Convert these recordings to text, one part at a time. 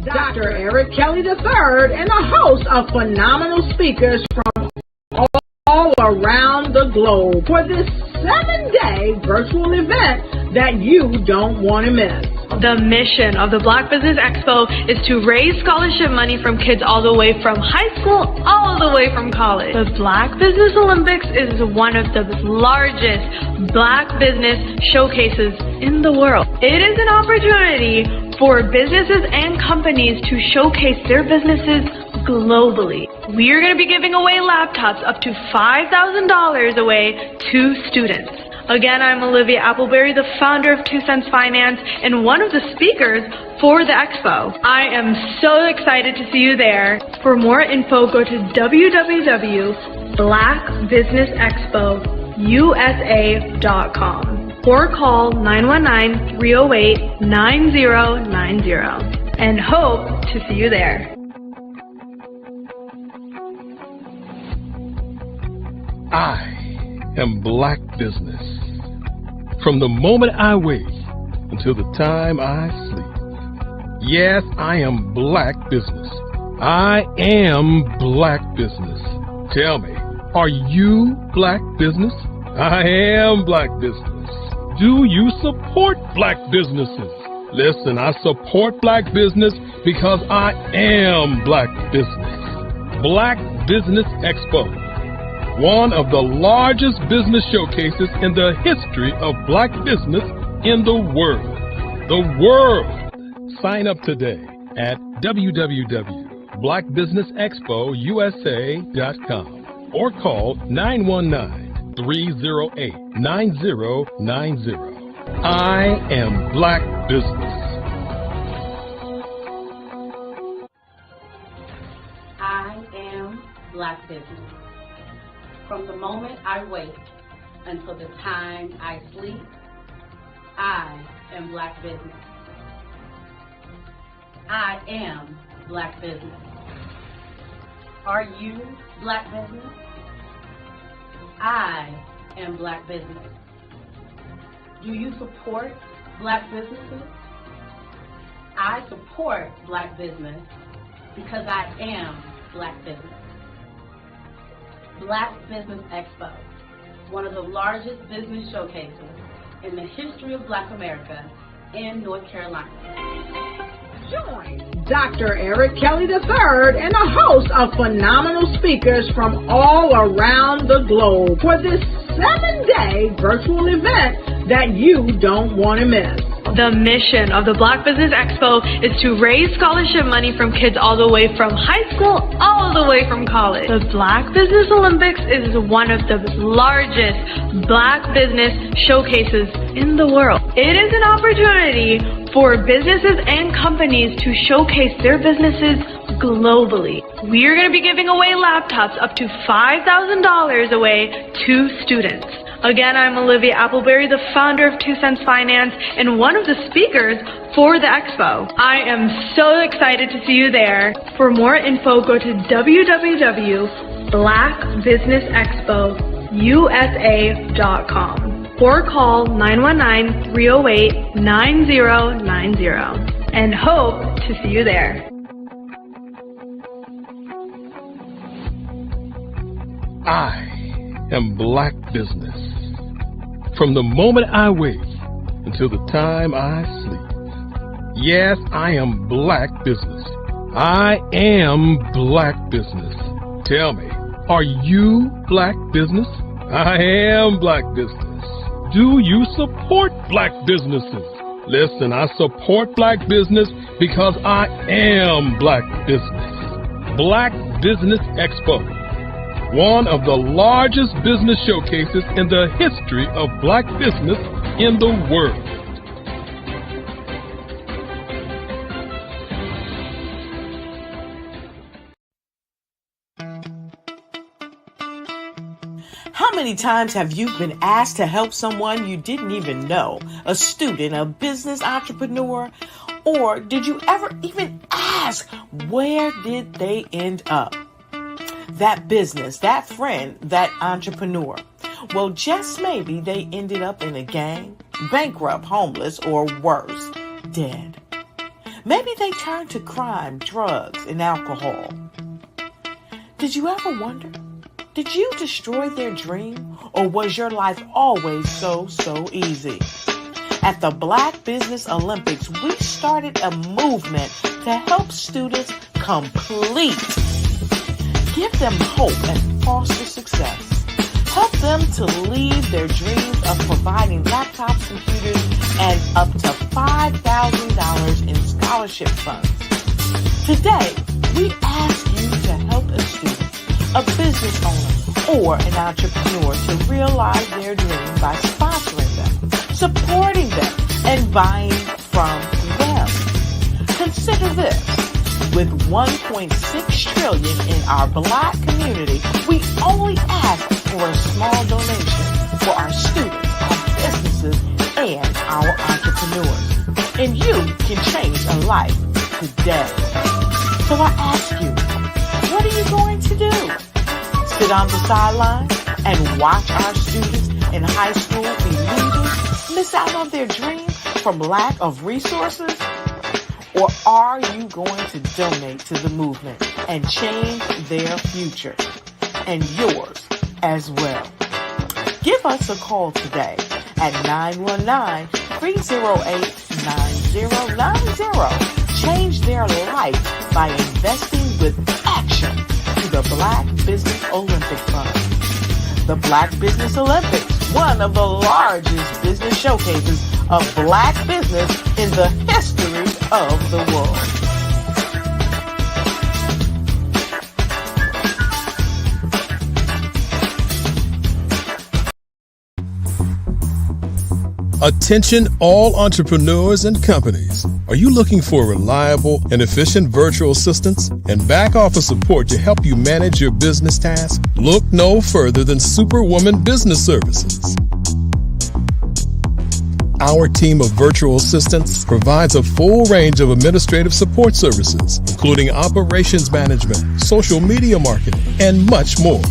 Dr. Eric Kelly III and a host of phenomenal speakers from all around the globe for this 7-day virtual event that you don't want to miss. The mission of the Black Business Expo is to raise scholarship money from kids all the way from high school all the way from college. The Black Business Olympics is one of the largest Black business showcases in the world. It is an opportunity for businesses and companies to showcase their businesses globally. We are going to be giving away laptops up to $5,000 away to students. Again, I'm Olivia Appleberry, the founder of 2 Cents Finance and one of the speakers for the expo. I am so excited to see you there. For more info, go to www.blackbusinessexpousa.com or call 919-308-9090 and hope to see you there. I am Black Business. From the moment I wake until the time I sleep. Yes, I am Black Business. I am Black Business. Tell me, are you Black Business? I am Black Business. Do you support Black businesses? Listen, I support Black business because I am Black Business. Black Business Expo, one of the largest business showcases in the history of Black business in the world. The world! Sign up today at www.blackbusinessexpousa.com or call 919-308-9090. I am Black Business. I am Black Business. From the moment I wake until the time I sleep, I am Black Business. I am Black Business. Are you Black Business? I am Black Business. Do you support Black businesses? I support Black business because I am Black Business. Black Business Expo, one of the largest business showcases in the history of Black America in North Carolina. Join Dr. Eric Kelly III and a host of phenomenal speakers from all around the globe for this 7-day virtual event that you don't want to miss. The mission of the Black Business Expo is to raise scholarship money from kids all the way from high school all the way from college. The Black Business Olympics is one of the largest Black business showcases in the world. It is an opportunity for businesses and companies to showcase their businesses globally. We are going to be giving away laptops up to $5,000 away to students. Again, I'm Olivia Appleberry, the founder of 2 Cents Finance and one of the speakers for the expo. I am so excited to see you there. For more info, go to www.blackbusinessexpousa.com or call 919-308-9090 and hope to see you there. I am Black Business. From the moment I wake until the time I sleep. Yes, I am Black Business. I am Black Business. Tell me, are you Black Business? I am Black Business. Do you support Black businesses? Listen, I support Black business because I am Black Business. Black Business Expo, one of the largest business showcases in the history of Black business in the world. How many times have you been asked to help someone you didn't even know, a student, a business entrepreneur, or did you ever even ask, where did they end up? That business, that friend, that entrepreneur. Well, just maybe they ended up in a gang, bankrupt, homeless, or worse, dead. Maybe they turn to crime, drugs, and alcohol. Did you ever wonder? Did you destroy their dream, or was your life always so easy? At the Black Business Olympics, we started a movement to help students complete. Give them hope and foster success. Help them to leave their dreams of providing laptops, computers, and up to $5,000 in scholarship funds. Today, we ask you to help a student, a business owner, or an entrepreneur to realize their dream by sponsoring them, supporting them, and buying from them. Consider this. With $1.6 trillion in our Black community, we only ask for a small donation for our students, our businesses, and our entrepreneurs. And you can change a life today. So I ask you, what are you going to do? Sit on the sideline and watch our students in high school be leaders, miss out on their dream from lack of resources? Or are you going to donate to the movement and change their future and yours as well? Give us a call today at 919-308-9090. Change their life by investing with action to the Black Business Olympic Fund. The Black Business Olympics, one of the largest business showcases of Black business in the history of the world. Attention all entrepreneurs and companies. Are you looking for reliable and efficient virtual assistants and back office support to help you manage your business tasks? Look no further than Superwoman Business Services. Our team of virtual assistants provides a full range of administrative support services, including operations management, social media marketing, and much more.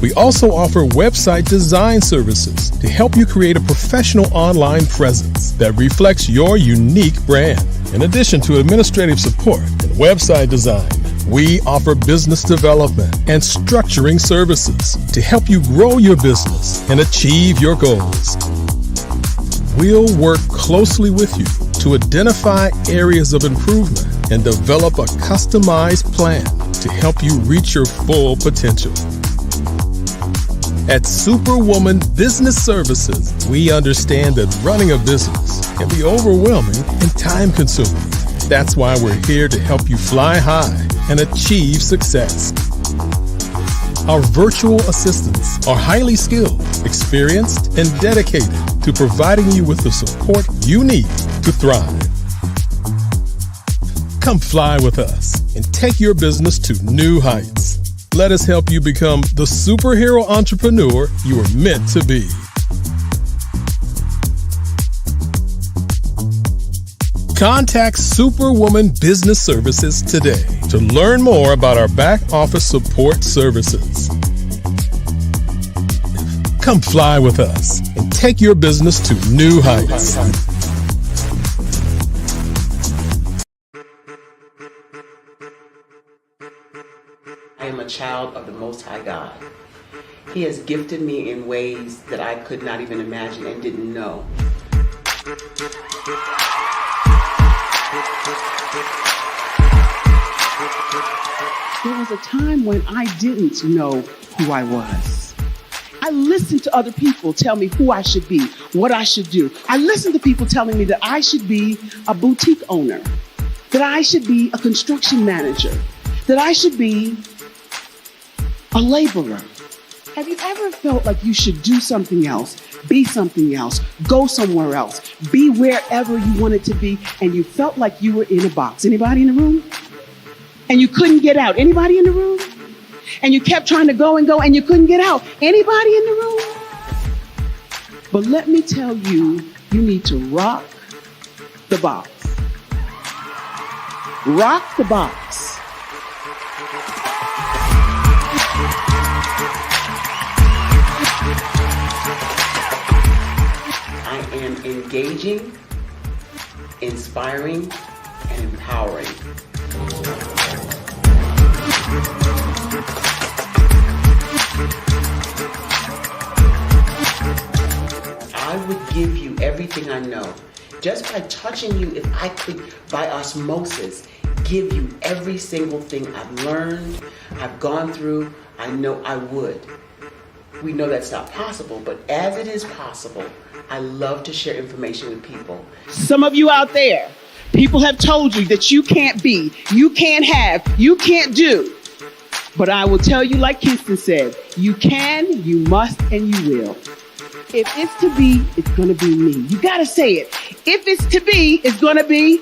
We also offer website design services to help you create a professional online presence that reflects your unique brand. In addition to administrative support and website design, we offer business development and structuring services to help you grow your business and achieve your goals. We'll work closely with you to identify areas of improvement and develop a customized plan to help you reach your full potential. At Superwoman Business Services, we understand that running a business can be overwhelming and time-consuming. That's why we're here to help you fly high and achieve success. Our virtual assistants are highly skilled, experienced, and dedicated to providing you with the support you need to thrive. Come fly with us and take your business to new heights. Let us help you become the superhero entrepreneur you are meant to be. Contact Superwoman Business Services today to learn more about our back office support services. Come fly with us and take your business to new heights. I am a child of the Most High God. He has gifted me in ways that I could not even imagine and didn't know. There was a time when I didn't know who I was. I listened to other people tell me who I should be, what I should do. I listened to people telling me that I should be a boutique owner, that I should be a construction manager, that I should be a laborer. Have you ever felt like you should do something else, be something else, go somewhere else, be wherever you wanted to be, and you felt like you were in a box? Anybody in the room? And you couldn't get out. Anybody in the room? And you kept trying to go and you couldn't get out. Anybody in the room? But let me tell you, you need to rock the box. Rock the box. I am engaging, inspiring, and empowering. I would give you everything I know. Just by touching you, if I could, by osmosis, give you every single thing I've learned, I've gone through, I know I would. We know that's not possible, but as it is possible, I love to share information with people. Some of you out there, people have told you that you can't be, you can't have, you can't do. But I will tell you, like Kingston said, you can, you must, and you will. If it's to be, it's going to be me. You got to say it. If it's to be, it's going to be.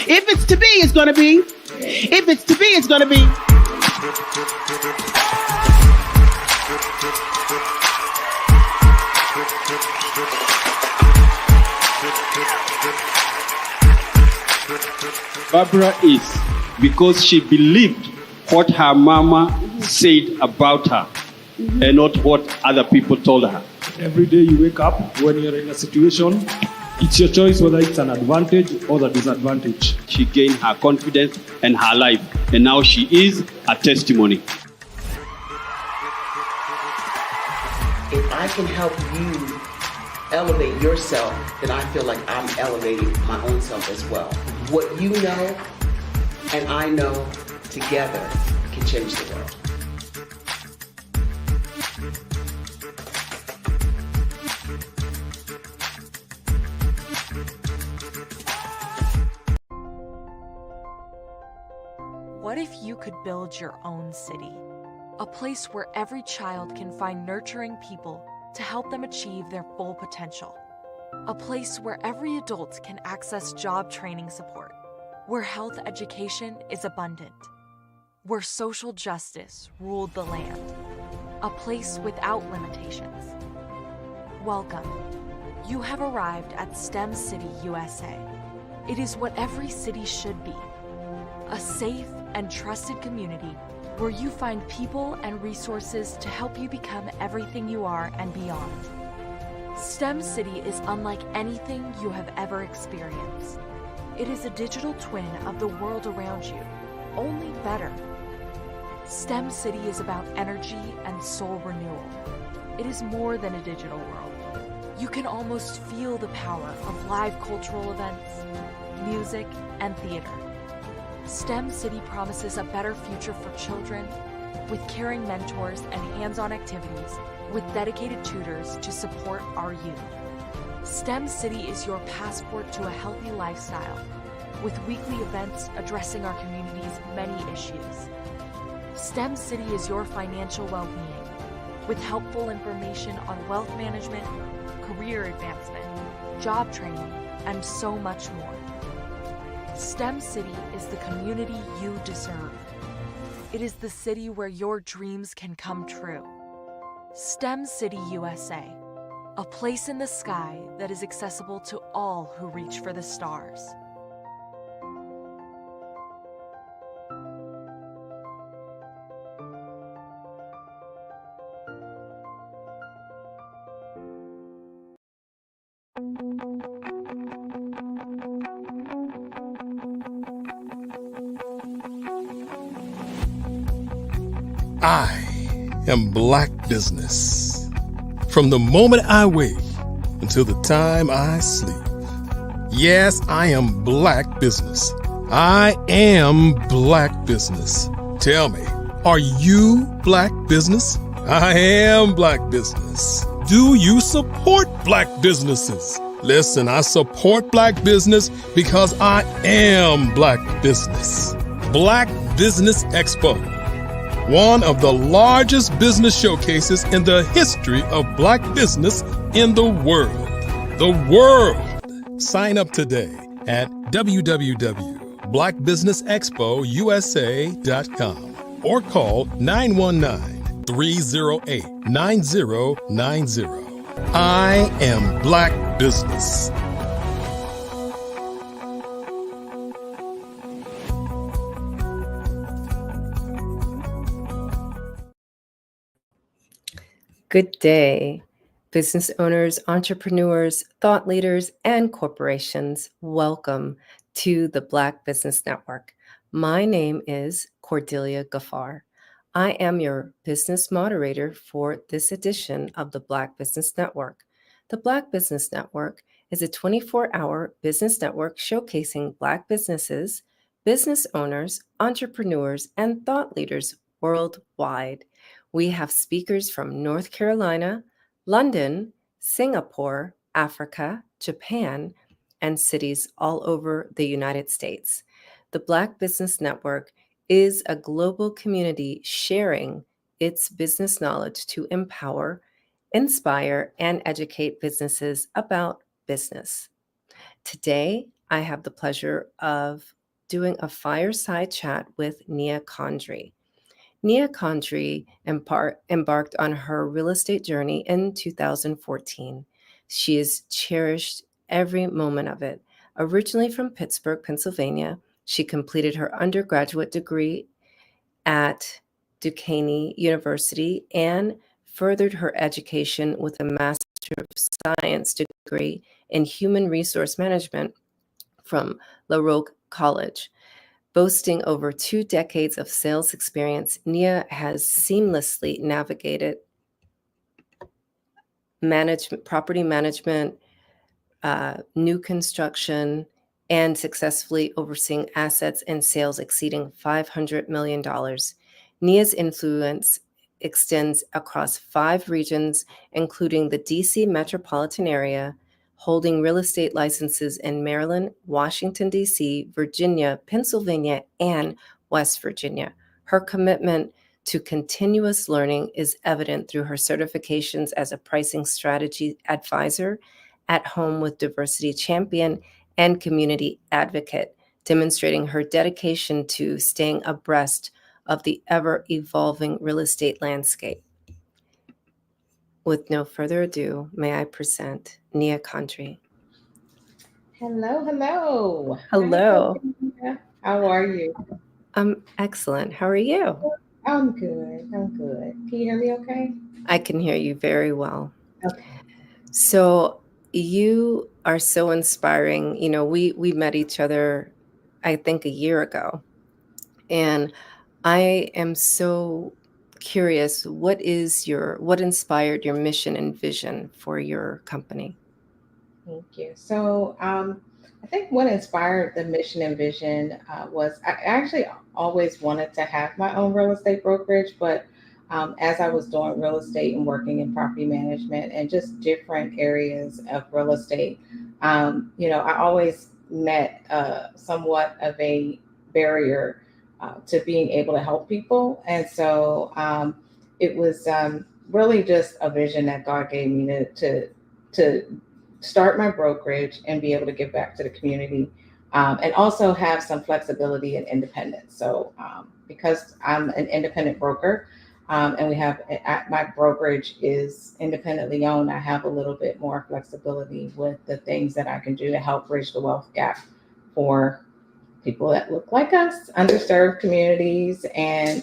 If it's to be, it's going to be. If it's to be, it's going to be. Barbara is because she believed what her mama said about her and not what other people told her. Every day you wake up, when you're in a situation, it's your choice whether it's an advantage or the disadvantage. She gained her confidence and her life, and now she is a testimony. If I can help you elevate yourself, then I feel like I'm elevating my own self as well. What you know and I know together can change the world. What if you could build your own city? A place where every child can find nurturing people to help them achieve their full potential. A place where every adult can access job training support. Where health education is abundant. Where social justice ruled the land. A place without limitations. Welcome. You have arrived at STEM City USA. It is what every city should be. A safe and trusted community where you find people and resources to help you become everything you are and beyond. STEM City is unlike anything you have ever experienced. It is a digital twin of the world around you, only better. STEM City is about energy and soul renewal. It is more than a digital world. You can almost feel the power of live cultural events, music, and theater. STEM City promises a better future for children with caring mentors and hands-on activities with dedicated tutors to support our youth. STEM City is your passport to a healthy lifestyle with weekly events addressing our community's many issues. STEM City is your financial well-being with helpful information on wealth management, career advancement, job training, and so much more. STEM City is the community you deserve. It is the city where your dreams can come true. STEM City USA, a place in the sky that is accessible to all who reach for the stars. I am Black Business. From the moment I wake until the time I sleep. Yes, I am Black Business. I am Black Business. Tell me, are you Black Business? I am Black Business. Do you support Black businesses? Listen, I support Black business because I am Black Business. Black Business Expo, one of the largest business showcases in the history of Black business in the world. The world! Sign up today at www.blackbusinessexpousa.com or call 919-308-9090. I am Black Business. Good day. Business owners, entrepreneurs, thought leaders, and corporations, welcome to the Black Business Network. My name is Cordelia Gaffar. I am your business moderator for this edition of the Black Business Network. The Black Business Network is a 24-hour business network showcasing Black businesses, business owners, entrepreneurs, and thought leaders worldwide. We have speakers from North Carolina, London, Singapore, Africa, Japan, and cities all over the United States. The Black Business Network is a global community sharing its business knowledge to empower, inspire, and educate businesses about business. Today, I have the pleasure of doing a fireside chat with Nia Condry. Nia Condry embarked on her real estate journey in 2014. She has cherished every moment of it. Originally from Pittsburgh, Pennsylvania, she completed her undergraduate degree at Duquesne University and furthered her education with a Master of Science degree in Human Resource Management from La Roque College. Boasting over 2 decades of sales experience, Nia has seamlessly navigated property management, new construction, and successfully overseeing assets and sales exceeding $500 million. Nia's influence extends across 5 regions, including the DC metropolitan area, holding real estate licenses in Maryland, Washington, D.C., Virginia, Pennsylvania, and West Virginia. Her commitment to continuous learning is evident through her certifications as a pricing strategy advisor, at home with diversity champion, and community advocate, demonstrating her dedication to staying abreast of the ever-evolving real estate landscape. With no further ado, may I present Nia Condry. Hello, hello. Hello. How are you? I'm excellent. How are you? I'm good. Can you hear me okay? I can hear you very well. Okay. So you are so inspiring. You know, we met each other, I think, a year ago. And I am so curious, what inspired your mission and vision for your company? Thank you. So I think what inspired the mission and vision was I actually always wanted to have my own real estate brokerage, but as I was doing real estate and working in property management and just different areas of real estate, I always met somewhat of a barrier to being able to help people. And so it was really just a vision that God gave me to start my brokerage and be able to give back to the community and also have some flexibility and independence. So because I'm an independent broker and my brokerage is independently owned, I have a little bit more flexibility with the things that I can do to help bridge the wealth gap for people that look like us, underserved communities, and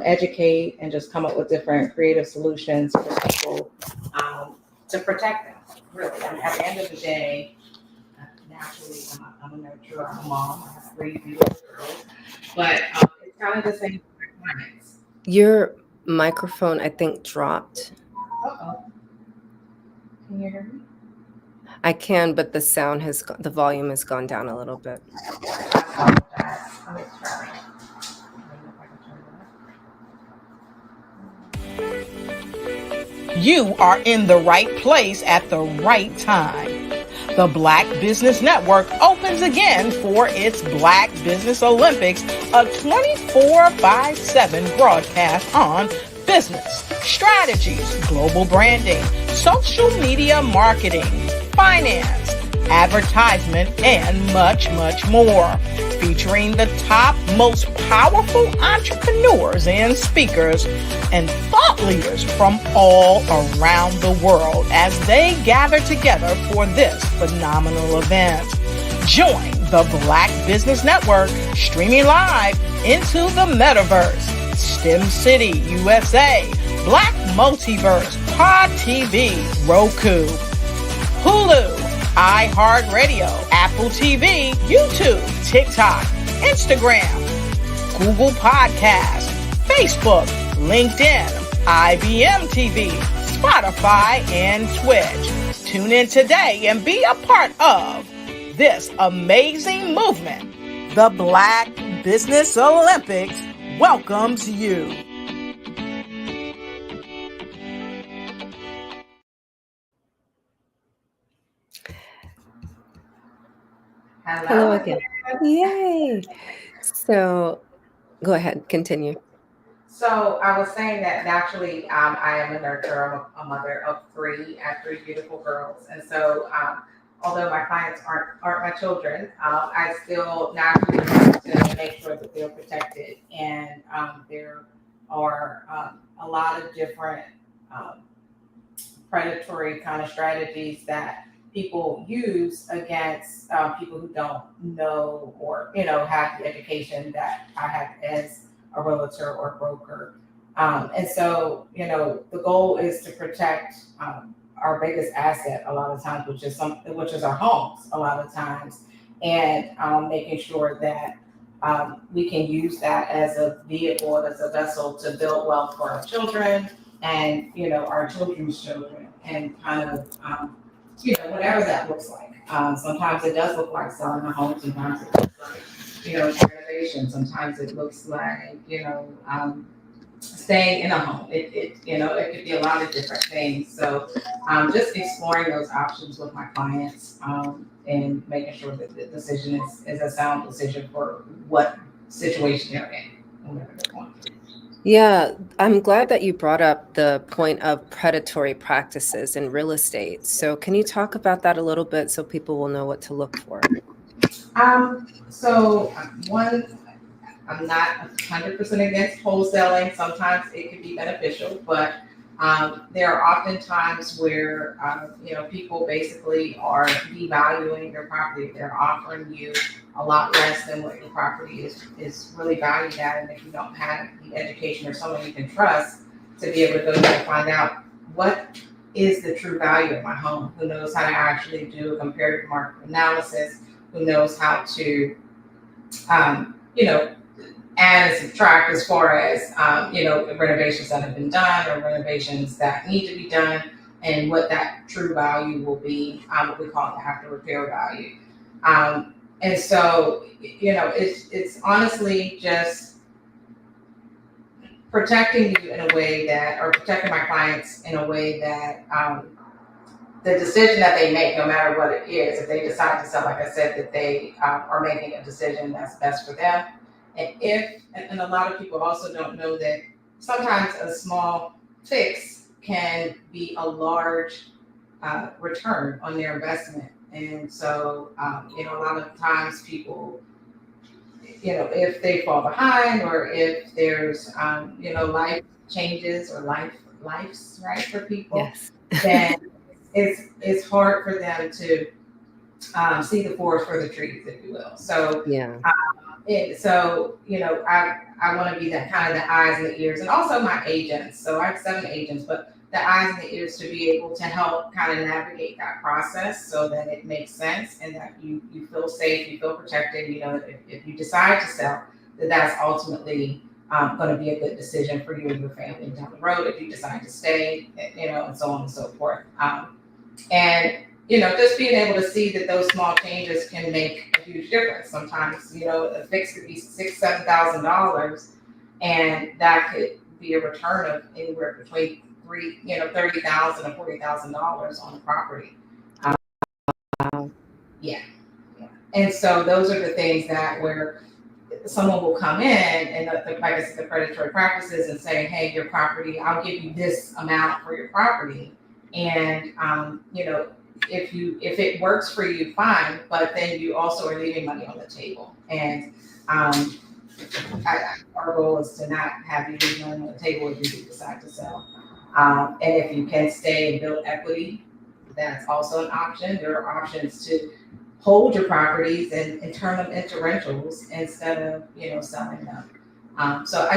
educate and just come up with different creative solutions for people to protect them, really. I mean, at the end of the day, naturally, I'm a nurturer, I'm a mom, I have 3 beautiful girls, but it's kind of the same for my clients. Your microphone, I think, dropped. Uh-oh. Can you hear me? I can, but the volume has gone down a little bit. Let me try. You are in the right place at the right time. The Black Business Network opens again for its Black Business Olympics, a 24/7 broadcast on business, strategies, global branding, social media marketing, finance, advertisement, and much, much more. Featuring the top, most powerful entrepreneurs and speakers and thought leaders from all around the world as they gather together for this phenomenal event. Join the Black Business Network streaming live into the metaverse, STEM City, USA, Black Multiverse, Pod TV, Roku, Hulu, iHeartRadio, Apple TV, YouTube, TikTok, Instagram, Google Podcasts, Facebook, LinkedIn, IBM TV, Spotify, and Twitch. Tune in today and be a part of this amazing movement. The Black Business Olympics welcomes you. Hello again. Yay. So go ahead, continue. So I was saying that naturally, I am a nurturer. I'm a mother of three. I have three beautiful girls, and so although my clients aren't my children, I still naturally have to make sure that they're protected. And there are a lot of different predatory kind of strategies that people use against people who don't know or have the education that I have as a realtor or broker. And so, the goal is to protect our biggest asset a lot of times, which is our homes a lot of times, and making sure that we can use that as a vehicle, as a vessel to build wealth for our children and, our children's children, and kind of, whatever that looks like. Sometimes it does look like selling a home. Sometimes it looks like, renovation. Sometimes it looks like, staying in a home. It could be a lot of different things. So just exploring those options with my clients and making sure that the decision is a sound decision for what situation they're in, whatever they're going through. Yeah, I'm glad that you brought up the point of predatory practices in real estate. So can you talk about that a little bit so people will know what to look for? So I'm not 100% against wholesaling. Sometimes it can be beneficial, but there are often times where people basically are devaluing your property. They're offering you a lot less than what your property is really valued at. And if you don't have the education or someone you can trust to be able to go there and find out what is the true value of my home, who knows how to actually do a comparative market analysis, who knows how to, add and subtract as far as, renovations that have been done or renovations that need to be done, and what that true value will be, what we call the after repair value. And so, it's honestly just protecting you in a way that, or protecting my clients in a way that the decision that they make, no matter what it is, if they decide to sell, like I said, that they are making a decision that's best for them. And a lot of people also don't know that sometimes a small fix can be a large return on their investment. And so, a lot of times people, if they fall behind, or if there's, life changes or life's right for people, Yes. then it's hard for them to see the forest for the trees, if you will. So, Yeah. I want to be that kind of the eyes and the ears, and also my agents. So I have 7 agents, but the eyes and the ears to be able to help kind of navigate that process so that it makes sense and that you feel safe, you feel protected. If you decide to sell, that's ultimately going to be a good decision for you and your family down the road. If you decide to stay, and so on and so forth. And just being able to see that those small changes can make a huge difference. Sometimes, a fix could be $6,000-$7,000, and that could be a return of anywhere between $30,000 and $40,000 on the property. Yeah. And so those are the things that where someone will come in and like I said, the predatory practices, and say, hey, your property, I'll give you this amount for your property. And, if it works for you, fine, but then you also are leaving money on the table. And our goal is to not have you leave money on the table if you do decide to sell. And if you can stay and build equity, that's also an option. There are options to hold your properties and turn them into rentals instead of, selling them. So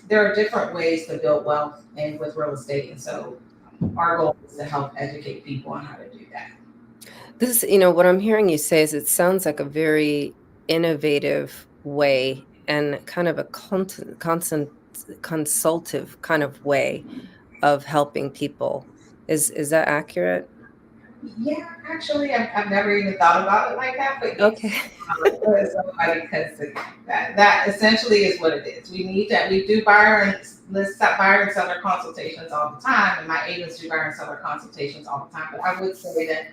there are different ways to build wealth and with real estate. And so our goal is to help educate people on how to do that. This, what I'm hearing you say is it sounds like a very innovative way and kind of a consultative kind of way of helping people. Is that accurate? Yeah, actually, I've never even thought about it like that, but Okay. yes, because that essentially is what it is. We do buyer and seller consultations all the time, and my agents do buyer and seller consultations all the time. But I would say that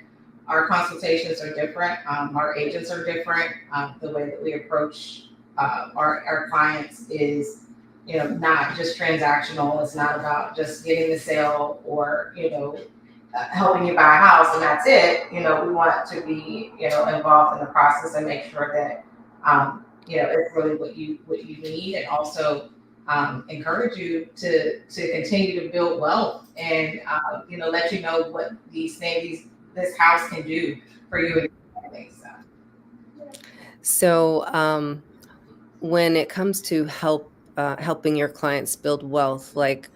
our consultations are different. Our agents are different. The way that we approach our clients is, not just transactional. It's not about just getting the sale or, helping you buy a house and that's it. We want to be, involved in the process and make sure that, it's really what you need, and also encourage you to continue to build wealth and, let you know what this house can do for you and your family. So, when it comes to helping your clients build wealth, like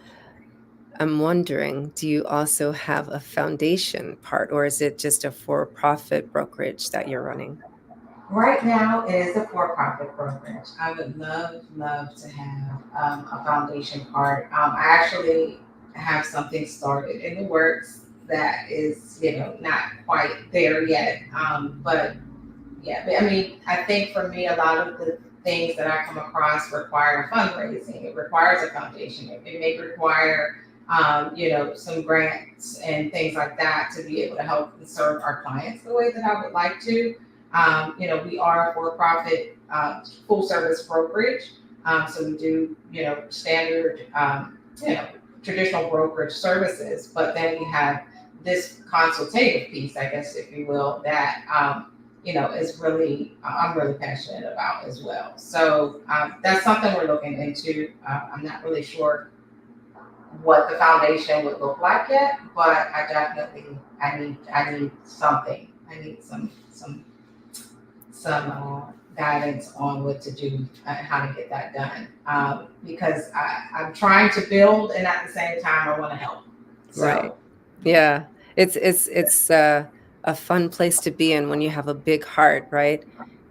I'm wondering, do you also have a foundation part, or is it just a for-profit brokerage that you're running? Right now, it is a for-profit brokerage. I would love to have a foundation part. I actually have something started in the works that is, not quite there yet. But yeah, I mean, I think for me, a lot of the things that I come across require fundraising. It requires a foundation. It may require, some grants and things like that to be able to help and serve our clients the way that I would like to. We are a for-profit, full-service brokerage. So we do, standard, traditional brokerage services, but then we have this consultative piece, I guess, if you will, that, is really, I'm really passionate about as well. So that's something we're looking into. I'm not really sure what the foundation would look like yet, but I need something. I need some guidance on what to do and how to get that done. Because I'm trying to build, and at the same time, I want to help. So, Right. Yeah. It's a fun place to be in when you have a big heart, right?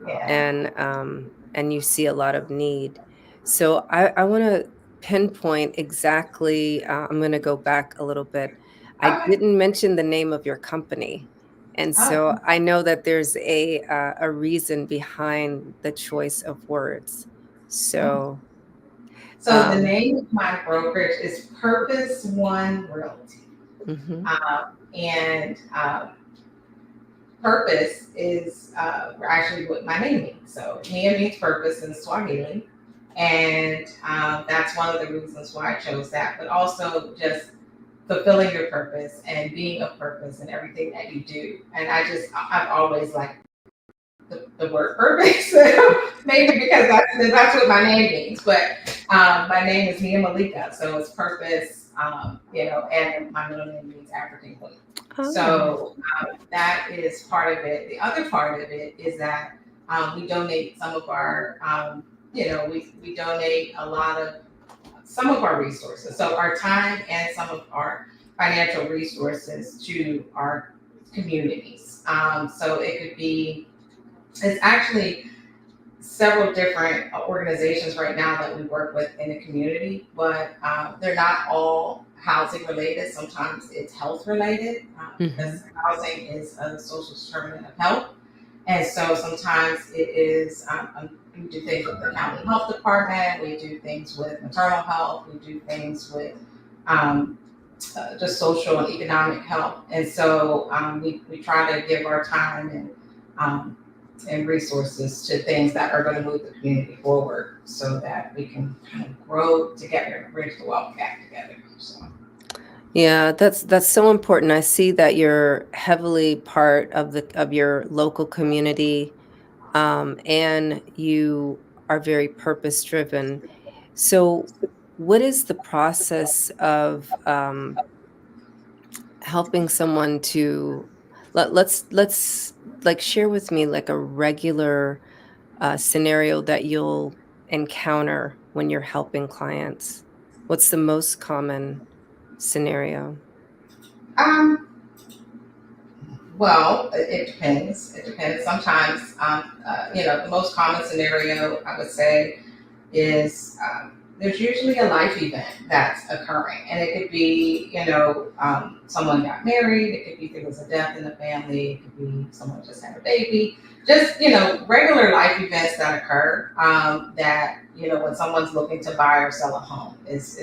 yeah. And you see a lot of need. So I want to pinpoint exactly. I'm going to go back a little bit. I Okay. didn't mention the name of your company, and so Oh. I know that there's a reason behind the choice of words. So, So the name of my brokerage is Purpose One Realty. mhm. And purpose is actually what my name means. So Nia means purpose in Swahili. And that's one of the reasons why I chose that, but also just fulfilling your purpose and being of purpose in everything that you do. And I've always liked the word purpose, maybe because that's what my name means. But my name is Nia Malika, so it's purpose, and my middle name means African Queen. Oh. So that is part of it. The other part of it is that we donate some of our, we donate some of our resources. So our time and some of our financial resources to our communities. So it's actually several different organizations right now that we work with in the community, but they're not all housing related. Sometimes it's health related because housing is a social determinant of health. And so sometimes it is, we do things with the county health department, we do things with maternal health, we do things with just social and economic health. And so we try to give our time and resources to things that are going to move the community forward so that we can kind of grow together and bridge the wealth gap together. So. Yeah, that's so important. I see that you're heavily part of your local community, and you are very purpose driven. So, what is the process of helping someone to let's like share with me like a regular scenario that you'll encounter when you're helping clients? What's the most common scenario? Um, well, it depends. It depends. Sometimes, the most common scenario I would say is there's usually a life event that's occurring, and it could be, someone got married. It could be there was a death in the family. It could be someone just had a baby. Just regular life events that occur. That when someone's looking to buy or sell a home, it's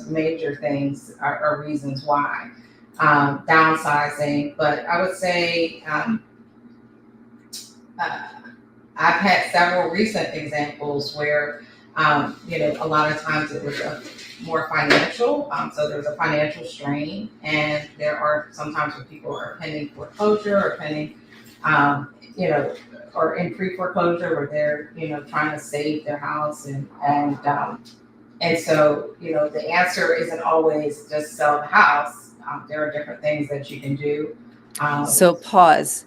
major things are reasons why. Downsizing, but I would say I've had several recent examples where, a lot of times it was more financial. So there's a financial strain, and there are sometimes where people are pending foreclosure or pending, or in pre-foreclosure where they're, trying to save their house and so, the answer isn't always just sell the house. There are different things that you can do. So pause.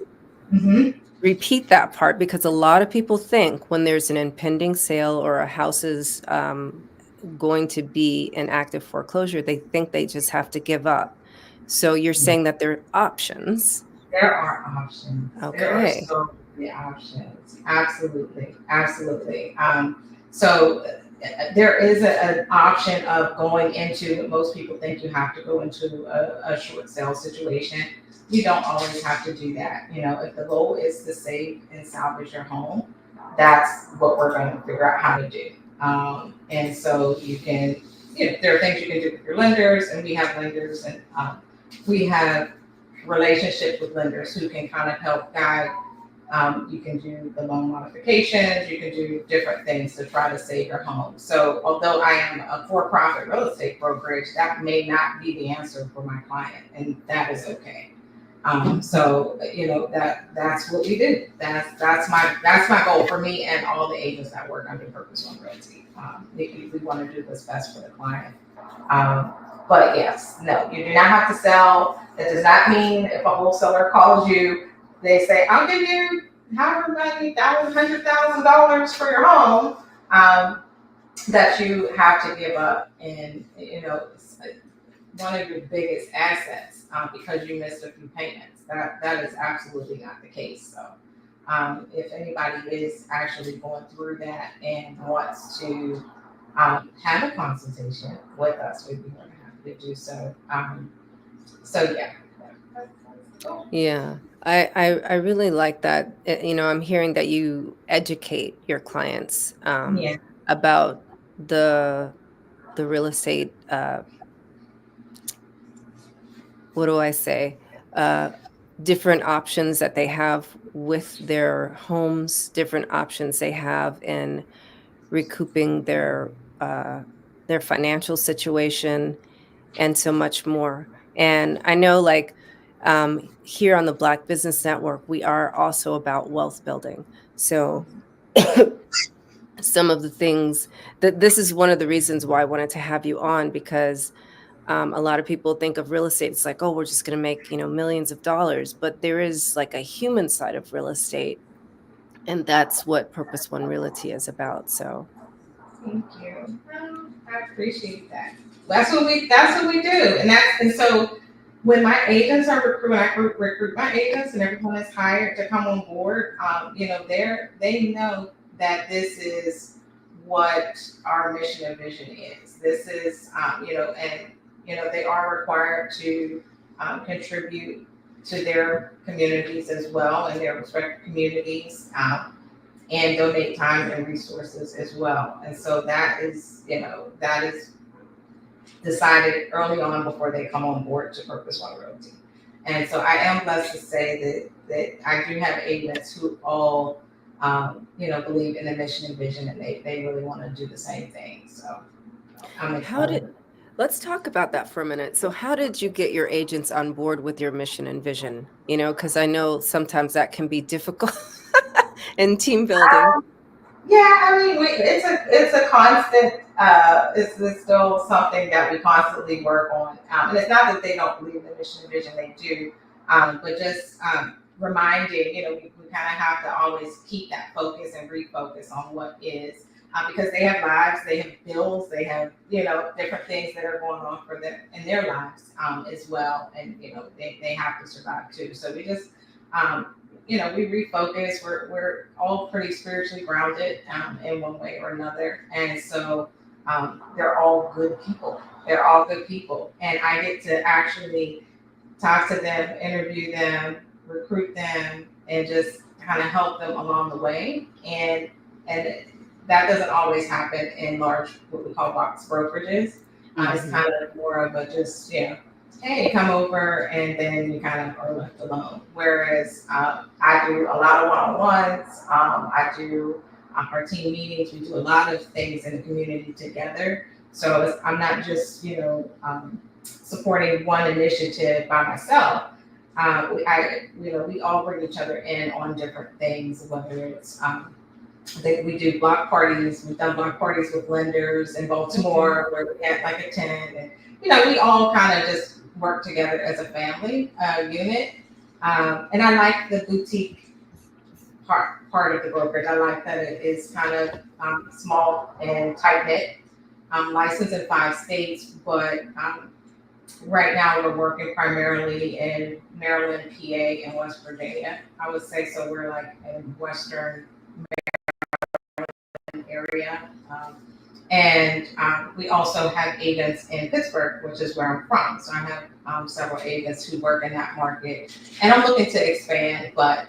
Mm-hmm. Repeat that part, because a lot of people think when there's an impending sale or a house is going to be in active foreclosure, they think they just have to give up. So you're saying that there are options. There are options. Okay. There are so many options. Absolutely. Absolutely. So there is an option of going into, most people think you have to go into a short sale situation. You don't always have to do that. If the goal is to save and salvage your home, that's what we're going to figure out how to do. And so you can, there are things you can do with your lenders, and we have lenders, and we have relationships with lenders who can kind of help guide. You can do the loan modifications, you can do different things to try to save your home. So although I am a for-profit real estate brokerage, that may not be the answer for my client, and that is okay. So that's what we do. That's my goal for me and all the agents that work under Purpose One Realty. We want to do what's best for the client. But yes, no, you do not have to sell. That does not mean if a wholesaler calls you, they say, I'll give you however many $100,000 for your home, that you have to give up. And, one of your biggest assets, because you missed a few payments. That is absolutely not the case. So if anybody is actually going through that and wants to have a consultation with us, we'd be more than happy to do so. So yeah. Yeah, I really like that. I'm hearing that you educate your clients about the real estate. What do I say? Different options that they have with their homes, different options they have in recouping their financial situation, and so much more. And I know, like, here on the Black Business Network, we are also about wealth building. So some of the things that this is one of the reasons why I wanted to have you on, because a lot of people think of real estate, it's like, oh, we're just going to make, millions of dollars. But there is like a human side of real estate. And that's what Purpose One Realty is about. So thank you. I appreciate that. That's what we do. And so when my agents are recruit my agents and everyone is hired to come on board, they know that this is what our mission and vision is. This is, they are required to contribute to their communities as well, and their respective communities, and donate time and resources as well. And so that is decided early on before they come on board to Purpose One Realty. And so I am blessed to say that I do have agents who all believe in the mission and vision, and they really want to do the same thing. So I'm excited. Let's talk about that for a minute. So how did you get your agents on board with your mission and vision? Because I know sometimes that can be difficult in team building. It's a constant, it's still something that we constantly work on. And it's not that they don't believe in the mission and vision, they do, but just reminding, we kind of have to always keep that focus and refocus on what is. because they have lives, they have bills, they have, different things that are going on for them in their lives as well. And, they have to survive too. So we just, we refocus. We're all pretty spiritually grounded in one way or another. And so they're all good people. They're all good people. And I get to actually talk to them, interview them, recruit them, and just kind of help them along the way. And that doesn't always happen in large, what we call box brokerages. It's kind of more of a just, hey, come over, and then you kind of are left alone. Whereas I do a lot of one-on-ones. I do our team meetings. We do a lot of things in the community together. So I'm not just, supporting one initiative by myself. We all bring each other in on different things, whether it's we do block parties. We've done block parties with lenders in Baltimore where we had like a tent, and we all kind of just work together as a family unit. And I like the boutique part of the brokerage. I like that it is kind of small and tight knit. I'm licensed in 5 states, but right now we're working primarily in Maryland, PA, and West Virginia. I would say so. We're like in Western area. And we also have agents in Pittsburgh, which is where I'm from. So I have several agents who work in that market. And I'm looking to expand, but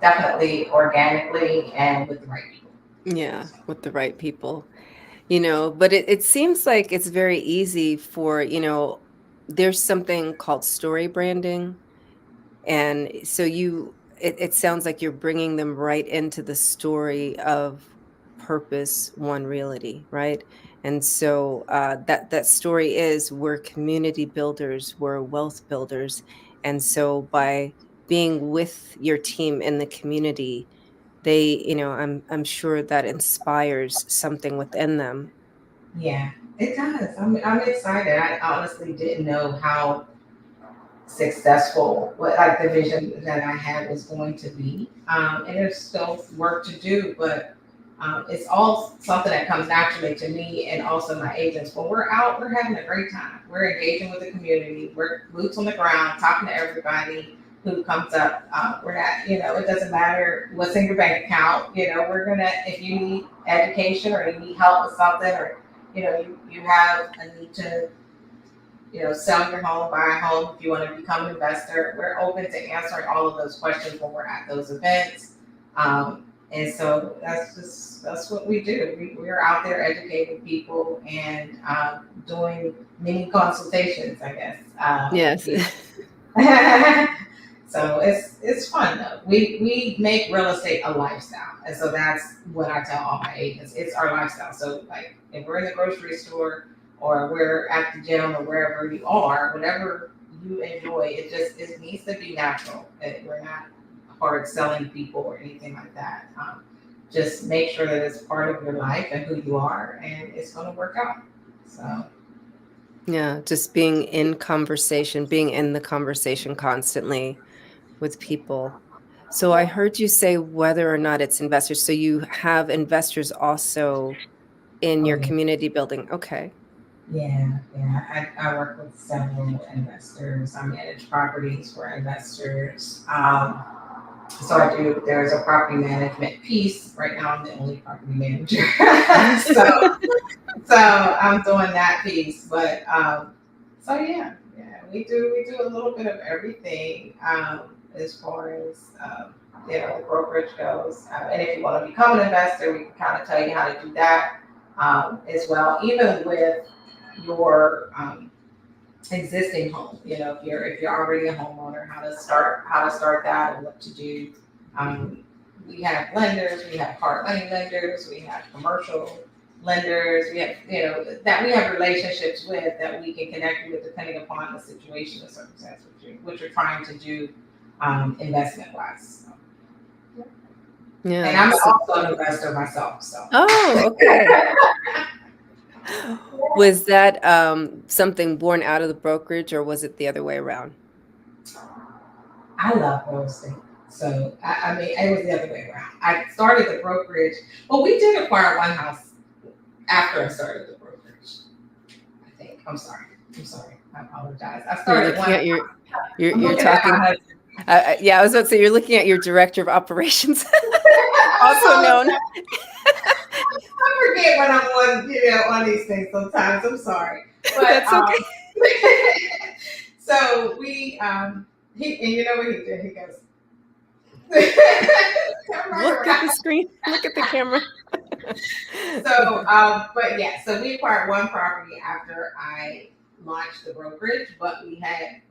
definitely organically and with the right people. Yeah, with the right people. But it seems like it's very easy for, there's something called story branding. And so it sounds like you're bringing them right into the story of Purpose One Realty, right? And so that story is we're community builders, we're wealth builders. And so by being with your team in the community, they, I'm sure that inspires something within them. Yeah, it does. I'm excited. I honestly didn't know how successful like the vision that I had was going to be. And there's still work to do, but it's all something that comes naturally to me and also my agents. When we're out, we're having a great time. We're engaging with the community. We're boots on the ground, talking to everybody who comes up. We're not, it doesn't matter what's in your bank account. We're gonna, if you need education or you need help with something, or you have a need to sell your home, buy a home, if you want to become an investor, we're open to answering all of those questions when we're at those events. And so that's what we do. We're out there educating people and doing mini consultations, I guess. Yes. So it's fun though. We make real estate a lifestyle. And so that's what I tell all my agents. It's our lifestyle. So like if we're in the grocery store or we're at the gym or wherever you are, whatever you enjoy, it needs to be natural. We're not hard selling people or anything like that. Just make sure that it's part of your life and who you are, and it's going to work out. So yeah, just being in the conversation constantly with people. So I heard you say whether or not it's investors. So you have investors also in your community building. Okay. Yeah. I work with several investors. I manage properties for investors. So there's a property management piece. Right now I'm the only property manager. so I'm doing that piece. But so yeah, we do a little bit of everything as far as the brokerage goes. And if you want to become an investor, we can kind of tell you how to do that as well. Even with your existing home, if you're already a homeowner, how to start that and what to do. We have lenders, we have hard money lenders, we have commercial lenders, we have that we have relationships with that we can connect you with depending upon the situation or circumstance which you're trying to do investment wise. So. Yeah. And I'm also an investor myself. So. Oh, okay. Was that something born out of the brokerage, or was it the other way around? I love real estate. So, I mean, it was the other way around. I started the brokerage. Well, we did acquire one house after I started the brokerage, I think. I'm sorry. I apologize. I started You're looking at I'm you're looking at talking. my husband. Yeah, I was about to say you're looking at your director of operations, I also known. I forget when I'm on these things sometimes. I'm sorry. But That's okay. so we he, and you know what he did? He goes, Look at the screen. Look at the camera. So, but yeah, so we acquired one property after I launched the brokerage, but we had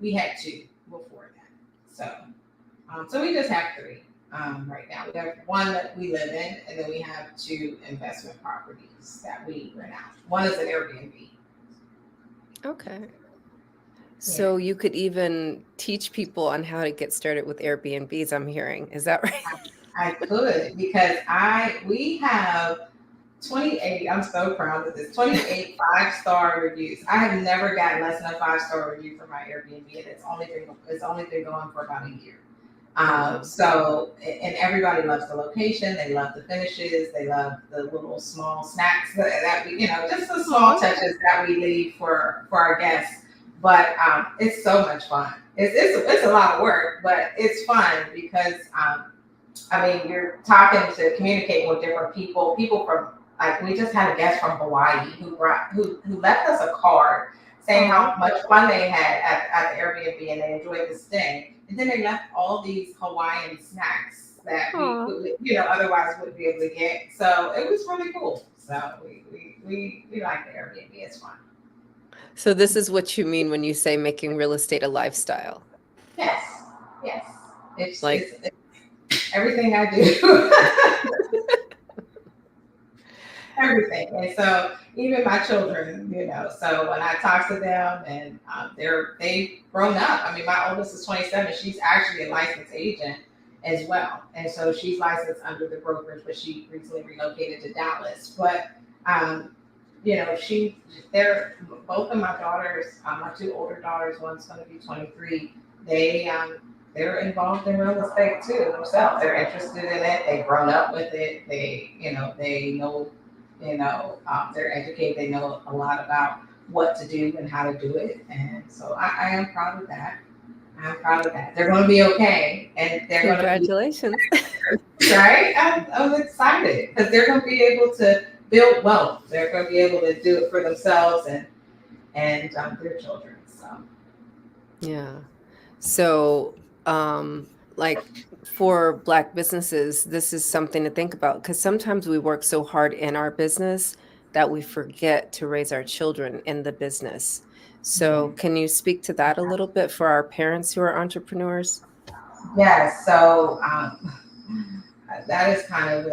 two before that. So we just have three right now. We have one that we live in, and then we have two investment properties that we rent out. One is an Airbnb. Okay. So you could even teach people on how to get started with Airbnbs, I'm hearing. Is that right? I could, because we have 28, I'm so proud of this, 28 5-star reviews. I have never gotten less than a 5-star review for my Airbnb, and it's only been going for about a year. And everybody loves the location, they love the finishes, they love the little small snacks that we, just the small touches that we leave for our guests. But it's so much fun. It's a lot of work, but it's fun because you're talking to communicate with different people from, like, we just had a guest from Hawaii who left us a card saying how much fun they had at the Airbnb and they enjoyed the stay. And then they left all these Hawaiian snacks that we otherwise wouldn't be able to get. So it was really cool. So we like the Airbnb. It's fun. So this is what you mean when you say making real estate a lifestyle. Yes. It's everything I do. Everything. And so even my children, so when I talk to them and they've grown up. I mean, my oldest is 27. She's actually a licensed agent as well. And so she's licensed under the brokerage, but she recently relocated to Dallas. But, both of my daughters, my two older daughters, one's going to be 23. They're involved in real estate too themselves. They're interested in it. They've grown up with it. They know, they're educated. They know a lot about what to do and how to do it. And so I am proud of that. They're going to be okay. And they're Congratulations. Right? I'm excited because they're going to be able to build wealth. They're going to be able to do it for themselves and their children. So. Yeah. So, like for Black businesses, this is something to think about because sometimes we work so hard in our business that we forget to raise our children in the business. So can you speak to that a little bit for our parents who are entrepreneurs? Yes. So that is kind of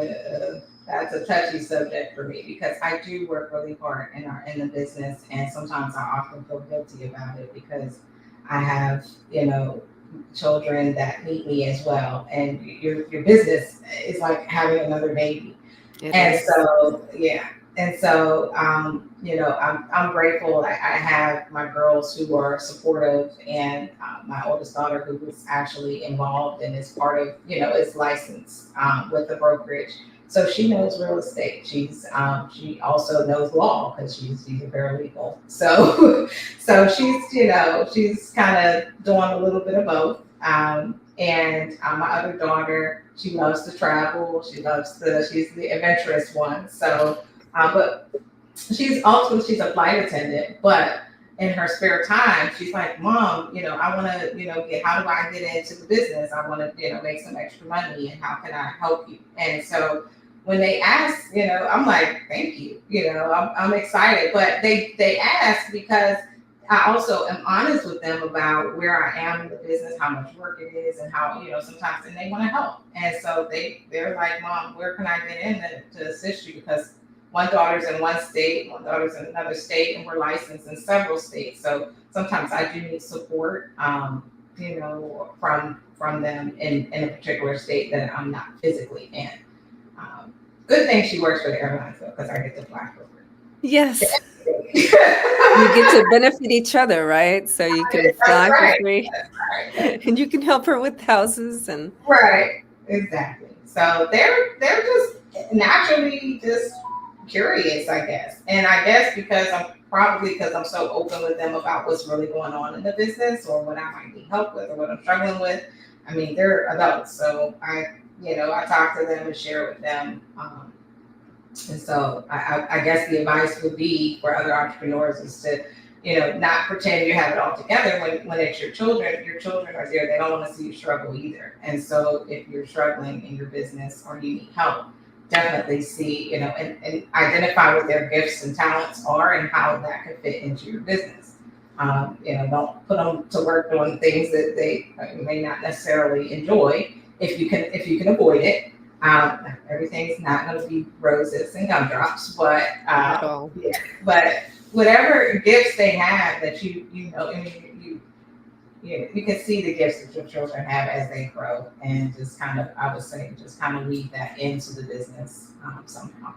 that's a touchy subject for me because I do work really hard in the business, and sometimes I often feel guilty about it because I have, children that need me as well. And your business is like having another baby. I'm grateful. I have my girls who are supportive, and my oldest daughter who was actually involved and is part of, is licensed with the brokerage. So she knows real estate. She also knows law because she's a paralegal. So she's kind of doing a little bit of both. And my other daughter, she loves to travel. She's the adventurous one. So, but she's a flight attendant. But in her spare time, she's like, Mom, I want to, how do I get into the business? I want to, make some extra money, and how can I help you? And so when they ask, I'm like, thank you. I'm excited. But they ask because I also am honest with them about where I am in the business, how much work it is, and how, sometimes and they want to help. And so they're like, Mom, where can I get in to assist you? Because one daughter's in one state, one daughter's in another state, and we're licensed in several states. So sometimes I do need support, from them in a particular state that I'm not physically in. Good thing she works for the airlines though, because I get to fly for her. Yes. You get to benefit each other, right? So you can fly for free, and you can help her with houses and Right, exactly. So they're just naturally just curious, I guess. And I guess because I'm so open with them about what's really going on in the business or what I might need help with or what I'm struggling with. I mean, they're adults, so I talk to them and share with them. And so I guess the advice would be for other entrepreneurs is to, not pretend you have it all together when it's your children. Your children are there. They don't want to see you struggle either. And so if you're struggling in your business or you need help, definitely see, and identify what their gifts and talents are and how that can fit into your business. Don't put them to work doing things that they may not necessarily enjoy if you can avoid it. Everything's not going to be roses and gumdrops, but but whatever gifts they have that you can see the gifts that your children have as they grow, and just kind of, I would say, just kind of weave that into the business somehow.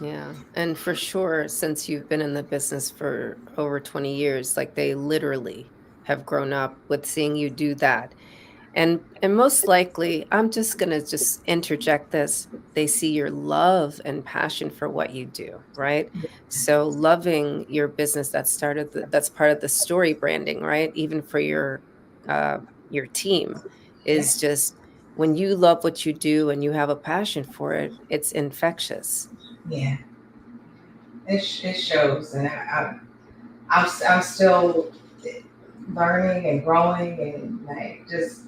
Yeah. And for sure, since you've been in the business for over 20 years, like they literally have grown up with seeing you do that. And most likely, I'm just going to just interject this. They see your love and passion for what you do, right? So loving your business that's part of the story branding, right? Even for your team is just when you love what you do and you have a passion for it, it's infectious. Yeah, it shows, and I'm still learning and growing and like just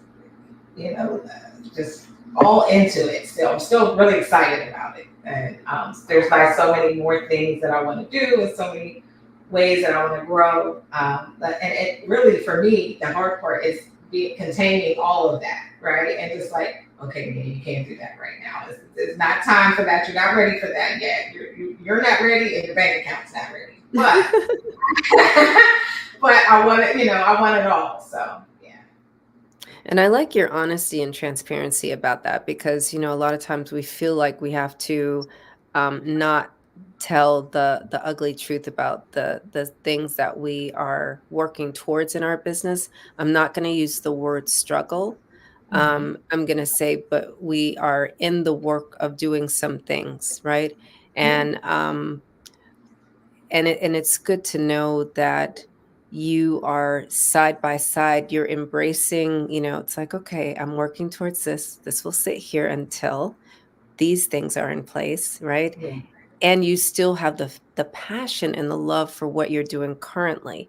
just all into it still. I'm still really excited about it. And there's like so many more things that I want to do and so many ways that I want to grow. And it really, for me, the hard part is containing all of that, right? And just like, okay, man, you can't do that right now. It's not time for that. You're not ready for that yet. You're not ready and your bank account's not ready. But, but I want it, I want it all, so. And I like your honesty and transparency about that because, a lot of times we feel like we have to not tell the ugly truth about the things that we are working towards in our business. I'm not going to use the word struggle. I'm going to say, but we are in the work of doing some things, right? And it's good to know that you are side by side, you're embracing, it's like, okay, I'm working towards this. This will sit here until these things are in place, right? Yeah. And you still have the passion and the love for what you're doing currently.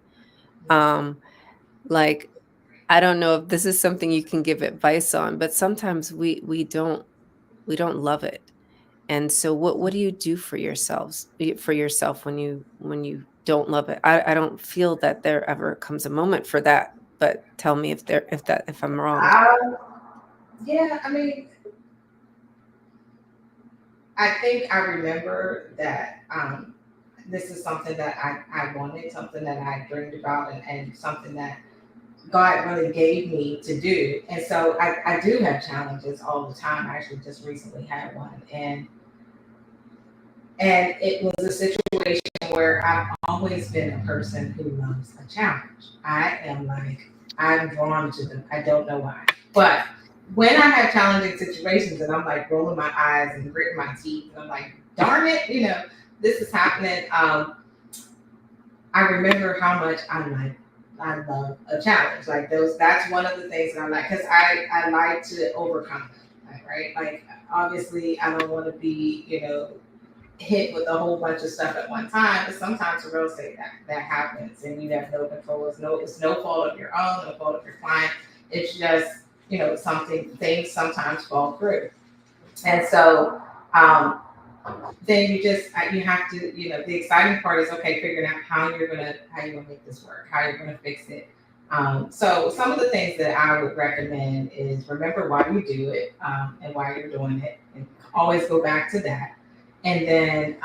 Like, I don't know if this is something you can give advice on, but sometimes we don't love it. And so what do you do for yourself when you don't love it? I don't feel that there ever comes a moment for that, but tell me if I'm wrong. Yeah, I mean, I think I remember that this is something that I wanted, something that I dreamed about, and something that God really gave me to do. And so I do have challenges all the time. I actually just recently had one. And it was a situation where I've always been a person who loves a challenge. I'm drawn to them. I don't know why. But when I have challenging situations and I'm like rolling my eyes and gritting my teeth and I'm like, darn it, this is happening. I remember how much I love a challenge. Like that's one of the things that I like, because I like to overcome it, right? Like, obviously I don't want to be, hit with a whole bunch of stuff at one time, but sometimes in real estate that happens and you have no control. It's no fault of your own, no fault of your client. It's just, things sometimes fall through. And so then you have to, the exciting part is, okay, figuring out how you're gonna make this work, how you're gonna fix it. So some of the things that I would recommend is remember why you do it and why you're doing it, and always go back to that. And then,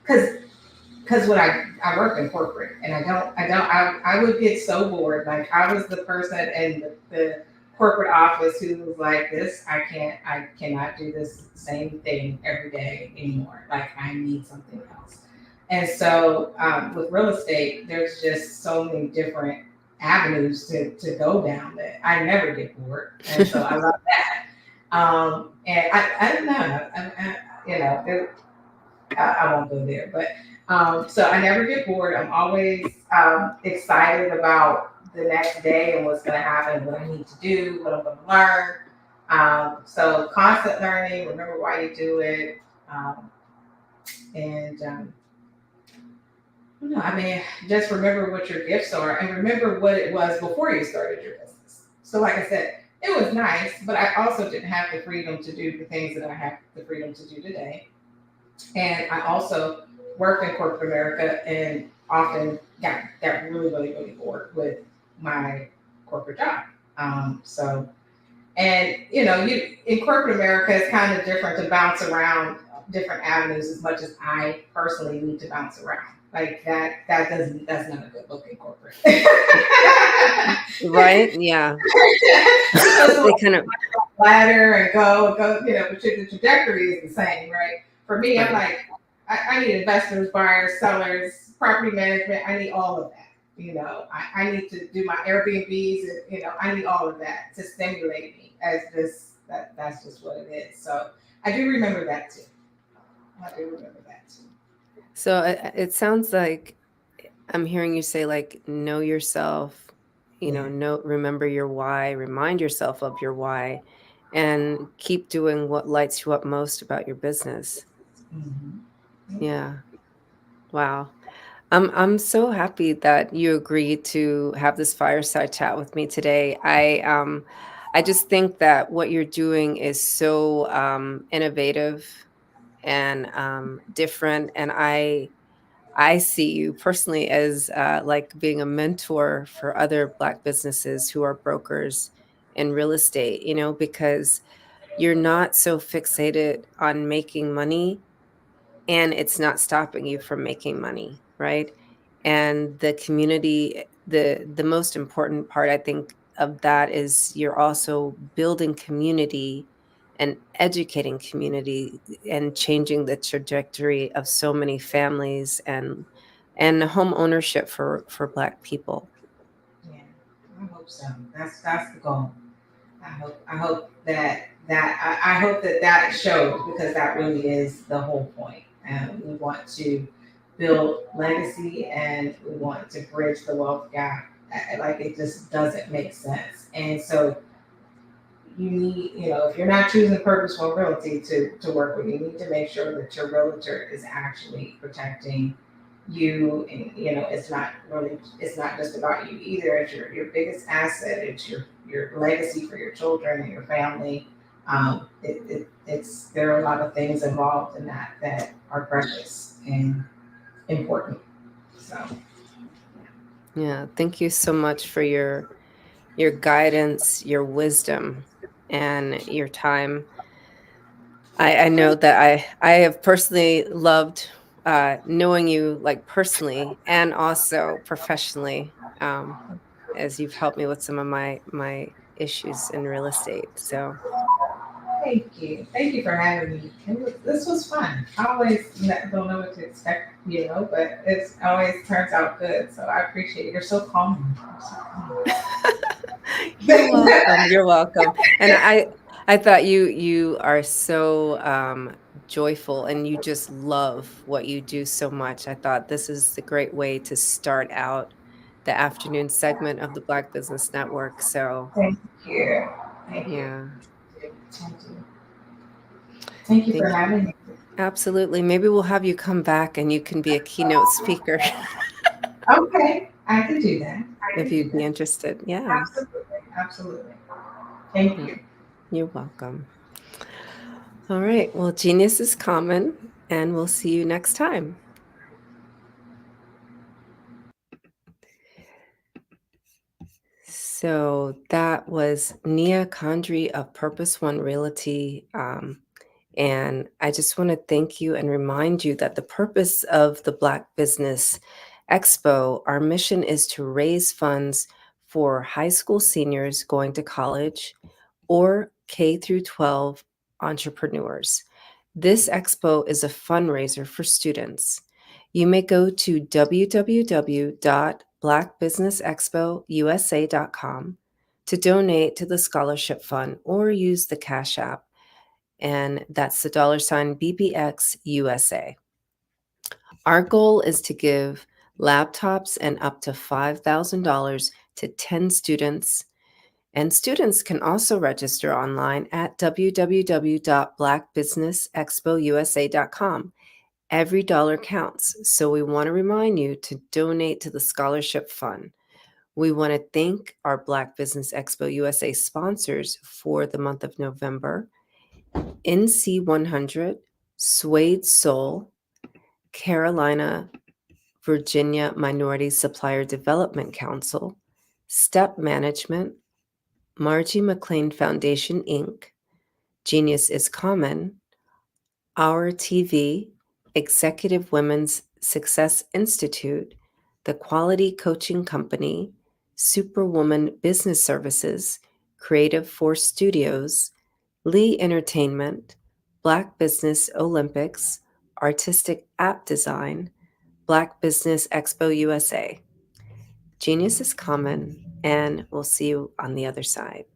because when I work in corporate, and I would get so bored. Like, I was the person in the corporate office who was like, I cannot do this same thing every day anymore. Like, I need something else. And so with real estate, there's just so many different avenues to go down that I never get bored. And so I love that. And I don't know, you know, I won't go there, but so I never get bored. I'm always excited about the next day and what's going to happen, what I need to do, what I'm going to learn. So constant learning, remember why you do it. No, I mean, just remember what your gifts are and remember what it was before you started your business. So like I said, it was nice, but I also didn't have the freedom to do the things that I have the freedom to do today. And I also worked in corporate America and often got really, really, really bored with my corporate job. And you know, in corporate America, it's kind of different to bounce around different avenues as much as I personally need to bounce around. Like that's not a good look in corporate. Right? Yeah. They kind of ladder and go, you know, but the trajectory is the same, right? For me, I'm like, I need investors, buyers, sellers, property management. I need all of that. You know, I need to do my Airbnbs, and you know, I need all of that to stimulate me as this. That's just what it is. So I do remember that too. So it sounds like I'm hearing you say, like, know yourself, you know, remember your why, remind yourself of your why, and keep doing what lights you up most about your business. Mm-hmm. Yeah. Wow. I'm so happy that you agreed to have this fireside chat with me today. I just think that what you're doing is so innovative and different, and I see you personally as like being a mentor for other Black businesses who are brokers in real estate, you know, because you're not so fixated on making money and it's not stopping you from making money, right? And the community, the most important part, I think, of that is you're also building community and educating community and changing the trajectory of so many families and home ownership for Black people. Yeah, I hope so. That's the goal. I hope that shows, because that really is the whole point. And we want to build legacy and we want to bridge the wealth gap. Like, it just doesn't make sense. And so you need, you know, if you're not choosing purposeful realty to work with, you need to make sure that your realtor is actually protecting you. And you know, it's not just about you either. It's your biggest asset. It's your legacy for your children and your family. It's there are a lot of things involved in that are precious and important. So Yeah, thank you so much for your guidance, your wisdom, and your time. I know that I have personally loved knowing you, like, personally and also professionally, as you've helped me with some of my issues in real estate. So thank you for having me. This was fun. I always don't know what to expect, you know, but it always turns out good. So I appreciate it. You're so calming. You're welcome. You're welcome. And I thought you are so joyful and you just love what you do so much. I thought this is a great way to start out the afternoon segment of the Black Business Network. So thank you. Thank yeah. you. Thank you for having me. Absolutely. Maybe we'll have you come back and you can be a keynote speaker. Okay, I can do that. If you'd be interested. Yeah. Absolutely. Thank you. You're welcome. All right. Well, genius is common, and we'll see you next time. So that was Nia Condry of Purpose One Realty. And I just want to thank you and remind you that the purpose of the Black Business Expo, our mission is to raise funds for high school seniors going to college or K through 12 entrepreneurs. This expo is a fundraiser for students. You may go to www.blackbusinessexpousa.com to donate to the scholarship fund or use the Cash App, and that's the $BBXUSA. Our goal is to give laptops and up to $5,000 to 10 students, and students can also register online at www.blackbusinessexpousa.com. Every dollar counts, so we want to remind you to donate to the scholarship fund. We want to thank our Black Business Expo USA sponsors for the month of November: NC100, Suede Soul, Carolina, Virginia Minority Supplier Development Council, Step Management, Margie McLean Foundation, Inc., Genius is Common, Our TV, Executive Women's Success Institute, The Quality Coaching Company, Superwoman Business Services, Creative Force Studios, Lee Entertainment, Black Business Olympics, Artistic App Design, Black Business Expo USA. Genius is Common, and we'll see you on the other side.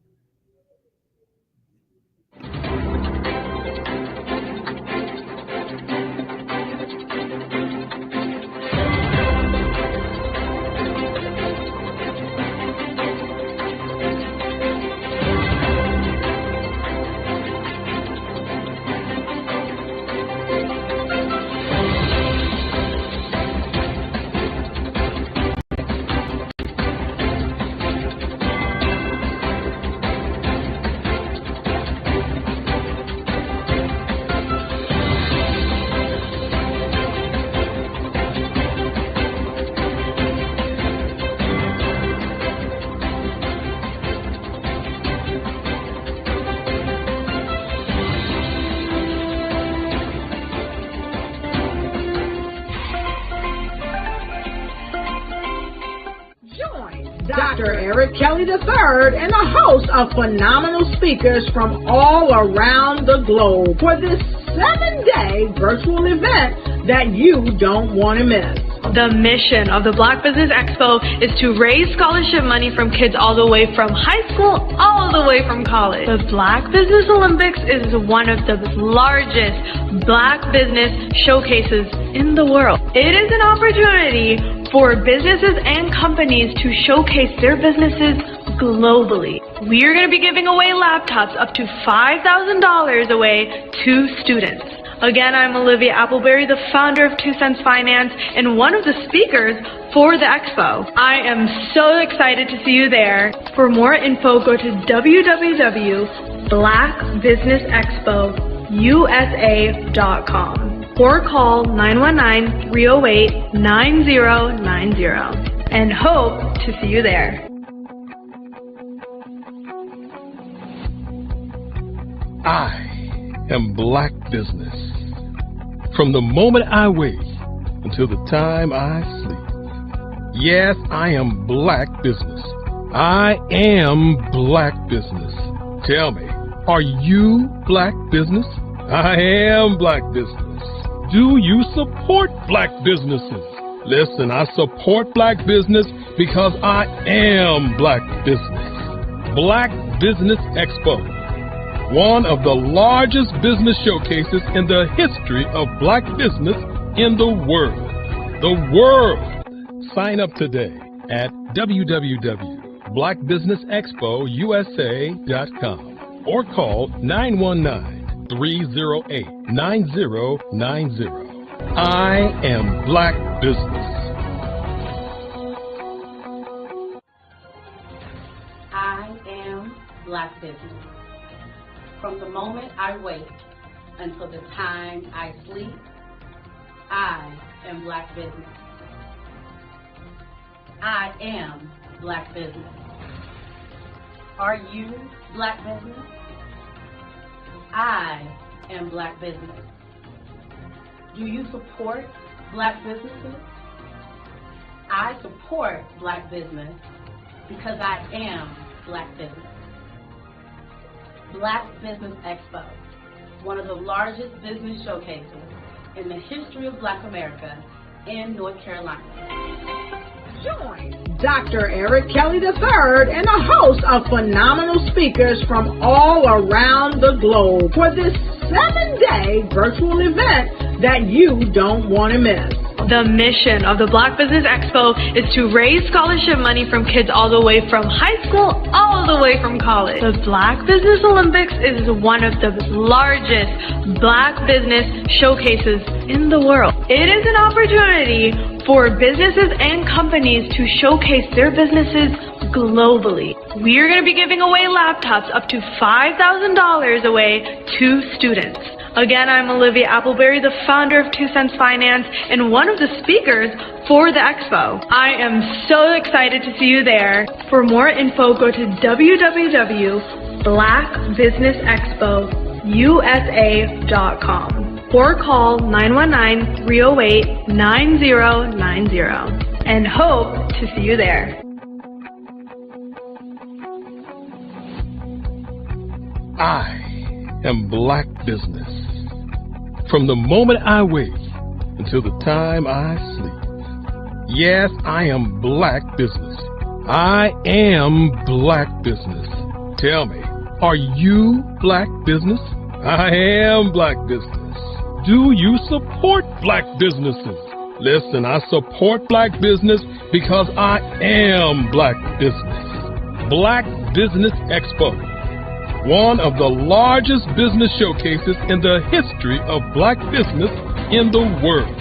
Dr. Eric Kelly III and a host of phenomenal speakers from all around the globe for this 7-day virtual event that you don't want to miss. The mission of the Black Business Expo is to raise scholarship money from kids all the way from high school all the way from college. The Black Business Olympics is one of the largest Black business showcases in the world. It is an opportunity for businesses and companies to showcase their businesses globally. We are going to be giving away laptops up to $5,000 away to students. Again, I'm Olivia Appleberry, the founder of 2 Cents Finance and one of the speakers for the expo. I am so excited to see you there. For more info, go to www.blackbusinessexpousa.com or call 919-308-9090 and hope to see you there. I am Black Business. From the moment I wake until the time I sleep. Yes, I am Black Business. I am Black Business. Tell me, are you Black Business? I am Black Business. Do you support Black businesses? Listen, I support Black business because I am Black Business. Black Business Expo, one of the largest business showcases in the history of Black business in the world. The world! Sign up today at www.blackbusinessexpousa.com or call 919-308-9090. I am Black Business. I am Black Business. From the moment I wake until the time I sleep, I am Black Business. I am Black Business. Are you Black Business? I am Black Business. Do you support Black businesses? I support Black business because I am Black Business. Black Business Expo, one of the largest business showcases in the history of Black America, in North Carolina. Join Dr. Eric Kelly III and a host of phenomenal speakers from all around the globe for this 7-day virtual event that you don't want to miss. The mission of the Black Business Expo is to raise scholarship money from kids all the way from high school, all the way from college. The Black Business Olympics is one of the largest Black business showcases in the world. It is an opportunity for businesses and companies to showcase their businesses globally. We are going to be giving away laptops up to $5,000 away to students. Again, I'm Olivia Appleberry, the founder of 2 Cents Finance and one of the speakers for the expo. I am so excited to see you there. For more info, go to www.blackbusinessexpousa.com or call 919-308-9090 and hope to see you there. I am Black Business. From the moment I wake until the time I sleep. Yes, I am Black Business. I am Black Business. Tell me, are you Black Business? I am Black Business. Do you support Black businesses? Listen, I support Black business because I am Black Business. Black Business Expo, one of the largest business showcases in the history of Black business in the world.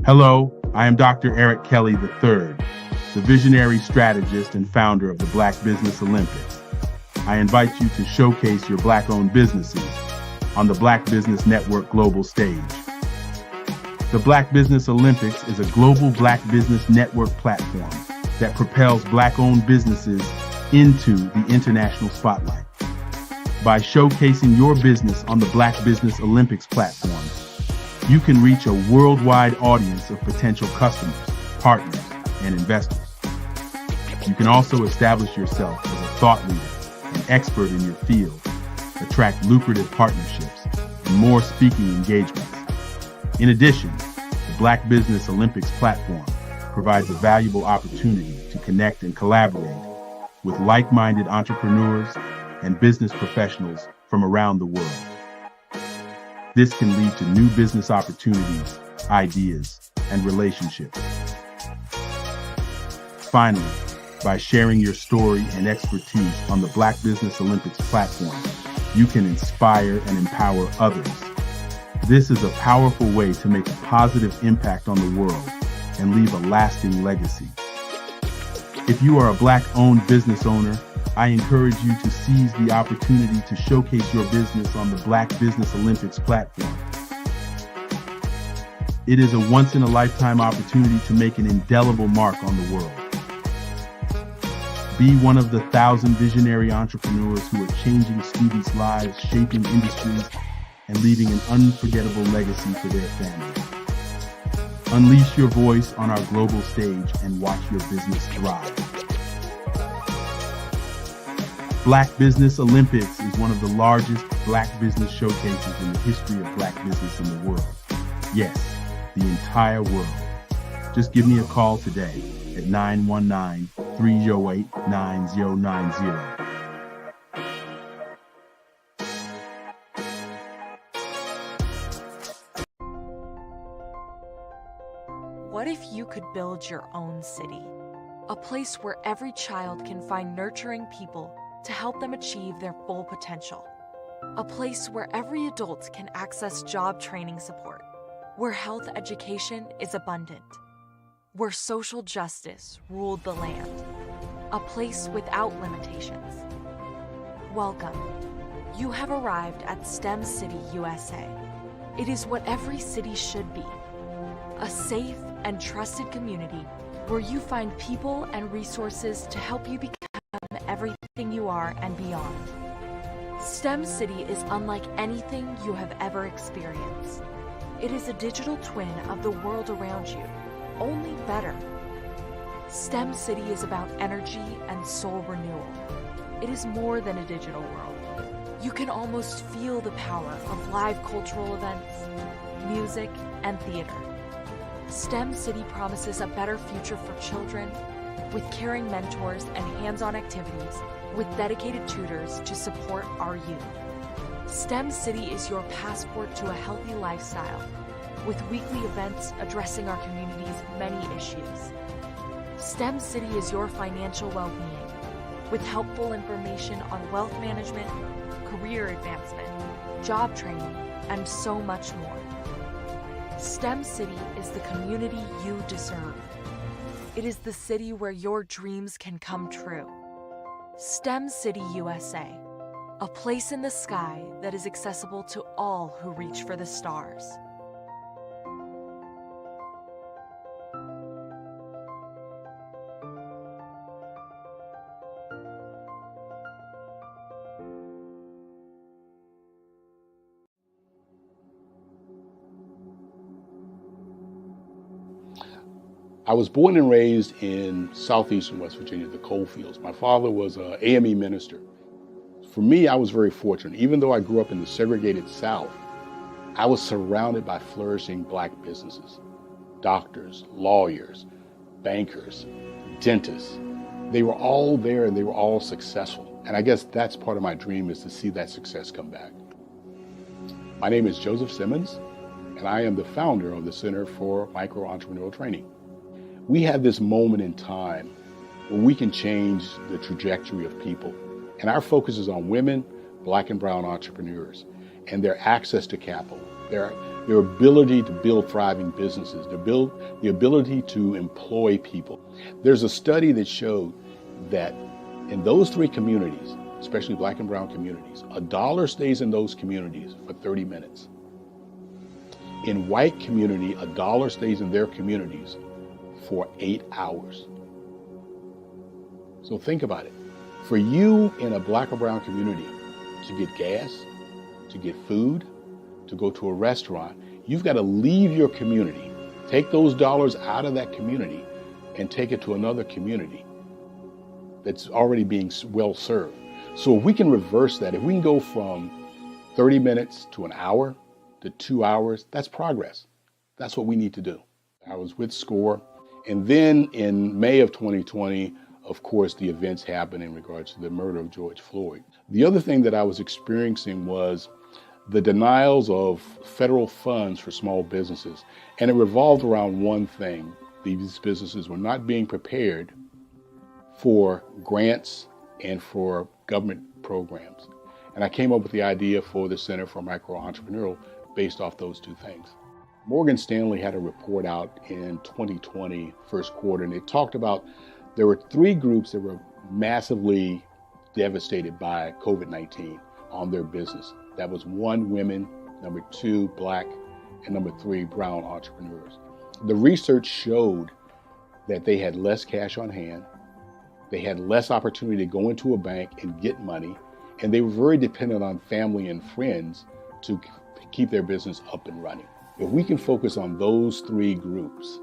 Hello, I am Dr. Eric Kelly III, the visionary strategist and founder of the Black Business Olympics. I invite you to showcase your Black-owned businesses on the Black Business Network global stage. The Black Business Olympics is a global Black Business Network platform that propels Black-owned businesses into the international spotlight. By showcasing your business on the Black Business Olympics platform, you can reach a worldwide audience of potential customers, partners, and investors. You can also establish yourself as a thought leader, an expert in your field, attract lucrative partnerships, and more speaking engagements. In addition, the Black Business Olympics platform provides a valuable opportunity to connect and collaborate with like-minded entrepreneurs and business professionals from around the world. This can lead to new business opportunities, ideas, and relationships. Finally, by sharing your story and expertise on the Black Business Olympics platform, you can inspire and empower others. This is a powerful way to make a positive impact on the world and leave a lasting legacy. If you are a Black-owned business owner, I encourage you to seize the opportunity to showcase your business on the Black Business Olympics platform. It is a once-in-a-lifetime opportunity to make an indelible mark on the world. Be one of the 1,000 visionary entrepreneurs who are changing students' lives, shaping industries, and leaving an unforgettable legacy for their families. Unleash your voice on our global stage and watch your business thrive. Black Business Olympics is one of the largest Black business showcases in the history of Black business in the world. Yes, the entire world. Just give me a call today at 919-308-9090. What if you could build your own city? A place where every child can find nurturing people to help them achieve their full potential. A place where every adult can access job training support, where health education is abundant, where social justice ruled the land. A place without limitations. Welcome. You have arrived at STEM City USA. It is what every city should be. A safe and trusted community where you find people and resources to help you become everything you are and beyond. STEM City is unlike anything you have ever experienced. It is a digital twin of the world around you, only better. STEM City is about energy and soul renewal. It is more than a digital world. You can almost feel the power of live cultural events, music, and theater. STEM City promises a better future for children with caring mentors and hands-on activities with dedicated tutors to support our youth. STEM City is your passport to a healthy lifestyle with weekly events addressing our community's many issues. STEM City is your financial well-being with helpful information on wealth management, career advancement, job training, and so much more. STEM City is the community you deserve. It is the city where your dreams can come true. STEM City USA, a place in the sky that is accessible to all who reach for the stars. I was born and raised in southeastern West Virginia, the coal fields. My father was an AME minister. For me, I was very fortunate. Even though I grew up in the segregated South, I was surrounded by flourishing Black businesses, doctors, lawyers, bankers, dentists. They were all there and they were all successful. And I guess that's part of my dream, is to see that success come back. My name is Joseph Simmons, and I am the founder of the Center for Micro-Entrepreneurial Training. We have this moment in time where we can change the trajectory of people. And our focus is on women, Black and brown entrepreneurs, and their access to capital, their ability to build thriving businesses, the ability to employ people. There's a study that showed that in those three communities, especially Black and brown communities, $1 stays in those communities for 30 minutes. In white community, $1 stays in their communities for 8 hours. So think about it. For you in a Black or brown community to get gas, to get food, to go to a restaurant, you've got to leave your community, take those dollars out of that community and take it to another community that's already being well served. So if we can reverse that, if we can go from 30 minutes to an hour to 2 hours, that's progress. That's what we need to do. I was with SCORE. And then in May of 2020, of course, the events happened in regards to the murder of George Floyd. The other thing that I was experiencing was the denials of federal funds for small businesses. And it revolved around one thing. These businesses were not being prepared for grants and for government programs. And I came up with the idea for the Center for Micro-Entrepreneurial based off those two things. Morgan Stanley had a report out in 2020, first quarter, and it talked about there were 3 groups that were massively devastated by COVID-19 on their business. That was 1, women, number 2, Black, and number 3, brown entrepreneurs. The research showed that they had less cash on hand, they had less opportunity to go into a bank and get money, and they were very dependent on family and friends to keep their business up and running. If we can focus on those 3 groups,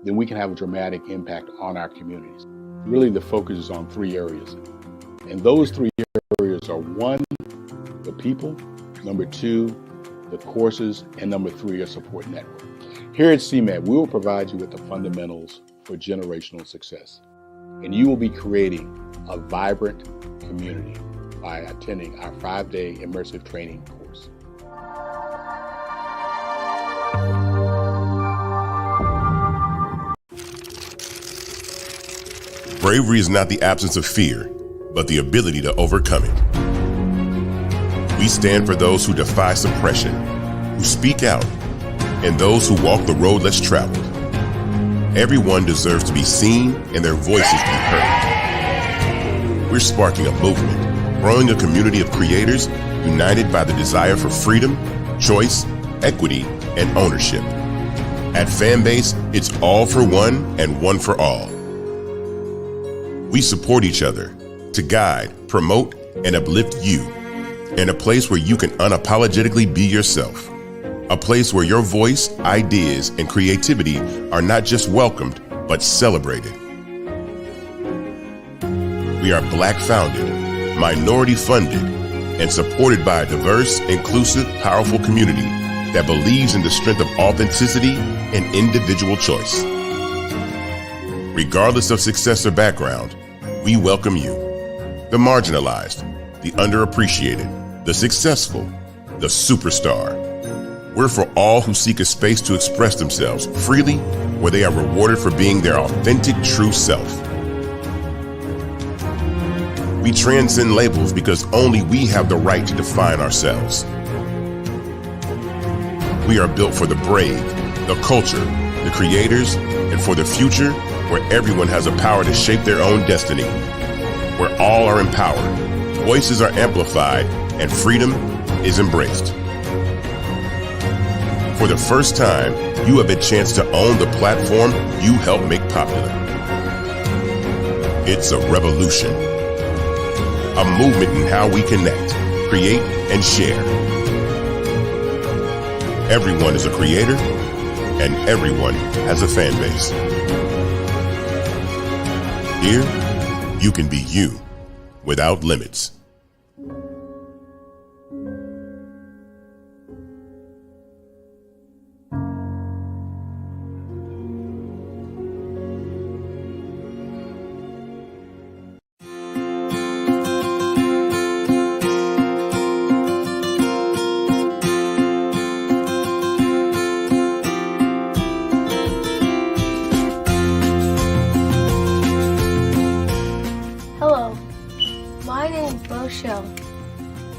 then we can have a dramatic impact on our communities. Really, the focus is on 3 areas. And those 3 areas are 1, the people, number 2, the courses, and number 3, a support network. Here at CMAT, we will provide you with the fundamentals for generational success. And you will be creating a vibrant community by attending our 5-day immersive training course. Bravery is not the absence of fear, but the ability to overcome it. We stand for those who defy suppression, who speak out, and those who walk the road less traveled. Everyone deserves to be seen and their voices be heard. We're sparking a movement, growing a community of creators united by the desire for freedom, choice, equity, and ownership. At Fanbase, it's all for one and one for all. We support each other to guide, promote, and uplift you in a place where you can unapologetically be yourself. A place where your voice, ideas, and creativity are not just welcomed, but celebrated. We are Black founded, minority funded, and supported by a diverse, inclusive, powerful community that believes in the strength of authenticity and individual choice. Regardless of success or background, we welcome you, the marginalized, the underappreciated, the successful, the superstar. We're for all who seek a space to express themselves freely, where they are rewarded for being their authentic, true self. We transcend labels because only we have the right to define ourselves. We are built for the brave, the culture, the creators, and for the future where everyone has the power to shape their own destiny, where all are empowered, voices are amplified, and freedom is embraced. For the first time, you have a chance to own the platform you helped make popular. It's a revolution, a movement in how we connect, create, and share. Everyone is a creator, and everyone has a fan base. Here, you can be you without limits.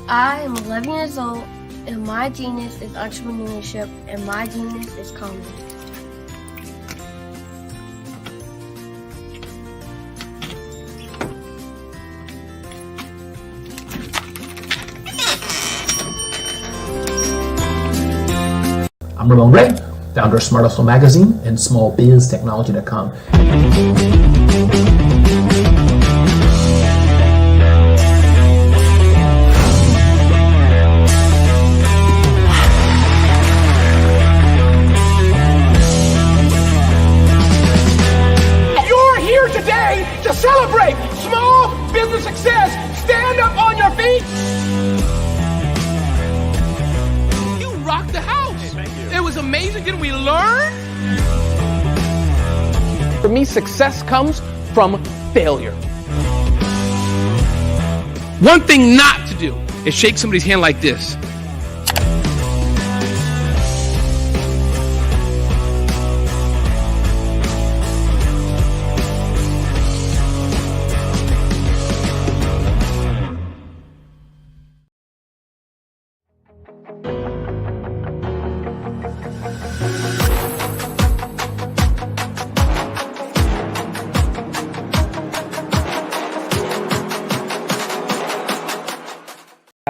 I am 11 years old, and my genius is entrepreneurship, and my genius is comedy. I'm Ramon Ray, founder of Smart Hustle Magazine and smallbiztechnology.com. To celebrate small business success. Stand up on your feet. You rocked the house. Hey, thank you. It was amazing. Didn't we learn? For me, success comes from failure. One thing not to do is shake somebody's hand like this.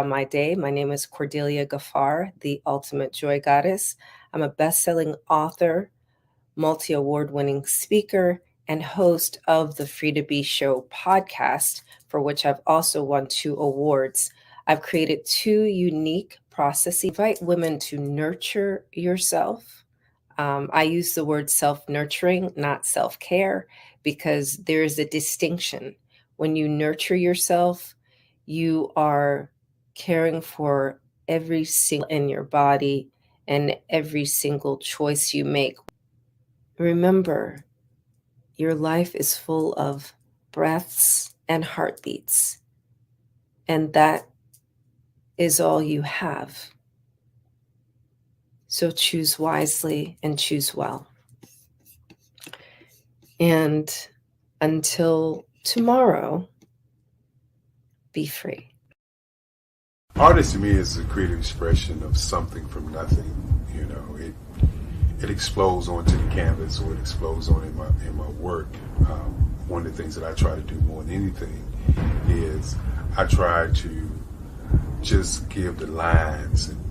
My day. My name is Cordelia Gaffar, the Ultimate Joy Goddess. I'm a best-selling author, multi-award-winning speaker, and host of the Free to Be Show podcast, for which I've also won 2 awards. I've created 2 unique processes. Invite women to nurture yourself. I use the word self-nurturing, not self-care, because there is a distinction. When you nurture yourself, you are caring for every single in your body and every single choice you make. Remember, your life is full of breaths and heartbeats, and that is all you have. So choose wisely and choose well. And until tomorrow, be free. Artist to me is a creative expression of something from nothing. You know, it explodes onto the canvas, or it explodes on in my work. One of the things that I try to do more than anything is I try to just give the lines and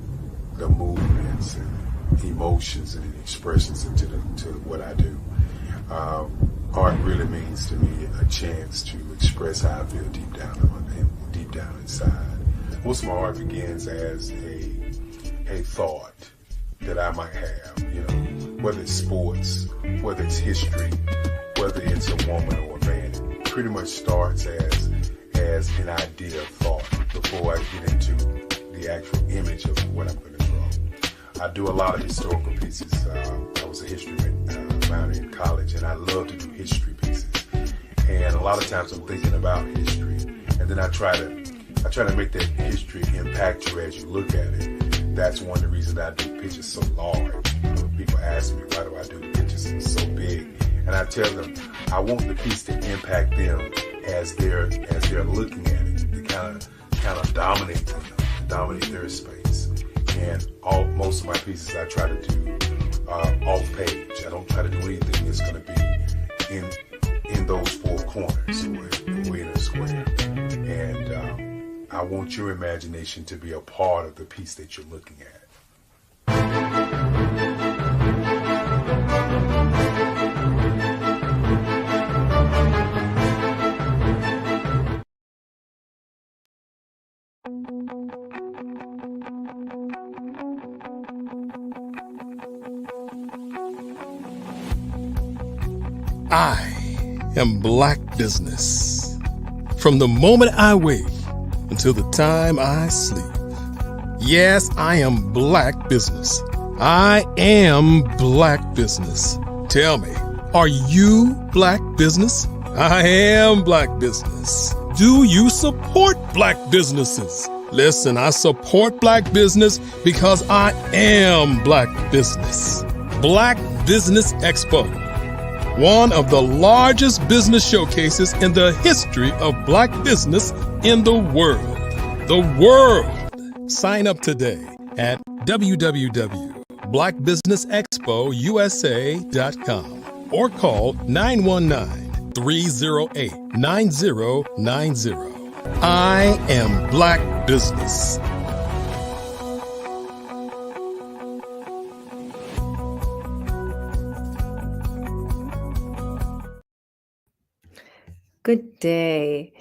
the movements and emotions and expressions into to what I do. Art really means to me a chance to express how I feel deep down inside. Most of my art begins as a thought, that I might have, you know, whether it's sports, whether it's history, whether it's a woman or a man. It pretty much starts as an idea of thought before I get into the actual image of what I'm going to draw. I do a lot of historical pieces. I was a history minor in college, and I love to do history pieces. And a lot of times I'm thinking about history, and then I try to make that history impact you as you look at it. That's one of the reasons I do pictures so large. People ask me, why do I do the pictures so big? And I tell them, I want the piece to impact them as they're looking at it, to kind of dominate them, dominate their space. And most of my pieces I try to do off page. I don't try to do anything that's going to be in those four corners or in a square. And I want your imagination to be a part of the piece that you're looking at. I am Black Business. From the moment I wake until the time I sleep. Yes, I am Black Business. I am Black Business. Tell me, are you Black Business? I am Black Business. Do you support Black businesses? Listen, I support Black business because I am Black Business. Black Business Expo, one of the largest business showcases in the history of Black business in the world. The world! Sign up today at www.blackbusinessexpousa.com or call 919-308-9090. I am Black Business. Good day.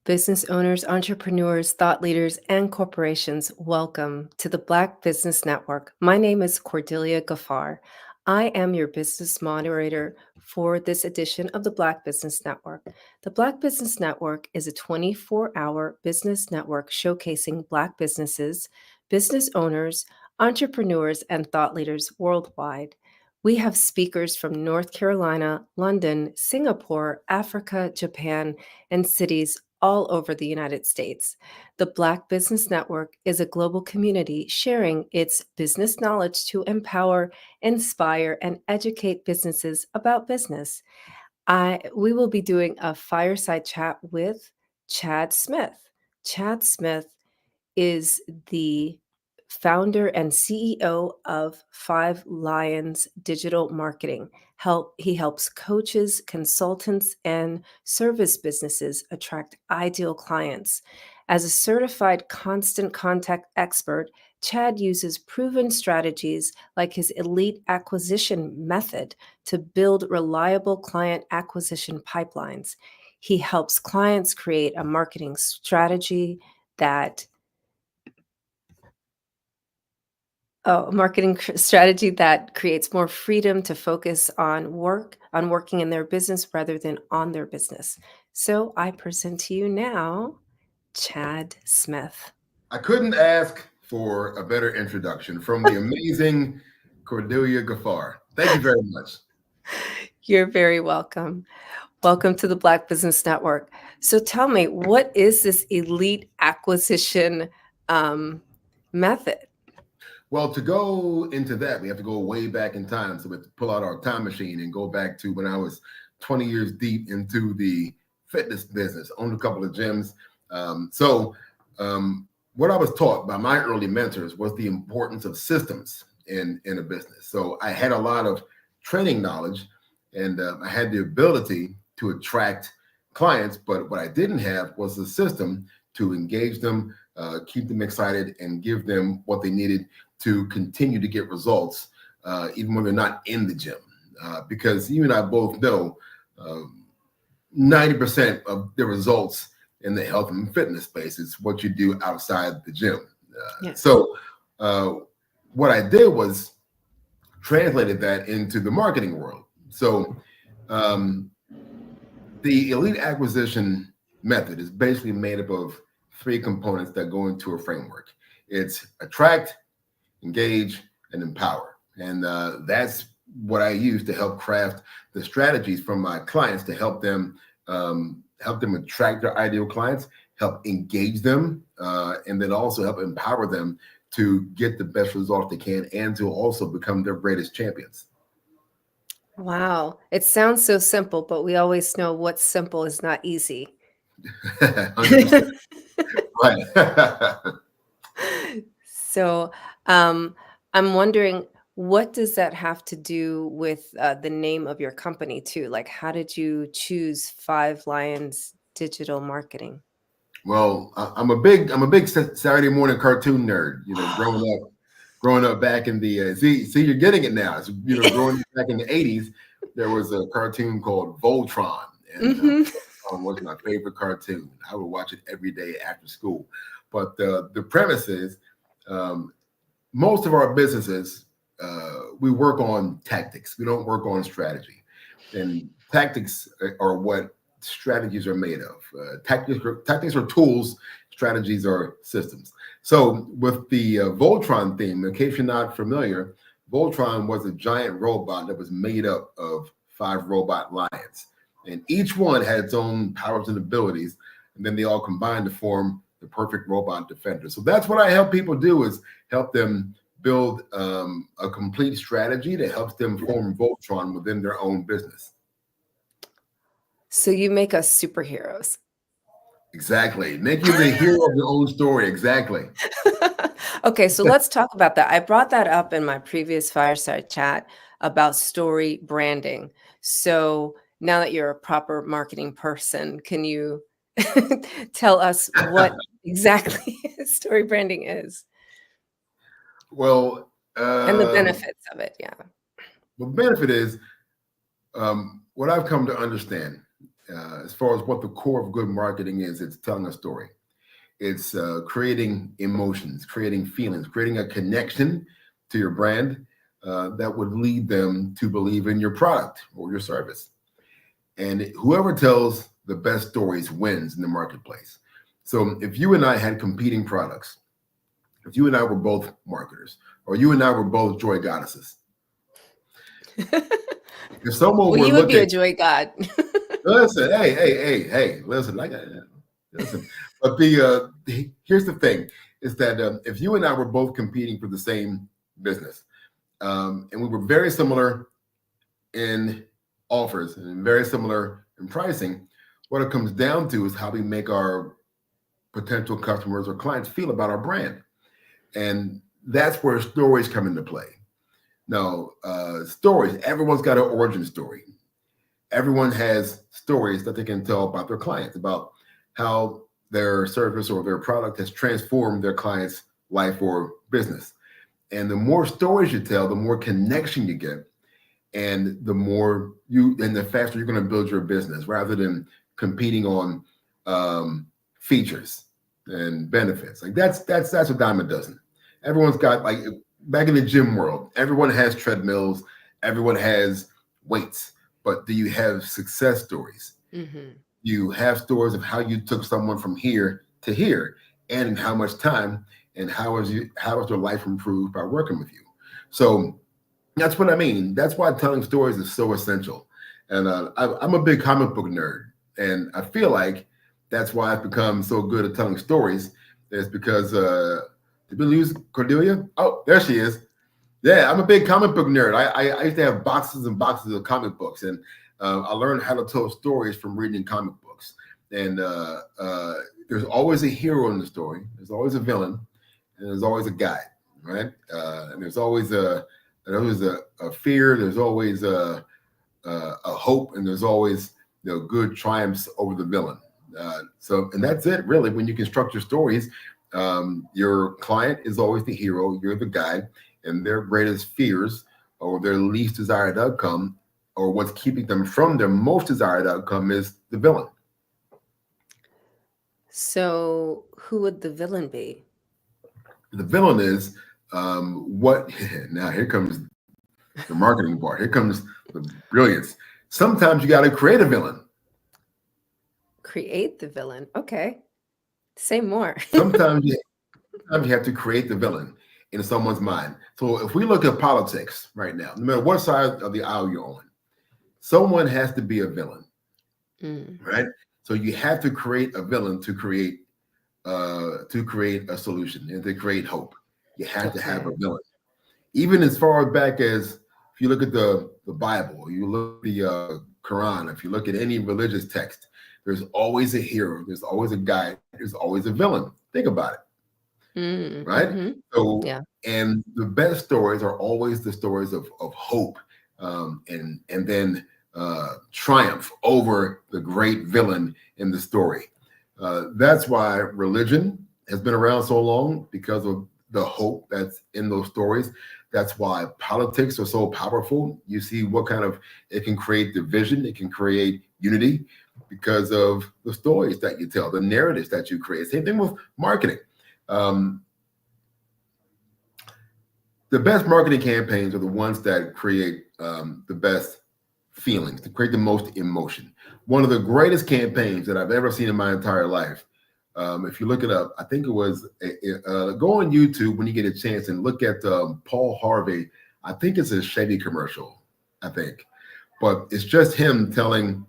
Business owners, entrepreneurs, thought leaders, and corporations, welcome to the Black Business Network. My name is Cordelia Gaffar. I am your business moderator for this edition of the Black Business Network. The Black Business Network is a 24-hour business network showcasing Black businesses, business owners, entrepreneurs, and thought leaders worldwide. We have speakers from North Carolina, London, Singapore, Africa, Japan, and cities all over the United States. The Black Business Network is a global community sharing its business knowledge to empower, inspire, and educate businesses about business. We will be doing a fireside chat with Chad Smith. Chad Smith is the founder and CEO of Five Lions Digital Marketing. He helps coaches, consultants, and service businesses attract ideal clients. As a certified constant contact expert, Chad uses proven strategies like his elite acquisition method to build reliable client acquisition pipelines. He helps clients create a marketing strategy that creates more freedom to focus on working in their business rather than on their business. So I present to you now, Chad Smith. I couldn't ask for a better introduction from the amazing Cordelia Gaffar. Thank you very much. You're very welcome. Welcome to the Black Business Network. So tell me, what is this elite acquisition method? Well, to go into that, we have to go way back in time. So we have to pull out our time machine and go back to when I was 20 years deep into the fitness business, owned a couple of gyms. What I was taught by my early mentors was the importance of systems in a business. So I had a lot of training knowledge, and I had the ability to attract clients, but what I didn't have was a system to engage them, keep them excited, and give them what they needed to continue to get results, even when they're not in the gym. Because you and I both know 90% of the results in the health and fitness space is what you do outside the gym. Yes. So what I did was translated that into the marketing world. So the elite acquisition method is basically made up of 3 components that go into a framework. It's attract, engage, and empower. And that's what I use to help craft the strategies from my clients to help them attract their ideal clients, help engage them, and then also help empower them to get the best results they can and to also become their greatest champions. Wow. It sounds so simple, but we always know what's simple is not easy. 100%. Right. So I'm wondering, what does that have to do with the name of your company too? Like, how did you choose Five Lions Digital Marketing? Well, I'm a big Saturday morning cartoon nerd. You know, growing up back in the see, you're getting it now. So, you know, growing up back in the '80s, there was a cartoon called Voltron, and Voltron was my favorite cartoon. I would watch it every day after school. But the premise is, most of our businesses, we work on tactics. We don't work on strategy, and tactics are what strategies are made of. Tactics are tools, strategies are systems. So with the Voltron theme, in case you're not familiar, Voltron was a giant robot that was made up of 5 robot lions. And each one had its own powers and abilities, and then they all combined to form the perfect robot defender. So that's what I help people do, is help them build a complete strategy that helps them form Voltron within their own business. So you make us superheroes. Exactly. Make you the hero of your own story. Exactly. Okay, so let's talk about that. I brought that up in my previous fireside chat about story branding. So now that you're a proper marketing person, can you tell us what exactly story branding is? Well, and the benefits of it, yeah. The benefit is what I've come to understand as far as what the core of good marketing is. It's telling a story. It's creating emotions, creating feelings, creating a connection to your brand that would lead them to believe in your product or your service. And whoever tells the best stories wins in the marketplace. So if you and I had competing products, if you and I were both marketers, or you and I were both joy goddesses, if someone were you would be a joy god. Listen, hey, listen, listen. But here's the thing, is that if you and I were both competing for the same business, and we were very similar in offers and very similar in pricing, what it comes down to is how we make our potential customers or clients feel about our brand. And that's where stories come into play. Now, stories, everyone's got an origin story. Everyone has stories that they can tell about their clients, about how their service or their product has transformed their client's life or business. And the more stories you tell, the more connection you get, and the faster you're going to build your business, rather than competing on features and benefits. Like that's a dime a dozen. Everyone's got, like, back in the gym world, everyone has treadmills, everyone has weights, but do you have success stories? Mm-hmm. You have stories of how you took someone from here to here, and in how much time, and how has your life improved by working with you? So that's what I mean. That's why telling stories is so essential. And I'm a big comic book nerd, and I feel like that's why I've become so good at telling stories. It's because did we lose Cordelia? Oh, there she is. Yeah, I'm a big comic book nerd. I used to have boxes and boxes of comic books, and I learned how to tell stories from reading comic books. And there's always a hero in the story. There's always a villain, and there's always a guide, right? And there's always a fear. There's always a hope, and there's always good triumphs over the villain. And that's it, really. When you construct your stories, your client is always the hero. You're the guide, and their greatest fears or their least desired outcome, or what's keeping them from their most desired outcome, is the villain. So who would the villain be? The villain is what? Now here comes the marketing part. Here comes the brilliance. Sometimes you got to create a villain. Create the villain. Okay. Say more. Sometimes you have to create the villain in someone's mind. So if we look at politics right now, no matter what side of the aisle you're on, someone has to be a villain, right? So you have to create a villain to create a solution and to create hope. You have to have a villain. Even as far back as if you look at the Bible, you look at the Quran, if you look at any religious text, there's always a hero, there's always a guy, there's always a villain. Think about it, right? So, and the best stories are always the stories of hope, and then triumph over the great villain in the story. That's why religion has been around so long, because of the hope that's in those stories. That's why politics are so powerful. You see what kind of, it can create division, it can create unity because of the stories that you tell, the narratives that you create. Same thing with marketing. The best marketing campaigns are the ones that create the best feelings, to create the most emotion. One of the greatest campaigns that I've ever seen in my entire life, if you look it up, I think it was, go on YouTube when you get a chance and look at Paul Harvey. I think it's a Chevy commercial, I think. But it's just him telling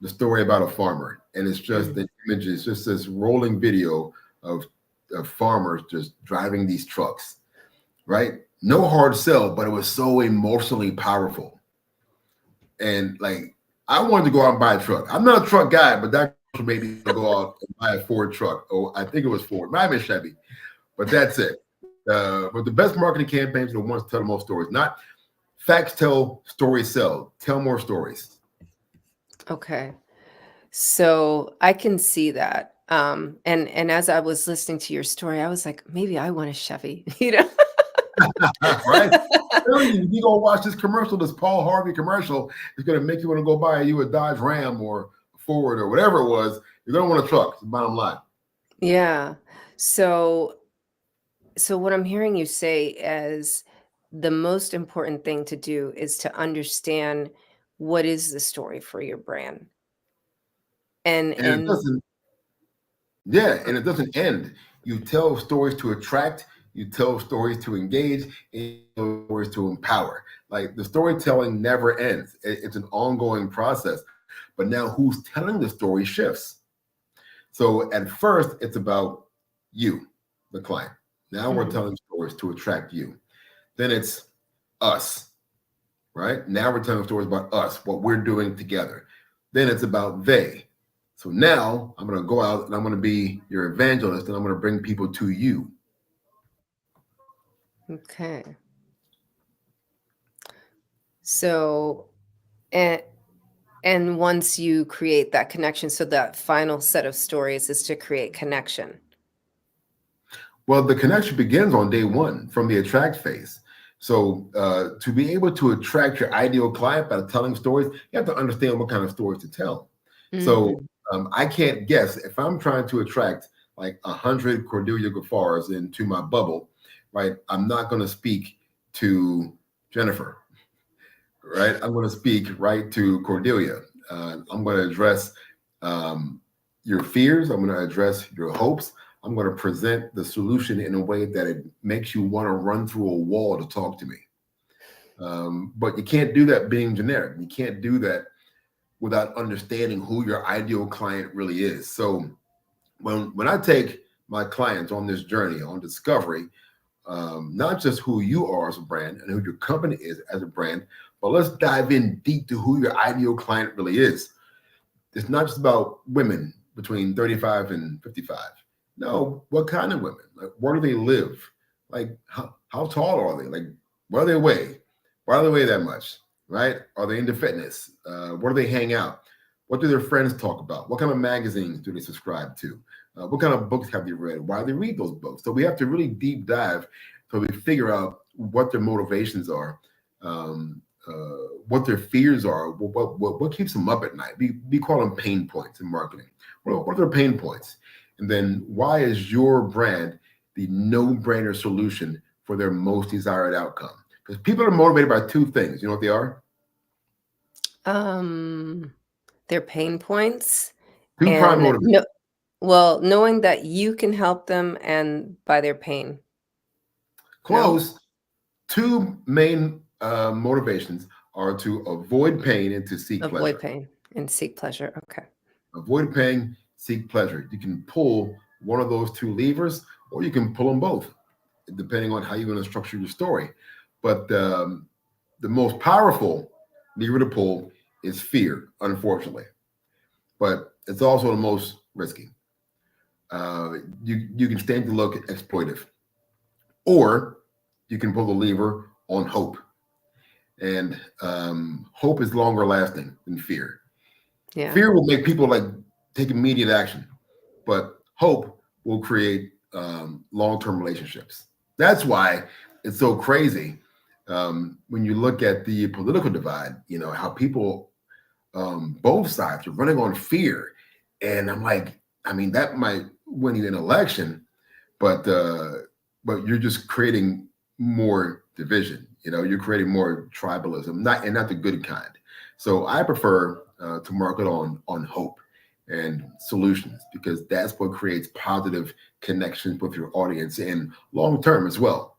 the story about a farmer. And it's just the images, just this rolling video of farmers just driving these trucks, right? No hard sell, but it was so emotionally powerful. And like, I wanted to go out and buy a truck. I'm not a truck guy, but that made me go out and buy a Ford truck. Oh, I think it was Ford. Might have been Chevy, but that's it. But the best marketing campaigns are the ones that tell the most stories. Not facts tell, stories sell. Tell more stories. Okay. So I can see that. And as I was listening to your story, I was like, maybe I want a Chevy, you know? Right? You go watch this commercial, this Paul Harvey commercial, it's going to make you want to go buy you a Dodge Ram or a Ford or whatever it was. You're going to want a truck. It's the bottom line. Yeah. So what I'm hearing you say is the most important thing to do is to understand what is the story for your brand. And it doesn't, and it doesn't end. You tell stories to attract, you tell stories to engage, and you tell stories to empower. Like, the storytelling never ends. It's an ongoing process. But now who's telling the story shifts. So at first, it's about you, the client. Now we're telling stories to attract you. Then it's us, right? Now we're telling stories about us, what we're doing together. Then it's about they. So now I'm going to go out and I'm going to be your evangelist, and I'm going to bring people to you. Okay. So, and once you create that connection, so that final set of stories is to create connection. Well, the connection begins on day one from the attract phase. So to be able to attract your ideal client by telling stories, you have to understand what kind of stories to tell. So I can't guess if I'm trying to attract like 100 Cordelia Gaffars into my bubble, right? I'm not going to speak to Jennifer, right? I'm going to speak right to Cordelia. I'm going to address your fears. I'm going to address your hopes. I'm going to present the solution in a way that it makes you want to run through a wall to talk to me. But you can't do that being generic. You can't do that without understanding who your ideal client really is. So when I take my clients on this journey, on discovery, not just who you are as a brand and who your company is as a brand, but let's dive in deep to who your ideal client really is. It's not just about women between 35 and 55. No, what kind of women? Like, where do they live? Like, how tall are they? Like, what do they weigh? Why do they weigh that much? Right? Are they into fitness? Where do they hang out? What do their friends talk about? What kind of magazines do they subscribe to? What kind of books have they read? Why do they read those books? So we have to really deep dive so we figure out what their motivations are, what their fears are, what keeps them up at night. We call them pain points in marketing. What are their pain points? And then why is your brand the no-brainer solution for their most desired outcome? Because people are motivated by two things. You know what they are? Their pain points Two prime and motivators. knowing that you can help them and by their pain. Close. No? Two main motivations are to avoid pain and to seek pleasure. Avoid pain and seek pleasure. Okay. Avoid pain, seek pleasure. You can pull one of those two levers, or you can pull them both, depending on how you're going to structure your story. But the most powerful lever to pull is fear, unfortunately. But it's also the most risky. You can stand to look exploitive, or you can pull the lever on hope. And hope is longer lasting than fear. Yeah. Fear will make people like take immediate action, but hope will create long-term relationships. That's why it's so crazy when you look at the political divide, you know, how people, both sides are running on fear. And I'm like, I mean, that might win you an election, but you're just creating more division. You know, you're creating more tribalism, not the good kind. So I prefer to market on hope and solutions, because that's what creates positive connections with your audience and long term as well.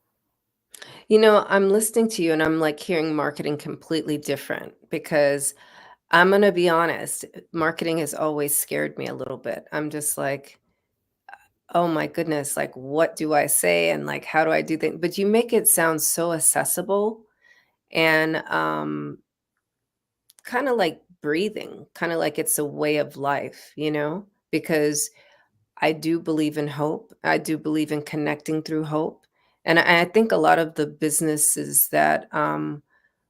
You know, I'm listening to you and I'm like hearing marketing completely different, because I'm going to be honest, marketing has always scared me a little bit. I'm just like, oh my goodness, like what do I say and like how do I do things? But you make it sound so accessible and kind of like breathing, kind of like it's a way of life, you know, because I do believe in hope. I do believe in connecting through hope. And I think a lot of the businesses that are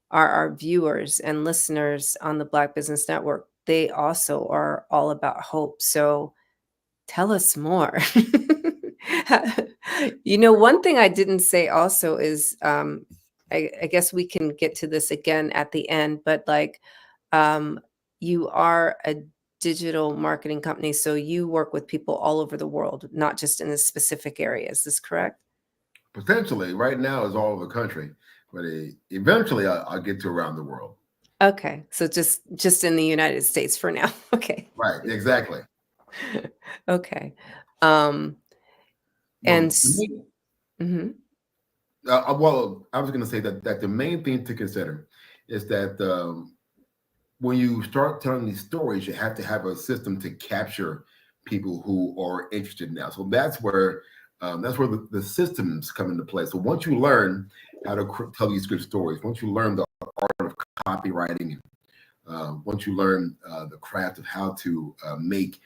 our viewers and listeners on the Black Business Network, they also are all about hope. So tell us more. You know, one thing I didn't say also is, I guess we can get to this again at the end, but like, you are a digital marketing company, so you work with people all over the world, not just in a specific area. Is this correct? Potentially, right now is all over the country, but eventually I'll get to around the world. Okay, so just in the United States for now. Okay. Right, exactly. Okay. Well, I was going to say that the main thing to consider is that when you start telling these stories, you have to have a system to capture people who are interested now. So that's where the systems come into play. So once you learn how to tell these good stories, once you learn the art of copywriting, once you learn the craft of how to make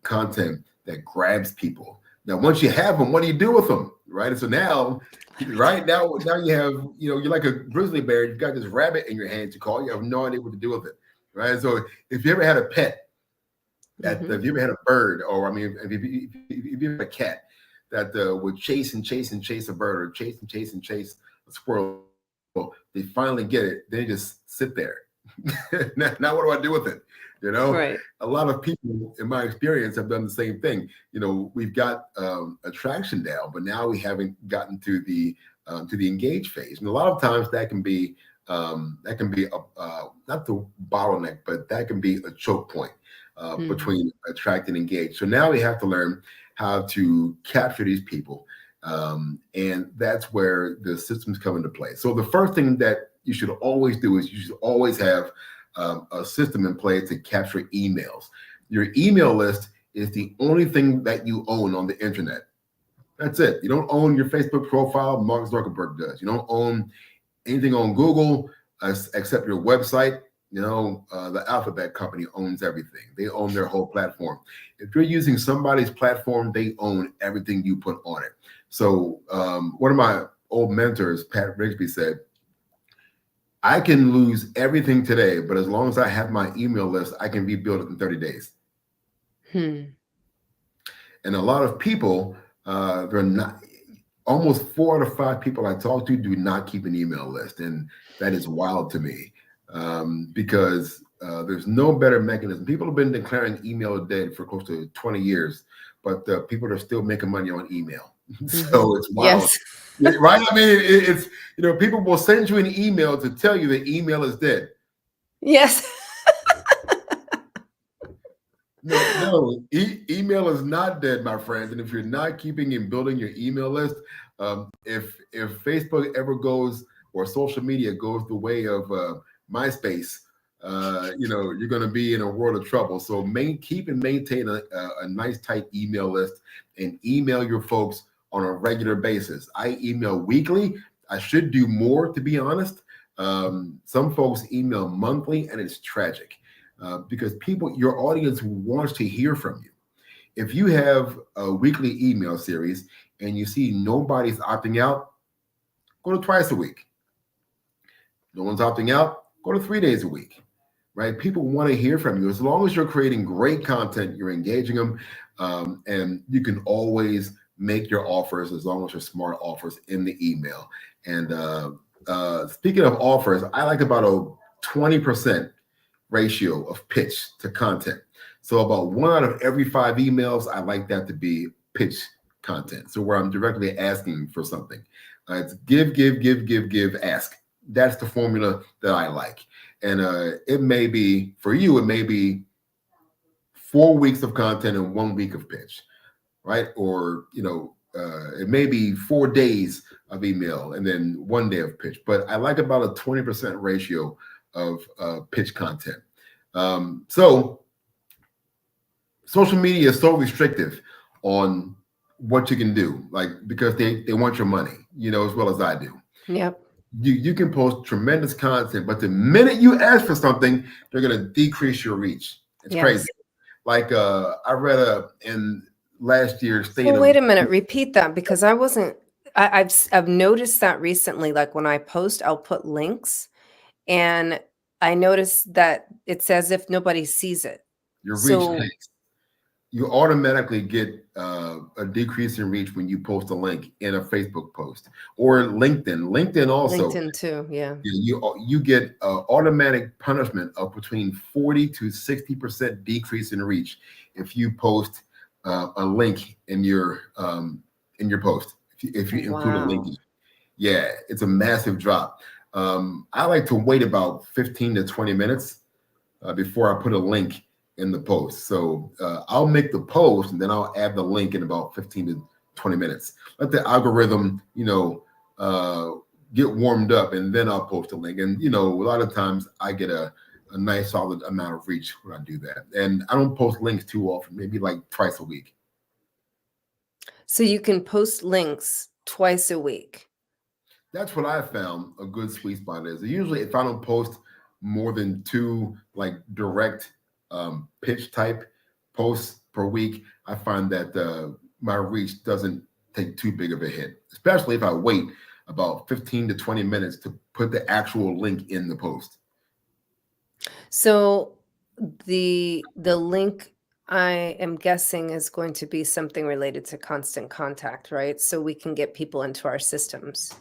content that grabs people. Now, once you have them, what do you do with them? Right. And so now you have, you know, you're like a grizzly bear. You've got this rabbit in your hands. You have no idea what to do with it. Right. So if you ever had a pet, if you ever had a bird, or I mean, if you have a cat that would chase and chase and chase a bird, or chase and chase and chase a squirrel, they finally get it. They just sit there. Now what do I do with it? You know, right. A lot of people in my experience have done the same thing. You know, we've got attraction down, but now we haven't gotten to the engage phase. And a lot of times that can be not the bottleneck, but that can be a choke point between attract and engage. So now we have to learn how to capture these people. And that's where the systems come into play. So the first thing that you should always do is you should always have a system in place to capture emails. Your email list is the only thing that you own on the internet. That's it. You don't own your Facebook profile. Mark Zuckerberg does. You don't own anything on Google except your website. You know, the Alphabet company owns everything. They own their whole platform. If you're using somebody's platform, they own everything you put on it. So one of my old mentors, Pat Rigsby, said, I can lose everything today, but as long as I have my email list, I can rebuild it in 30 days. And a lot of people, they're not, almost 4 out of 5 people I talk to do not keep an email list. And that is wild to me because there's no better mechanism. People have been declaring email dead for close to 20 years, but people are still making money on email. So it's wild. Yes. Right? I mean, it's, people will send you an email to tell you the email is dead. Yes. No, email is not dead, my friends. And if you're not keeping and building your email list, if Facebook ever goes, or social media goes the way of MySpace, you're going to be in a world of trouble. So keep and maintain a nice tight email list, and email your folks on a regular basis. I email weekly. I should do more, to be honest. Some folks email monthly, and it's tragic. Because your audience wants to hear from you. If you have a weekly email series and you see nobody's opting out, go to twice a week. No one's opting out, go to 3 days a week, right? People want to hear from you. As long as you're creating great content, you're engaging them, and you can always make your offers, as long as they're smart offers, in the email. And speaking of offers, I like about a 20% ratio of pitch to content. So about 1 out of every 5 emails, I like that to be pitch content. So where I'm directly asking for something. It's give, ask. That's the formula that I like. And it may be, for you, it may be 4 weeks of content and 1 week of pitch, right? Or, it may be 4 days of email and then 1 day of pitch. But I like about a 20% ratio of pitch content. So social media is so restrictive on what you can do, because they want your money, as well as I do. Yep. You can post tremendous content, but the minute you ask for something, they're going to decrease your reach. It's crazy. Like I read in last year's state. Well, wait a minute. Repeat that, because I've noticed that recently. Like when I post, I'll put links, and I noticed that it's as if nobody sees it. Your reach tanks. You automatically get a decrease in reach when you post a link in a Facebook post or LinkedIn. LinkedIn also. LinkedIn too, yeah. You get automatic punishment of between 40 to 60% decrease in reach if you post a link in your post. If you include a link. Yeah, it's a massive drop. I like to wait about 15 to 20 minutes before I put a link in the post. So I'll make the post and then I'll add the link in about 15 to 20 minutes. Let the algorithm, get warmed up, and then I'll post a link. And, a lot of times I get a nice solid amount of reach when I do that. And I don't post links too often, maybe like twice a week. So you can post links twice a week. That's what I found a good sweet spot is. Usually if I don't post more than 2 direct pitch type posts per week, I find that my reach doesn't take too big of a hit, especially if I wait about 15 to 20 minutes to put the actual link in the post. So the link, I am guessing, is going to be something related to Constant Contact, right? So we can get people into our systems.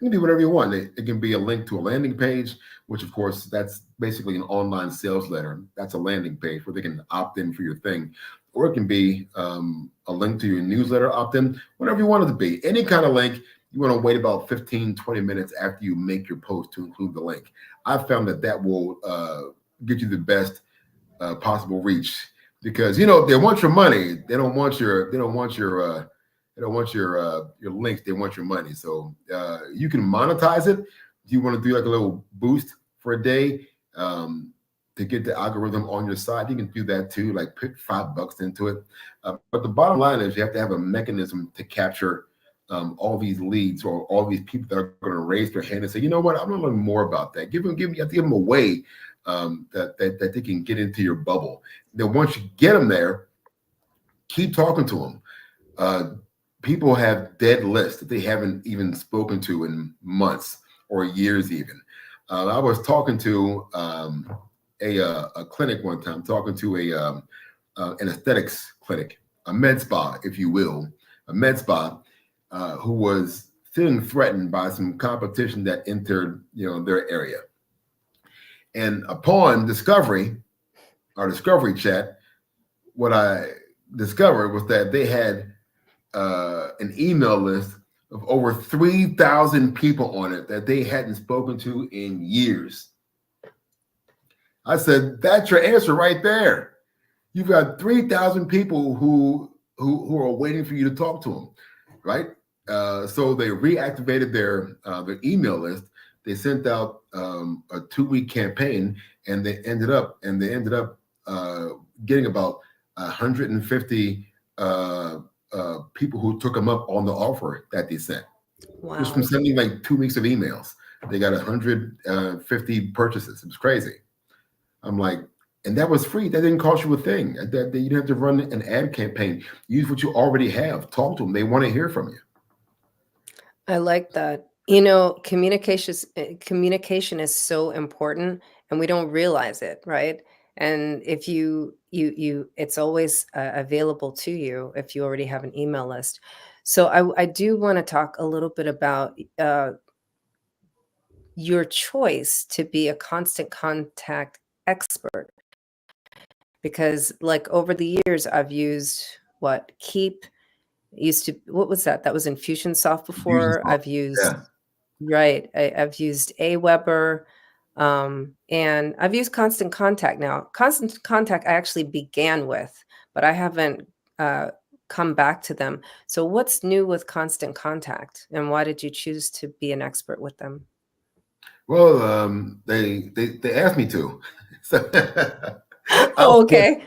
You can do whatever you want. It can be a link to a landing page, which of course, that's basically an online sales letter. That's a landing page where they can opt in for your thing. Or it can be a link to your newsletter opt-in, whatever you want it to be. Any kind of link, you want to wait about 15, 20 minutes after you make your post to include the link. I've found that will get you the best possible reach, because, they want your money. They don't want your links. They want your money. So you can monetize it. If you want to do like a little boost for a day to get the algorithm on your side, you can do that too. Like put $5 into it. But the bottom line is you have to have a mechanism to capture all these leads or all these people that are going to raise their hand and say, you know what, I want to learn more about that. You have to give them a way that they can get into your bubble. Then once you get them there, keep talking to them. People have dead lists that they haven't even spoken to in months or years even. I was talking to a clinic one time, talking to an aesthetics clinic, a med spa, if you will, a med spa who was feeling threatened by some competition that entered their area. And upon discovery, our discovery chat, what I discovered was that they had an email list of over 3,000 people on it that they hadn't spoken to in years. I said, that's your answer right there. You've got 3,000 people who are waiting for you to talk to them, right? So they reactivated their email list. They sent out a 2-week campaign, and they ended up getting about 150 people who took them up on the offer that they sent. Wow. Just from sending like 2 weeks of emails, they got 150 purchases. It was crazy. I'm like, and that was free. That didn't cost you a thing. That you didn't have to run an ad campaign. Use what you already have. Talk to them. They want to hear from you. I like that. Communication is so important, and we don't realize it, right? And if you it's always available to you if you already have an email list. So I do want to talk a little bit about your choice to be a constant contact expert, because like over the years I've used Keep. What was that? That was Infusionsoft before. I've used I've used Aweber, and I've used Constant Contact now. Constant Contact I actually began with, but I haven't come back to them. So what's new with Constant Contact, and why did you choose to be an expert with them? Well, they asked me to. Oh, okay.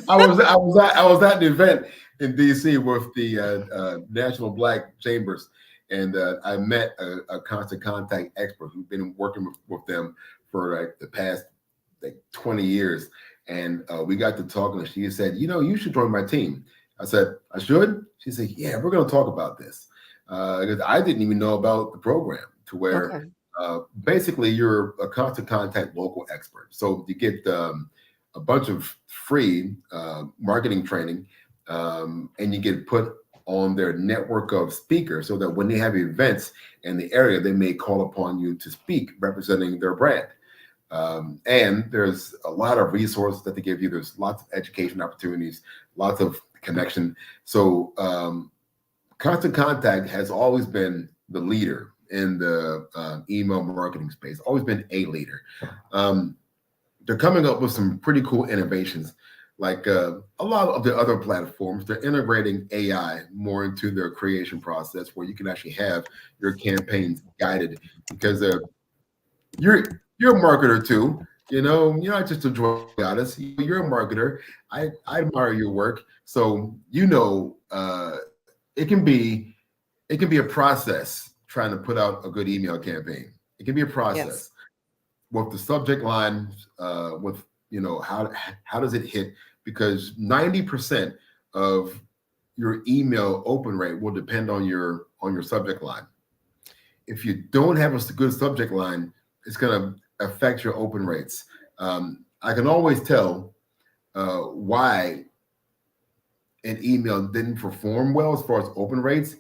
I was at an event in DC with the National Black Chambers, and I met a constant contact expert who's been working with them for like the past 20 years. And we got to talking, and she said, you should join my team. I said, I should? She said, yeah, we're going to talk about this. Because I didn't even know about the program, to where basically you're a constant contact local expert. So you get a bunch of free marketing training, and you get put on their network of speakers, so that when they have events in the area, they may call upon you to speak representing their brand. And there's a lot of resources that they give you. There's lots of education opportunities, lots of connection. So Constant Contact has always been the leader in the email marketing space, always been a leader. They're coming up with some pretty cool innovations. Like a lot of the other platforms, they're integrating AI more into their creation process, where you can actually have your campaigns guided, because you're a marketer too. You're not just a drug goddess. You're a marketer. I admire your work. So it can be a process trying to put out a good email campaign. It can be a process with the subject line, with how does it hit? Because 90% of your email open rate will depend on your subject line. If you don't have a good subject line, it's going to affect your open rates. I can always tell why an email didn't perform well as far as open rates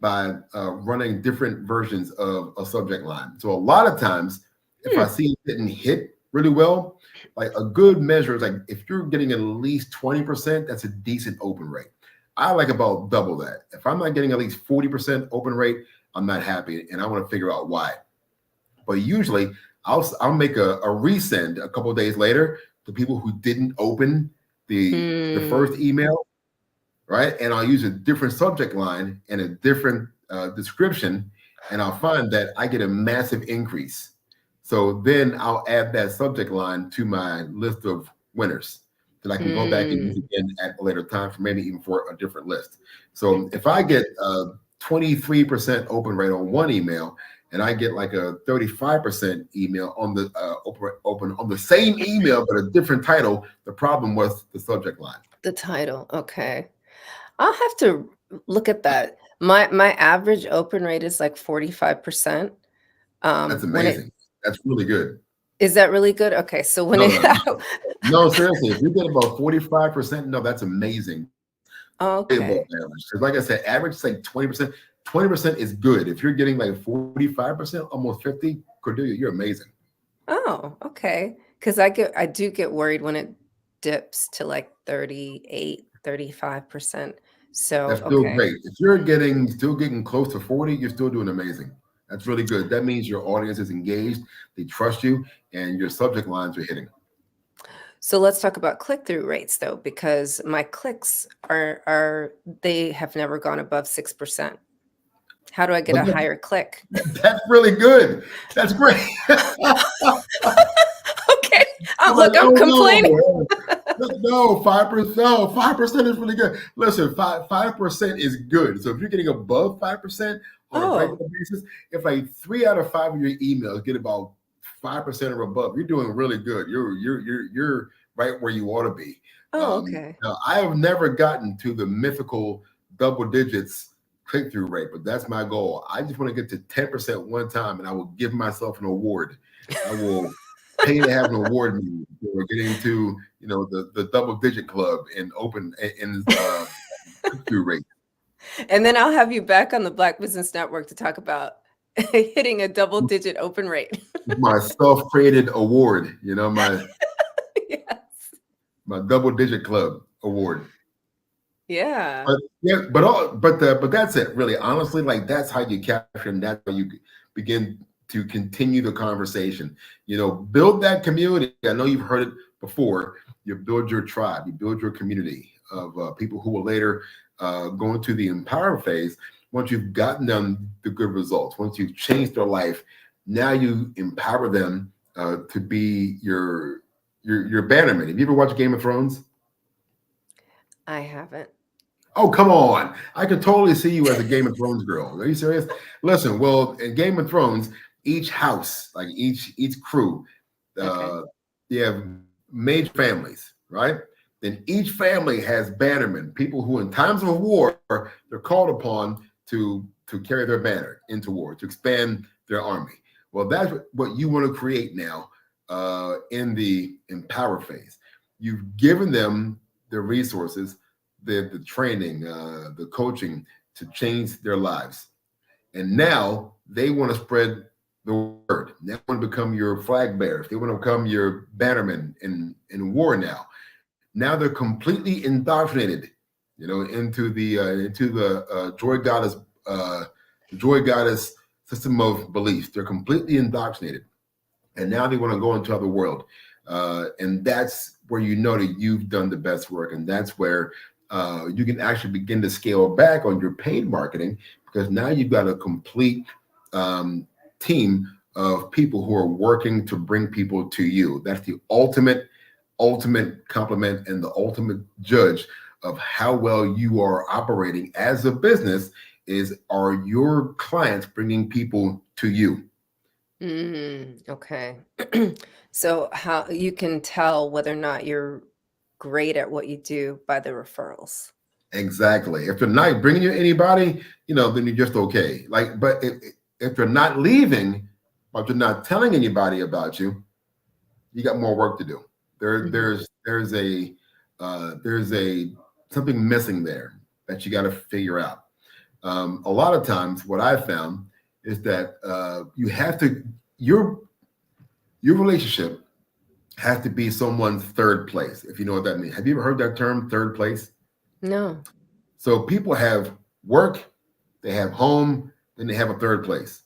by running different versions of a subject line. So a lot of times, if I see it didn't hit really well, like a good measure is like if you're getting at least 20%, that's a decent open rate. I like about double that. If I'm not getting at least 40% open rate, I'm not happy, and I want to figure out why. But usually I'll make a resend a couple of days later to people who didn't open the first email, right? And I'll use a different subject line and a different description, and I'll find that I get a massive increase. So then I'll add that subject line to my list of winners that I can go back and use again at a later time, for maybe even for a different list. So if I get 23% open rate on one email, and I get like a 35% email on the open on the same email but a different title, the problem was the subject line. The title, okay. I'll have to look at that. My average open rate is like 45%. That's amazing. That's really good. Is that really good? Okay, so when no, seriously, if you get about 45%, no, that's amazing. Okay. Because like I said, average is like 20%. 20% is good. If you're getting like 45%, almost 50, Cordelia, you're amazing. Oh, okay. Because I do get worried when it dips to like 38, 35%. So, That's still okay. great. If you're still getting close to 40, you're still doing amazing. That's really good. That means your audience is engaged, they trust you, and your subject lines are hitting. So let's talk about click-through rates though, because my clicks they have never gone above 6%. How do I get a higher click? That's really good. That's great. Okay. Look, I'm complaining. No, 5%. No, 5% is really good. Listen, 5% is good. So if you're getting above 5% on a regular basis, if like 3 out of 5 of your emails get about 5% or above, you're doing really good. You're right where you ought to be. Okay. Now, I have never gotten to the mythical double digits click-through rate, but that's my goal. I just want to get to 10% one time, and I will give myself an award. I will pay to have an award meeting for getting to the double-digit club and open in click-through rate. And then I'll have you back on the Black Business Network to talk about hitting a double-digit open rate. My self-created award, my my double-digit club award. Yeah. But that's it, really. Honestly, like that's how you capture, and that's how you begin to continue the conversation. Build that community. I know you've heard it before. You build your tribe. You build your community of people who will later go into the empower phase. Once you've gotten them the good results, once you've changed their life, now you empower them to be your bannerman. Have you ever watched Game of Thrones? I haven't. Oh, come on. I can totally see you as a Game of Thrones girl. Are you serious? Listen, well, in Game of Thrones, each house, like each crew, they have major families, right? Then each family has bannermen, people who in times of war, they're called upon to carry their banner into war, to expand their army. Well, that's what you want to create now in the empower phase. You've given them the resources, the training, the coaching to change their lives. And now they want to spread the word. They want to become your flag bearers. They want to become your bannermen in war now. Now they're completely indoctrinated, into the joy goddess system of beliefs. They're completely indoctrinated. And now they want to go into the world. And that's where that you've done the best work. And that's where you can actually begin to scale back on your paid marketing, because now you've got a complete team of people who are working to bring people to you. That's the ultimate compliment and the ultimate judge of how well you are operating as a business are your clients bringing people to you? Okay. So how you can tell whether or not you're great at what you do by the referrals. Exactly. If they're not bringing you anybody, then you're just okay. But if they're not leaving, but they're not telling anybody about you, you got more work to do. There's something missing there that you got to figure out. A lot of times, what I've found is that you have to your relationship has to be someone's third place, if you know what that means. Have you ever heard that term, third place? No. So people have work, they have home, then they have a third place.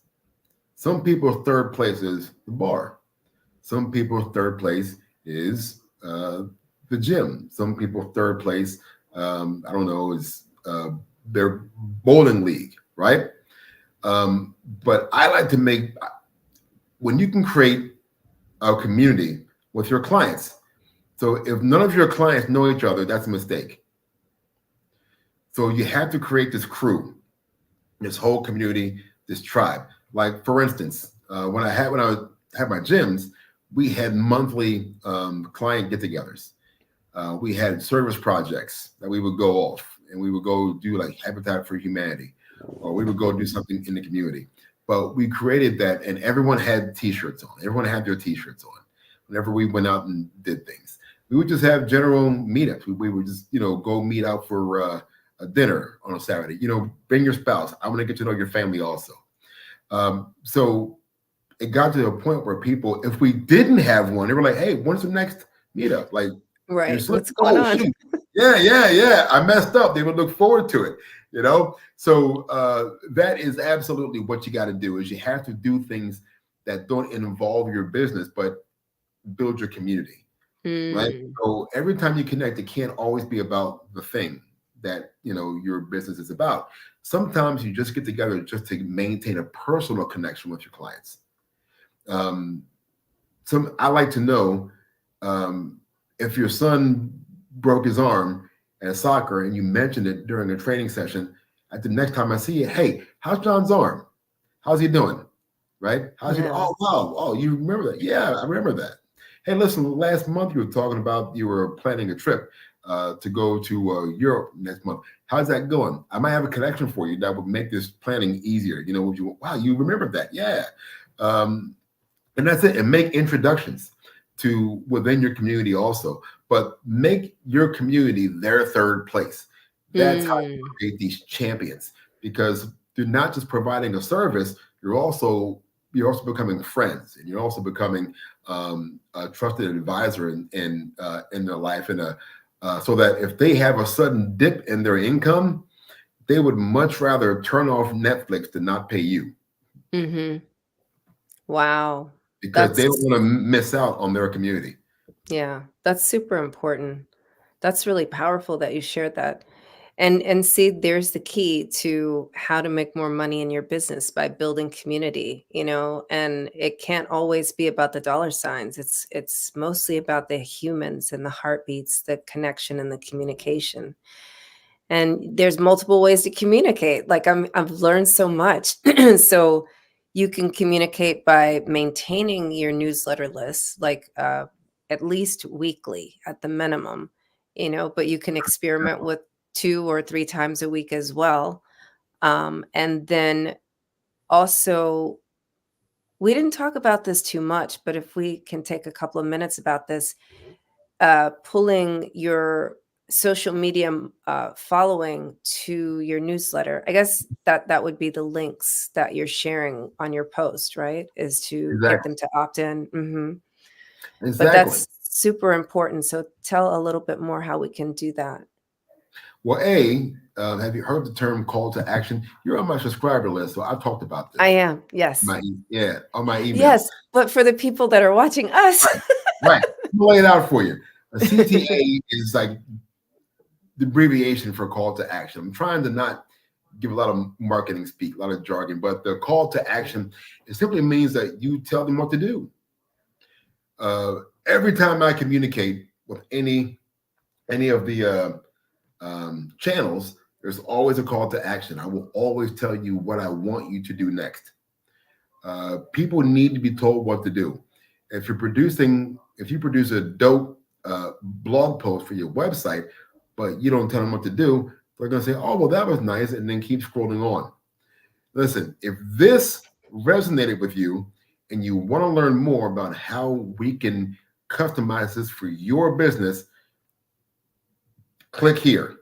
Some people's third place is the bar. Some people's third place is the gym. Some people's third place, is their bowling league, right? But I like to when you can create a community with your clients. So if none of your clients know each other, that's a mistake. So you have to create this crew, this whole community, this tribe. Like for instance, when I had my gyms, we had monthly client get-togethers. We had service projects that we would go off, and we would go do like Habitat for Humanity, or we would go do something in the community. But we created that, and everyone had T-shirts on. Everyone had their T-shirts on. Whenever we went out and did things, we would just have general meetups. We would just, go meet out for a dinner on a Saturday. Bring your spouse. I want to get to know your family also. So it got to a point where people, if we didn't have one, they were like, "Hey, when's the next meetup?" Like, right, what's going on? Yeah. I messed up. They would look forward to it, you know? So that is absolutely what you got to do is you have to do things that don't involve your business, but build your community, right? So every time you connect, it can't always be about the thing that, you know, your business is about. Sometimes you just get together just to maintain a personal connection with your clients. I like to know if your son broke his arm at soccer and you mentioned it during a training session, at the next time I see you, hey, how's John's arm? How's he doing? Right? How's he? Oh, wow. Oh, you remember that? Yeah, I remember that. Hey, listen, last month you were talking about you were planning a trip to go to Europe next month. How's that going? I might have a connection for you that would make this planning easier. You know, wow, you remembered that. Yeah. And that's it. And make introductions to within your community also. But make your community their third place. That's how you create these champions, because you're not just providing a service, you're also becoming friends, and you're also becoming a trusted advisor in their life, and so that if they have a sudden dip in their income, they would much rather turn off Netflix than not pay you. Wow. Because they don't want to miss out on their community. Yeah, that's super important. That's really powerful that you shared that. And see, there's the key to how to make more money in your business by building community, you know, and it can't always be about the dollar signs. It's mostly about the humans and the heartbeats, the connection and the communication. And there's multiple ways to communicate. Like I've learned so much. So you can communicate by maintaining your newsletter list, like at least weekly at the minimum, you know, but you can experiment with 2 or 3 times a week as well. And then also, we didn't talk about this too much, but if we can take a couple of minutes about this, pulling your social media following to your newsletter. I guess that would be the links that you're sharing on your post, right? Is to get them to opt in. But that's super important. So tell a little bit more how we can do that. Well, have you heard the term call to action? You're on my subscriber list, so I've talked about this. I am, yes. On my email. Yes, but for the people that are watching us. Right. I'll lay it out for you. A CTA is like the abbreviation for call to action. I'm trying to not give a lot of marketing speak, a lot of jargon, but the call to action, it simply means that you tell them what to do. Every time I communicate with any of the channels, there's always a call to action. I will always tell you what I want you to do next. People need to be told what to do. If you produce a dope blog post for your website, but you don't tell them what to do, they're going to say, oh, well, that was nice, and then keep scrolling on. Listen, if this resonated with you and you want to learn more about how we can customize this for your business, click here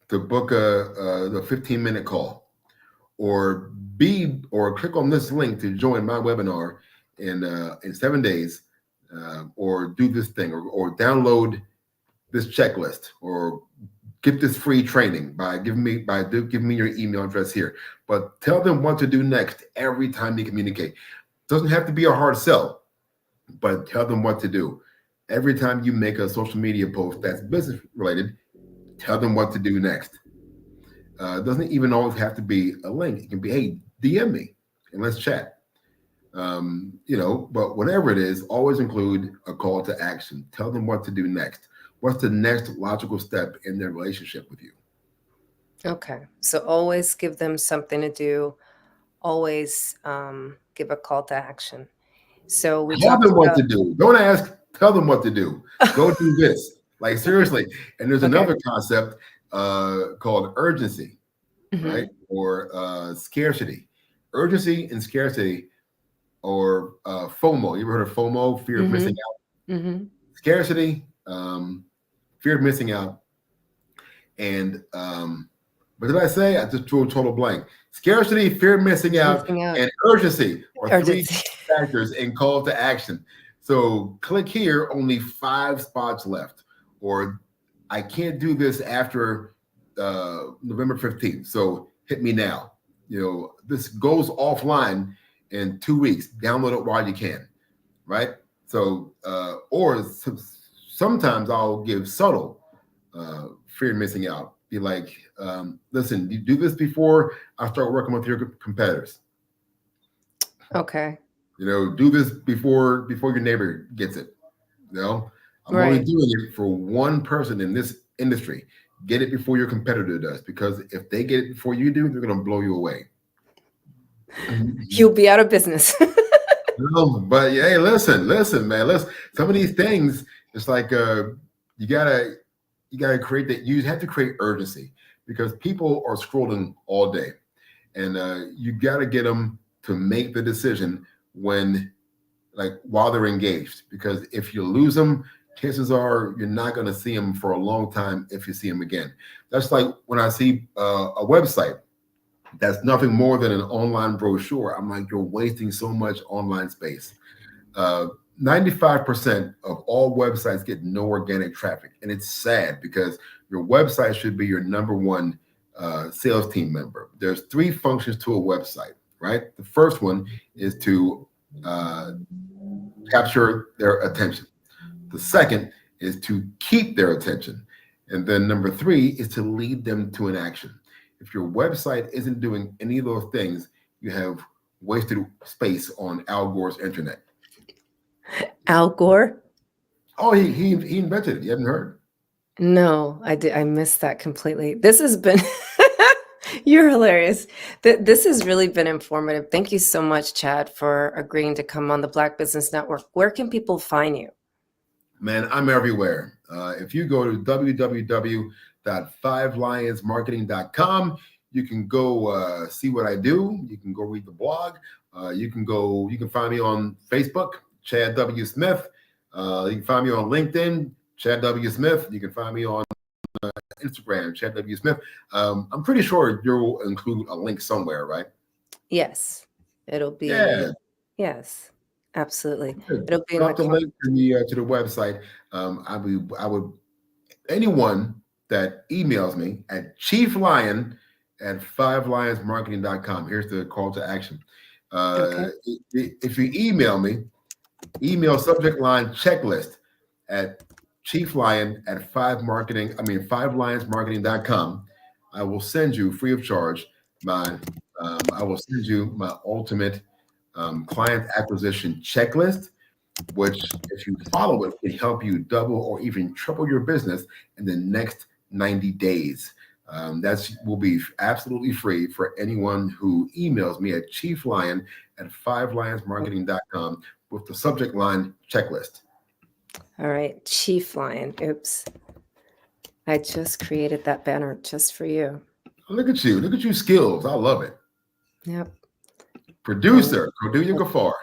to book the 15-minute call, or click on this link to join my webinar in 7 days, or do this thing, or download this checklist, or get this free training by giving me your email address here. But tell them what to do next every time you communicate. Doesn't have to be a hard sell, but tell them what to do. Every time you make a social media post that's business related, tell them what to do next. It doesn't even always have to be a link. It can be, hey, DM me and let's chat. But whatever it is, always include a call to action. Tell them what to do next. What's the next logical step in their relationship with you? Okay. So always give them something to do. Always give a call to action. So we tell them what to do. Don't ask. Tell them what to do. Go do this. Like, seriously. And there's another concept called urgency, right? Or scarcity. Urgency and scarcity, or FOMO. You ever heard of FOMO? Fear of missing out. Scarcity, fear of missing out. And what did I say? I just drew a total blank. Scarcity, fear of missing out, and urgency are 3 factors in call to action. So click here, only 5 spots left. Or I can't do this after November 15th. So hit me now. This goes offline in 2 weeks. Download it while you can, right? So, sometimes I'll give subtle fear of missing out. Be like, listen, you do this before I start working with your competitors. Okay. Do this before your neighbor gets it. I'm only doing it for one person in this industry. Get it before your competitor does, because if they get it before you do, they're going to blow you away. You'll be out of business. No, but hey, listen, man. Some of these things, it's like you gotta create that. You have to create urgency, because people are scrolling all day, and you gotta get them to make the decision while they're engaged. Because if you lose them, chances are you're not going to see them for a long time if you see them again. That's like when I see a website that's nothing more than an online brochure. I'm like, you're wasting so much online space. 95% of all websites get no organic traffic. And it's sad, because your website should be your number one sales team member. There's 3 functions to a website, right? The first one is to capture their attention. The second is to keep their attention. And then number 3 is to lead them to an action. If your website isn't doing any of those things, you have wasted space on Al Gore's internet. Al Gore? Oh, he invented it. You haven't heard? No, I did. I missed that completely. This has been, you're hilarious. This has really been informative. Thank you so much, Chad, for agreeing to come on the Black Business Network. Where can people find you? Man, I'm everywhere. If you go to www.5lionsmarketing.com, you can go see what I do. You can go read the blog. You can find me on Facebook, Chad W. Smith. You can find me on LinkedIn, Chad W. Smith. You can find me on Instagram, Chad W. Smith. I'm pretty sure you'll include a link somewhere, right? Yes. It'll be. Yeah. Yes. Absolutely. Good. It'll be Drop the link to the website. I would anyone that emails me at chieflion@5lionsmarketing.com. Here's the call to action. If you email me, email subject line checklist at chieflion@5lionsmarketing.com. I will send you free of charge my ultimate client acquisition checklist, which, if you follow it, can help you double or even triple your business in the next 90 days. That will be absolutely free for anyone who emails me at chieflion@5lionsmarketing.com with the subject line checklist. All right, Chief Lion. Oops. I just created that banner just for you. Look at you. Look at you skills. I love it. Yep. Producer, Cordelia Gaffar.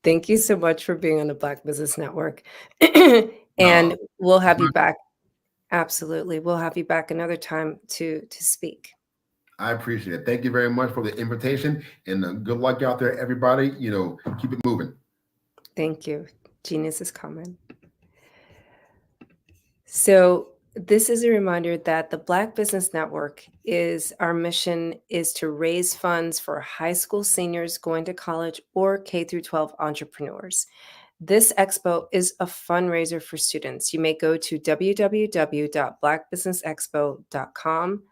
Thank you so much for being on the Black Business Network. And we'll have you back. Absolutely. We'll have you back another time to speak. I appreciate it. Thank you very much for the invitation, and good luck out there, everybody. Keep it moving. Thank you. Genius is coming. So this is a reminder that the Black Business Network our mission is to raise funds for high school seniors going to college or K through 12 entrepreneurs. This expo is a fundraiser for students. You may go to www.blackbusinessexpo.com,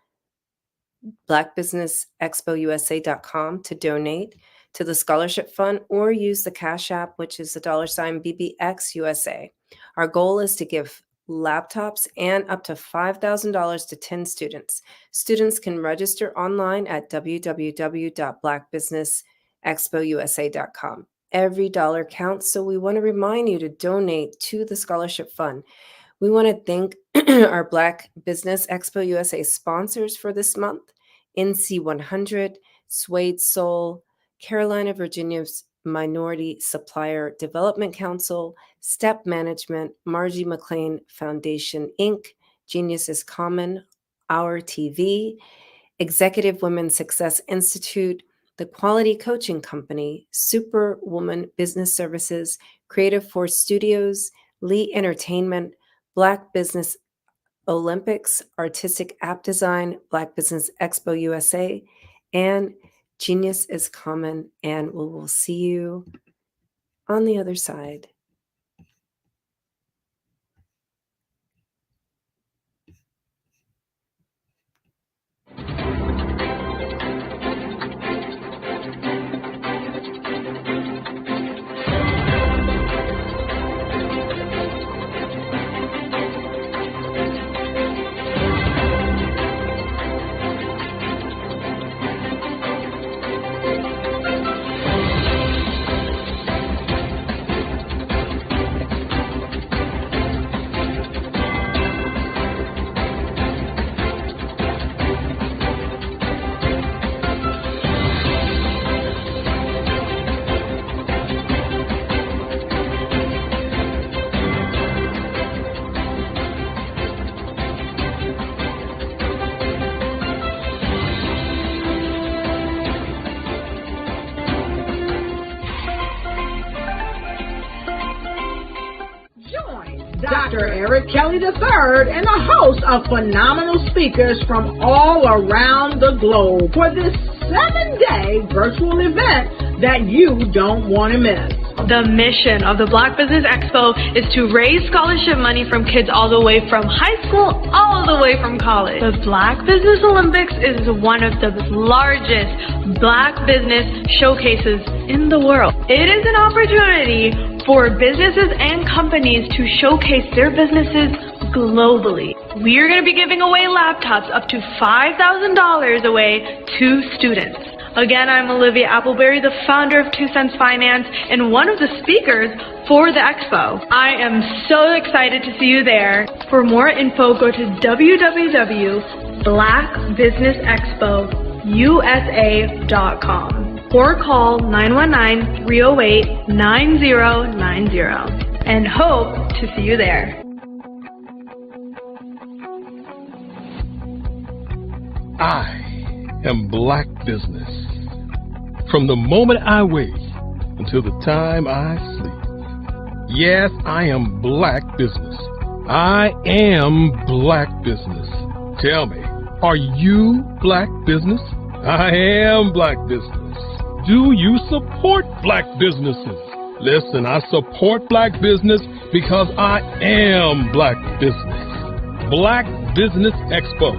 blackbusinessexpousa.com to donate to the scholarship fund, or use the Cash App, which is the $BBXUSA. Our goal is to give laptops and up to $5,000 to 10 students. Students can register online at www.blackbusinessexpousa.com. Every dollar counts, so we want to remind you to donate to the scholarship fund. We want to thank our Black Business Expo USA sponsors for this month: NC100, Suede Soul, Carolina, Virginia's Minority Supplier Development Council, Step Management, Margie McLean Foundation, Inc., Genius is Common, Our TV, Executive Women's Success Institute, The Quality Coaching Company, Superwoman Business Services, Creative Force Studios, Lee Entertainment, Black Business Olympics, Artistic App Design, Black Business Expo USA, and Genius is Common. And we will see you on the other side. Dr. Eric Kelly III and a host of phenomenal speakers from all around the globe for this 7-day virtual event that you don't want to miss. The mission of the Black Business Expo is to raise scholarship money from kids all the way from high school all the way from college. The Black Business Olympics is one of the largest Black business showcases in the world. It is an opportunity for businesses and companies to showcase their businesses globally. We are going to be giving away laptops up to $5,000 away to students. Again, I'm Olivia Appleberry, the founder of 2 Cents Finance and one of the speakers for the expo. I am so excited to see you there. For more info, go to www.blackbusinessexpousa.com or call 919-308-9090 and hope to see you there. I am Black Business. From the moment I wake until the time I sleep. Yes, I am Black Business. I am Black Business. Tell me, are you Black Business? I am Black Business. Do you support Black businesses? Listen, I support Black business because I am Black Business. Black Business Expo,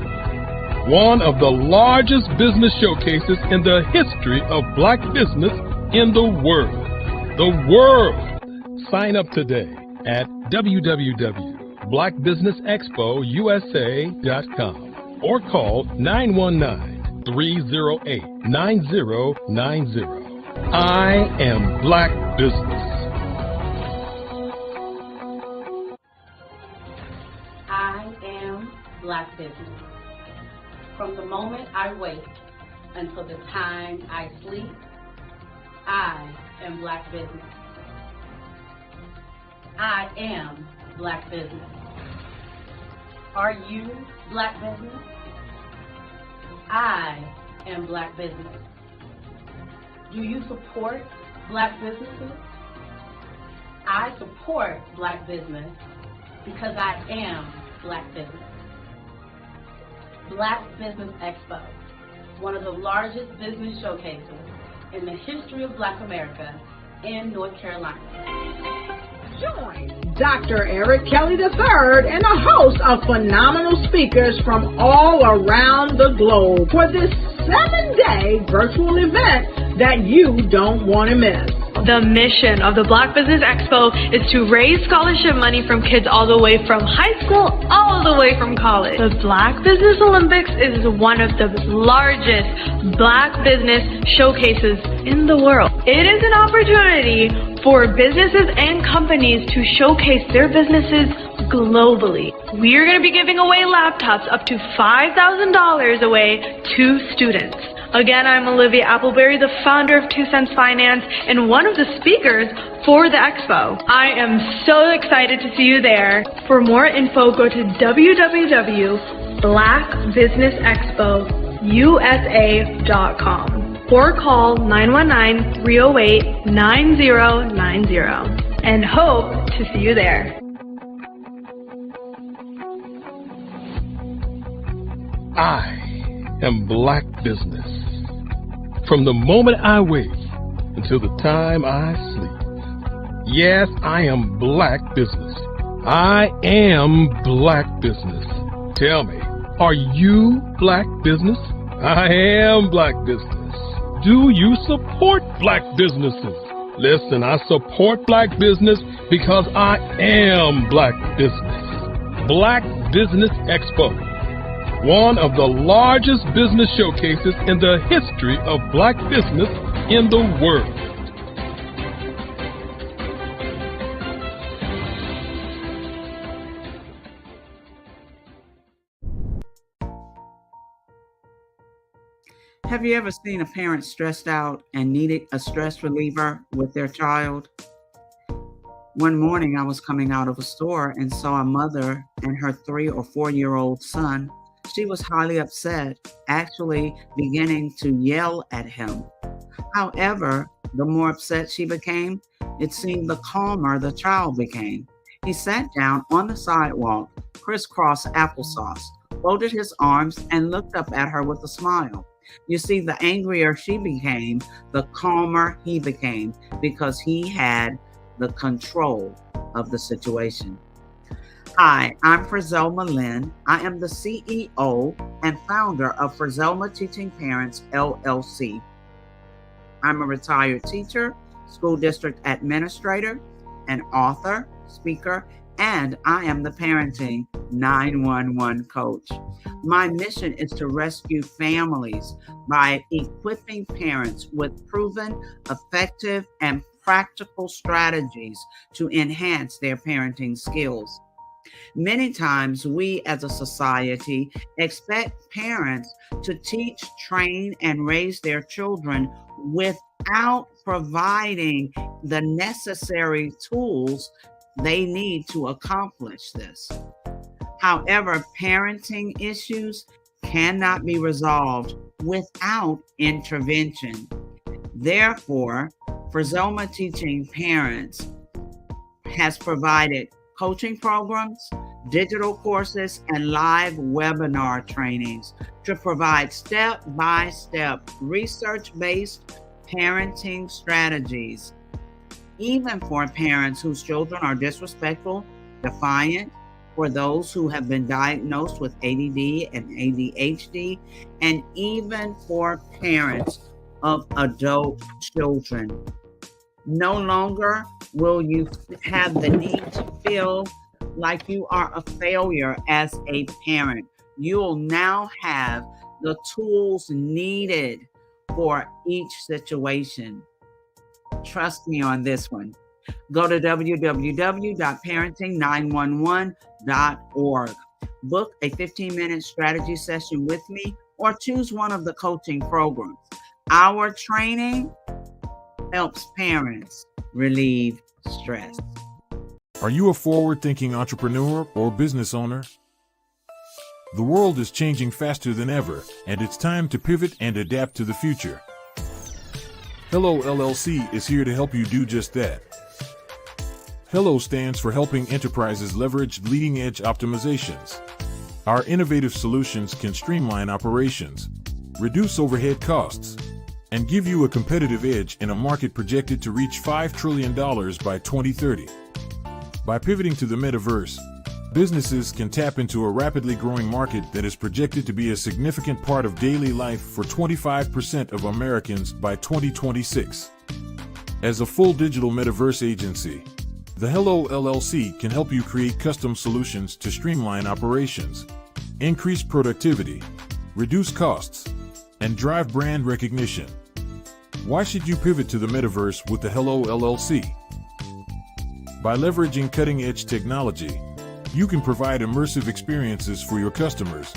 one of the largest business showcases in the history of Black business in the world. The world! Sign up today at www.blackbusinessexpousa.com or call 919-308-9090. I am Black Business. I am Black Business. From the moment I wake until the time I sleep, I am Black Business. I am Black Business. Are you Black Business? I am Black Business. Do you support Black businesses? I support Black business because I am Black Business. Black Business Expo, one of the largest business showcases in the history of Black America in North Carolina. Join Dr. Eric Kelly III and a host of phenomenal speakers from all around the globe for this 7-day virtual event that you don't want to miss. The mission of the Black Business Expo is to raise scholarship money from kids all the way from high school all the way from college. The Black Business Olympics is one of the largest Black business showcases in the world. It is an opportunity for businesses and companies to showcase their businesses globally. We are going to be giving away laptops up to $5,000 away to students. Again, I'm Olivia Appleberry, the founder of 2 Cents Finance and one of the speakers for the expo. I am so excited to see you there. For more info, go to www.blackbusinessexpousa.com or call 919-308-9090 and hope to see you there. I am Black Business. From the moment I wake until the time I sleep. Yes, I am Black Business. I am Black Business. Tell me, are you Black Business? I am Black Business. Do you support Black businesses? Listen, I support Black business because I am Black Business. Black Business Expo, one of the largest business showcases in the history of Black business in the world. Have you ever seen a parent stressed out and needed a stress reliever with their child? One morning I was coming out of a store and saw a mother and her 3 or 4-year-old son. She was highly upset, actually beginning to yell at him. However, the more upset she became, it seemed the calmer the child became. He sat down on the sidewalk, crisscross applesauce, folded his arms, and looked up at her with a smile. You see, the angrier she became, the calmer he became, because he had the control of the situation. Hi, I'm Frizelma Lynn. I am the CEO and founder of Frizelma Teaching Parents, LLC. I'm a retired teacher, school district administrator, an author, speaker, and I am the Parenting 911 coach. My mission is to rescue families by equipping parents with proven, effective, and practical strategies to enhance their parenting skills. Many times we as a society expect parents to teach, train, and raise their children without providing the necessary tools they need to accomplish this. However, parenting issues cannot be resolved without intervention. Therefore, Frizelma Teaching Parents has provided coaching programs, digital courses, and live webinar trainings to provide step-by-step research-based parenting strategies, even for parents whose children are disrespectful, defiant, for those who have been diagnosed with ADD and ADHD, and even for parents of adult children. No longer will you have the need to feel like you are a failure as a parent. You'll now have the tools needed for each situation. Trust me on this one. Go to www.parenting911.org. Book a 15-minute strategy session with me or choose one of the coaching programs. Our training helps parents relieve stress. Are you a forward-thinking entrepreneur or business owner? The world is changing faster than ever, and it's time to pivot and adapt to the future. Hello LLC is here to help you do just that. Hello stands for helping enterprises leverage leading-edge optimizations. Our innovative solutions can streamline operations, reduce overhead costs, and give you a competitive edge in a market projected to reach $5 trillion by 2030. By pivoting to the metaverse, businesses can tap into a rapidly growing market that is projected to be a significant part of daily life for 25% of Americans by 2026. As a full digital metaverse agency, the Hello LLC can help you create custom solutions to streamline operations, increase productivity, reduce costs, and drive brand recognition. Why should you pivot to the metaverse with the Hello LLC? By leveraging cutting-edge technology, you can provide immersive experiences for your customers,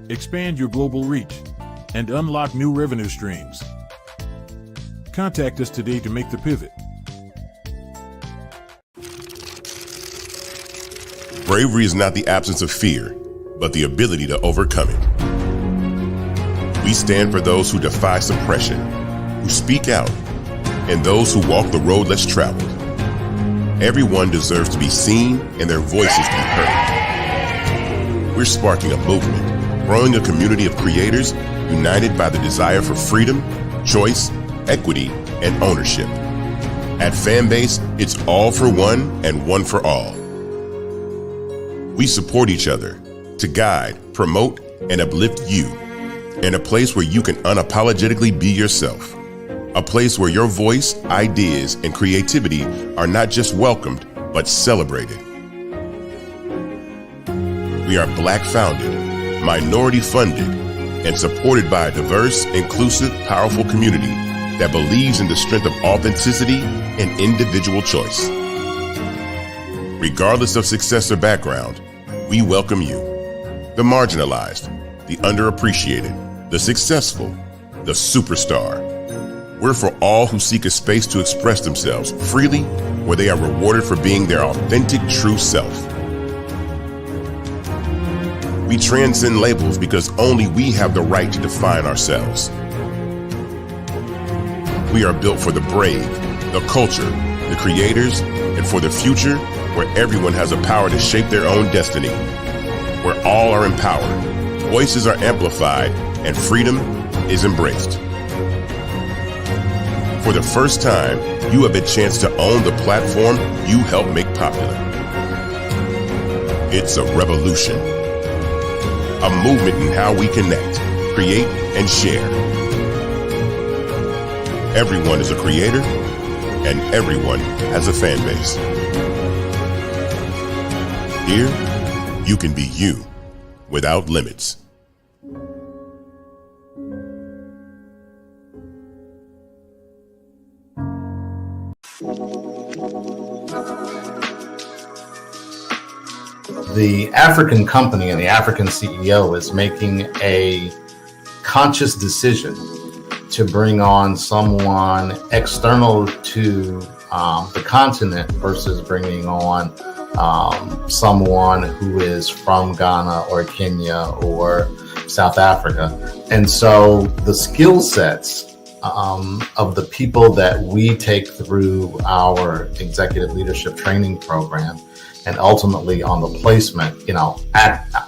expand your global reach, and unlock new revenue streams. Contact us today to make the pivot. Bravery is not the absence of fear, but the ability to overcome it. We stand for those who defy suppression, who speak out, and those who walk the road less traveled. Everyone deserves to be seen and their voices to be heard. We're sparking a movement, growing a community of creators united by the desire for freedom, choice, equity, and ownership. At Fanbase, it's all for one and one for all. We support each other to guide, promote, and uplift you in a place where you can unapologetically be yourself. A place where your voice, ideas, and creativity are not just welcomed, but celebrated. We are Black founded, minority funded, and supported by a diverse, inclusive, powerful community that believes in the strength of authenticity and individual choice. Regardless of success or background, we welcome you, the marginalized, the underappreciated, the successful, the superstar. We're for all who seek a space to express themselves freely, where they are rewarded for being their authentic, true self. We transcend labels because only we have the right to define ourselves. We are built for the brave, the culture, the creators, and for the future where everyone has the power to shape their own destiny, where all are empowered, voices are amplified, and freedom is embraced. For the first time, you have a chance to own the platform you helped make popular. It's a revolution, a movement in how we connect, create, and share. Everyone is a creator, and everyone has a fan base. Here, you can be you without limits. The African company and the African CEO is making a conscious decision to bring on someone external to the continent versus bringing on someone who is from Ghana or Kenya or South Africa. And so the skill sets of the people that we take through our executive leadership training program and ultimately on the placement,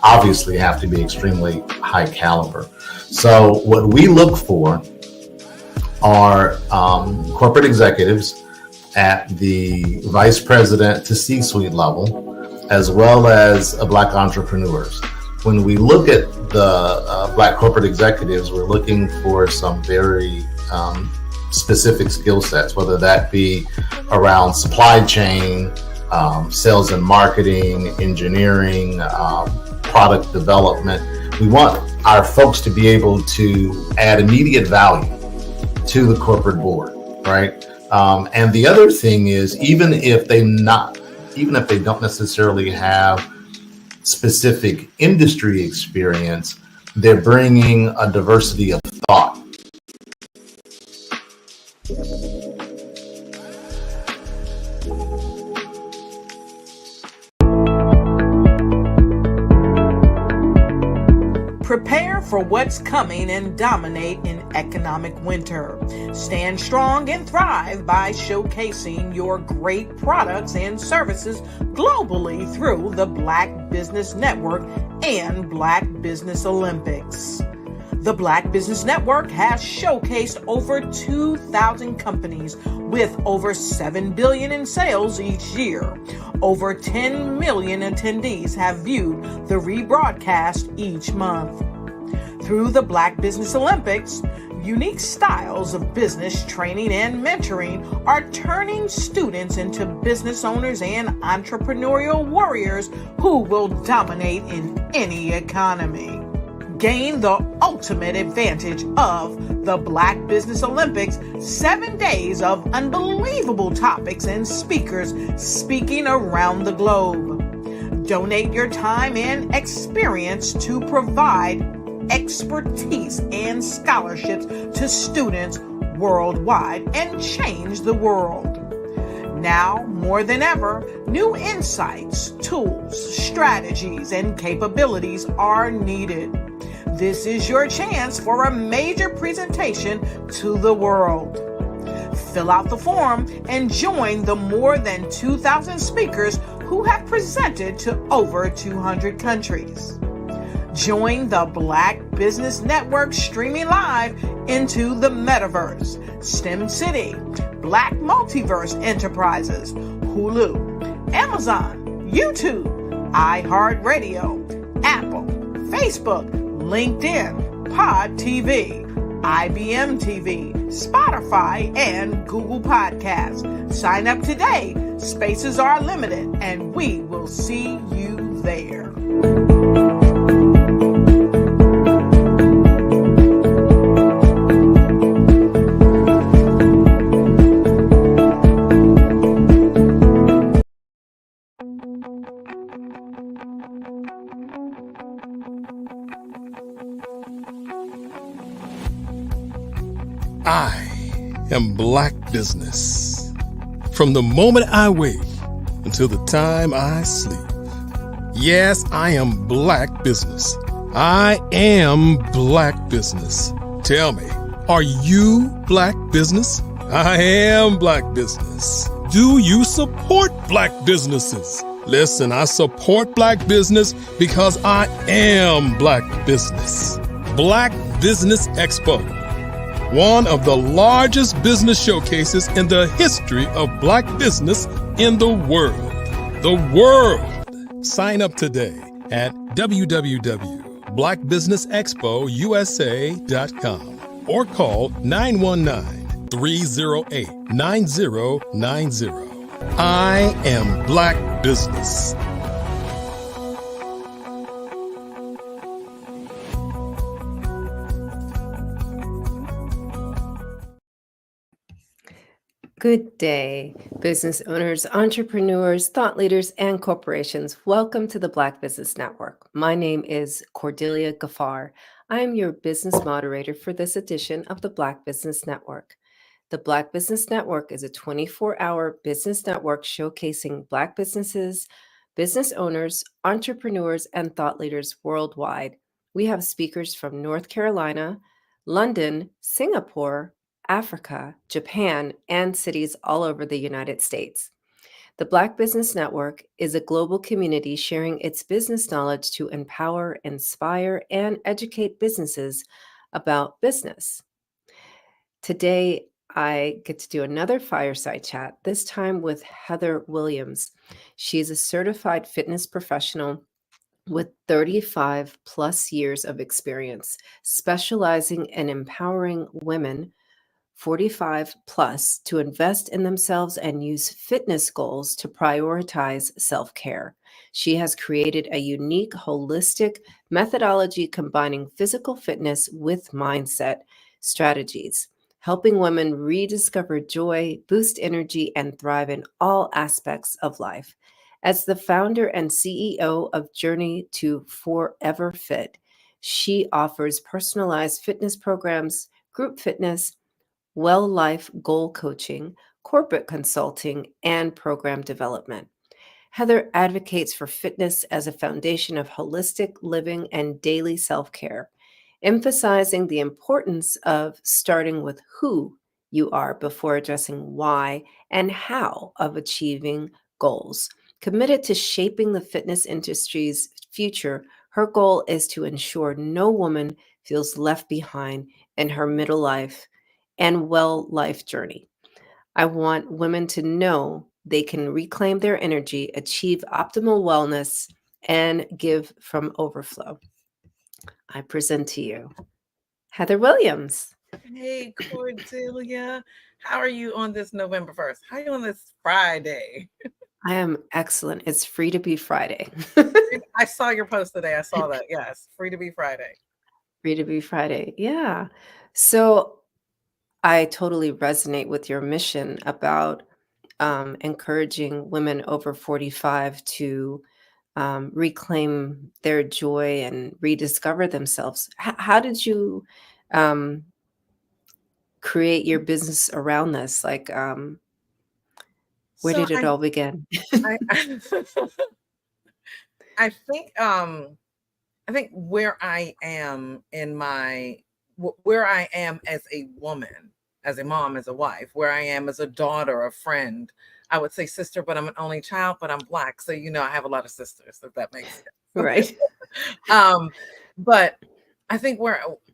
obviously have to be extremely high caliber. So what we look for are corporate executives at the vice president to C-suite level, as well as Black entrepreneurs. When we look at the Black corporate executives, we're looking for some very specific skill sets, whether that be around supply chain, sales and marketing, engineering, product development. We want our folks to be able to add immediate value to the corporate board, right? And the other thing is, even if they don't necessarily have specific industry experience, they're bringing a diversity of thought. Prepare for what's coming and dominate in economic winter. Stand strong and thrive by showcasing your great products and services globally through the Black Business Network and Black Business Olympics. The Black Business Network has showcased over 2,000 companies with over $7 billion in sales each year. Over 10 million attendees have viewed the rebroadcast each month. Through the Black Business Olympics, unique styles of business training and mentoring are turning students into business owners and entrepreneurial warriors who will dominate in any economy. Gain the ultimate advantage of the Black Business Olympics, 7 days of unbelievable topics and speakers speaking around the globe. Donate your time and experience to provide expertise and scholarships to students worldwide and change the world. Now, more than ever, new insights, tools, strategies, and capabilities are needed. This is your chance for a major presentation to the world. Fill out the form and join the more than 2,000 speakers who have presented to over 200 countries. Join the Black Business Network streaming live into the metaverse, STEM City, Black Multiverse Enterprises, Hulu, Amazon, YouTube, iHeartRadio, Apple, Facebook, LinkedIn, Pod TV, IBM TV, Spotify, and Google Podcasts. Sign up today. Spaces are limited, and we will see you there. I am Black Business. From the moment I wake until the time I sleep. Yes, I am Black Business. I am Black Business. Tell me, are you Black Business? I am Black Business. Do you support Black businesses? Listen, I support Black business because I am Black Business. Black Business Expo, one of the largest business showcases in the history of Black business in the world. The world! Sign up today at www.blackbusinessexpousa.com or call 919-308-9090. I am Black Business. Good day, business owners, entrepreneurs, thought leaders, and corporations. Welcome to the Black Business Network. My name is Cordelia Gaffar. I am your business moderator for this edition of the Black Business Network. The Black Business Network is a 24-hour business network showcasing Black businesses, business owners, entrepreneurs, and thought leaders worldwide. We have speakers from North Carolina, London, Singapore, Africa, Japan, and cities all over the United States. The Black Business Network is a global community sharing its business knowledge to empower, inspire, and educate businesses about business. Today, I get to do another fireside chat, this time with Heather Williams. She is a certified fitness professional with 35 plus years of experience, specializing in empowering women 45 plus to invest in themselves and use fitness goals to prioritize self-care. She has created a unique, holistic methodology combining physical fitness with mindset strategies, helping women rediscover joy, boost energy, and thrive in all aspects of life. As the founder and CEO of Journey to Forever Fit, she offers personalized fitness programs, group fitness, well life goal coaching, corporate consulting, and program development. Heather advocates for fitness as a foundation of holistic living and daily self-care, emphasizing the importance of starting with who you are before addressing why and how of achieving goals. Committed to shaping the fitness industry's future, her goal is to ensure no woman feels left behind in her middle life and well life journey. I want women to know they can reclaim their energy, achieve optimal wellness, and give from overflow. I present to you Heather Williams. Hey, Cordelia. How are you on this November 1st? How are you on this Friday? I am excellent. It's Free to Be Friday. I saw your post today. I saw that. Yes, Free to Be Friday. Free to Be Friday. Yeah. So I totally resonate with your mission about encouraging women over 45 to reclaim their joy and rediscover themselves. How did you create your business around this? Like, where did it all begin? I think where I am where I am as a woman, as a mom, as a wife, where I am as a daughter, a friend, I would say sister, but I'm an only child, but I'm Black. So, I have a lot of sisters, if that makes sense. Right. But I think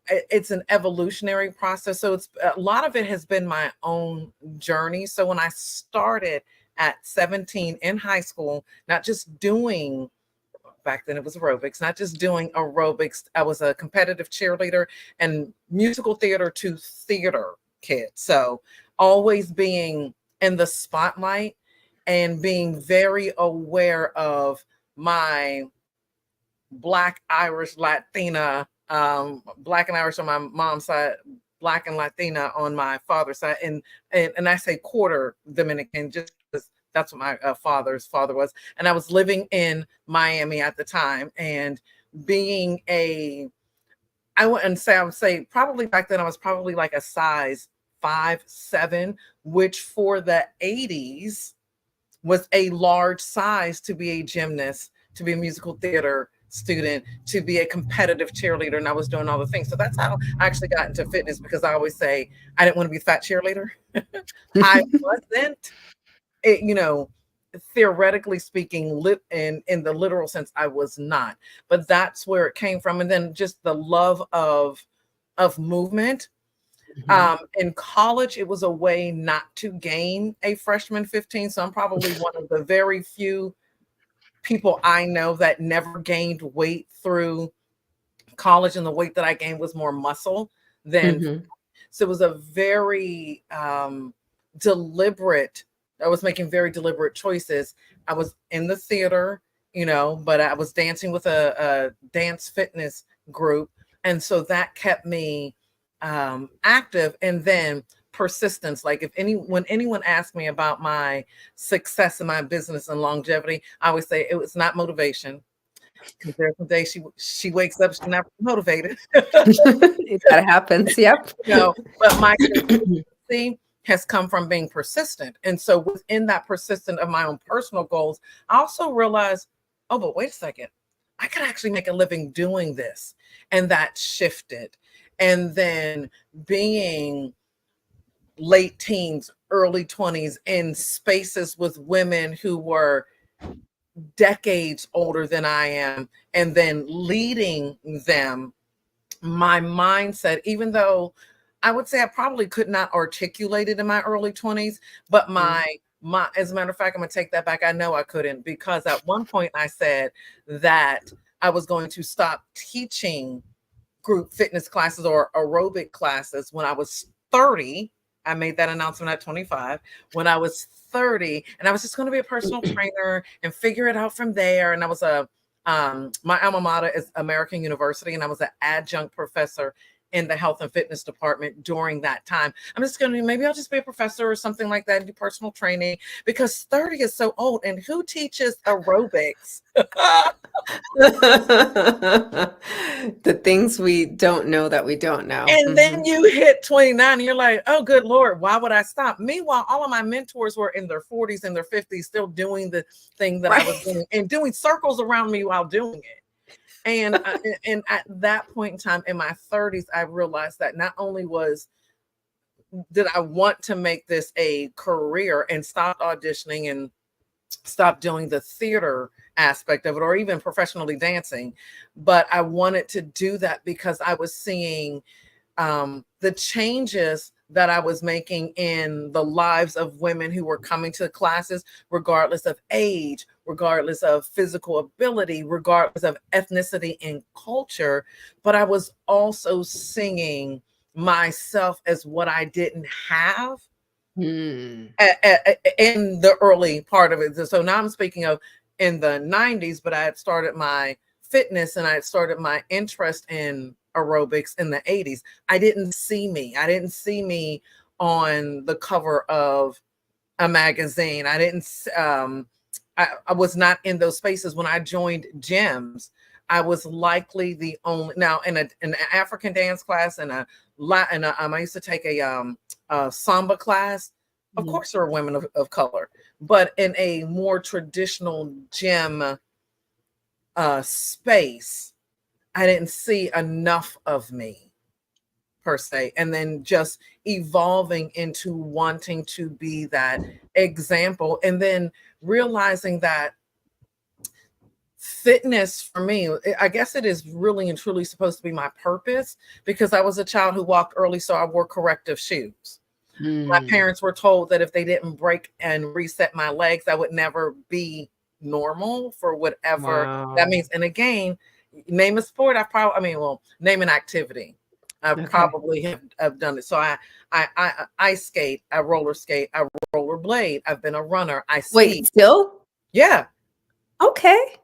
it's an evolutionary process. So it's a lot of it has been my own journey. So when I started at 17 in high school, not just doing, back then it was aerobics, not just doing aerobics. I was a competitive cheerleader and musical theater to theater kid. So always being in the spotlight and being very aware of my Black, Irish, Latina, Black and Irish on my mom's side, Black and Latina on my father's side, and I say quarter Dominican just because that's what my father's father was. And I was living in Miami at the time, and being I wouldn't say, I would say probably back then I was probably like a size 5'7", which for the 80s was a large size to be a gymnast, to be a musical theater student, to be a competitive cheerleader, and I was doing all the things. So that's how I actually got into fitness, because I always say I didn't want to be a fat cheerleader. I wasn't, theoretically speaking, in the literal sense, I was not. But that's where it came from. And then just the love of movement. In college, it was a way not to gain a freshman 15. So I'm probably one of the very few people I know that never gained weight through college, and the weight that I gained was more muscle than. So it was a very deliberate. I was making very deliberate choices. I was in the theater, but I was dancing with a dance fitness group, and so that kept me active. And then persistence. Like when anyone asked me about my success in my business and longevity, I always say it was not motivation. Because there's some days she wakes up, she's not motivated. That happens. Yep. But my consistency has come from being persistent. And so within that persistent of my own personal goals, I also realized, oh, but wait a second, I could actually make a living doing this. And that shifted. And then being late teens, early 20s in spaces with women who were decades older than I am, and then leading them, my mindset, even though I would say I probably could not articulate it in my early 20s, but my as a matter of fact, I'm gonna take that back. I know I couldn't, because at one point I said that I was going to stop teaching group fitness classes or aerobic classes when I was 30. I made that announcement at 25. When I was 30, and I was just going to be a personal trainer and figure it out from there. And I was my alma mater is American University, and I was an adjunct professor in the health and fitness department during that time. I'm just going to, maybe I'll just be a professor or something like that and do personal training, because 30 is so old. And who teaches aerobics? The things we don't know that we don't know. And then you hit 29 and you're like, oh, good Lord, why would I stop? Meanwhile, all of my mentors were in their 40s and their 50s, still doing the thing that I was doing and doing circles around me while doing it. And at that point in time in my 30s, I realized that not only did I want to make this a career and stop auditioning and stop doing the theater aspect of it, or even professionally dancing, but I wanted to do that because I was seeing the changes that I was making in the lives of women who were coming to classes, regardless of age, regardless of physical ability, regardless of ethnicity and culture. But I was also seeing myself as what I didn't have in the early part of it. So now I'm speaking of in the 90s, but I had started my fitness and I had started my interest in aerobics in the 80s. I didn't see me on the cover of a magazine. I didn't I was not in those spaces. When I joined gyms, I was likely the only, now in an African dance class and I used to take a samba class. Of course, there are women of color, but in a more traditional gym space, I didn't see enough of me per se. And then just evolving into wanting to be that example, and then realizing that fitness for me, I guess it is really and truly supposed to be my purpose, because I was a child who walked early, so I wore corrective shoes. My parents were told that if they didn't break and reset my legs, I would never be normal for whatever that means. And again, name a sport, name an activity. I probably have done it. So I ice skate, I roller skate, I rollerblade. I've been a runner. I ski. Wait, still? Yeah. Okay.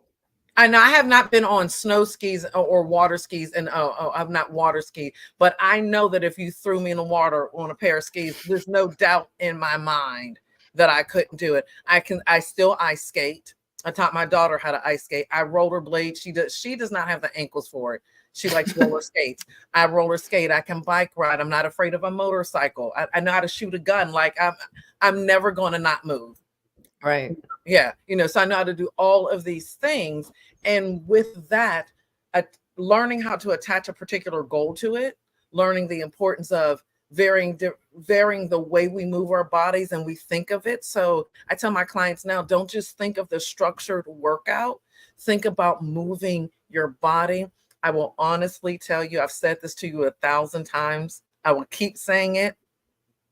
I know I have not been on snow skis or water skis, and I've not water skied, but I know that if you threw me in the water on a pair of skis, there's no doubt in my mind that I couldn't do it. I still ice skate. I taught my daughter how to ice skate. I rollerblade. She does not have the ankles for it. She likes roller skates. I roller skate. I can bike ride. I'm not afraid of a motorcycle. I know how to shoot a gun. Like I'm never going to not move. Right. Yeah. So I know how to do all of these things. And with that, learning how to attach a particular goal to it, learning the importance of varying the way we move our bodies and we think of it. So I tell my clients now, don't just think of the structured workout. Think about moving your body. I will honestly tell you, I've said this to you 1,000 times. I will keep saying it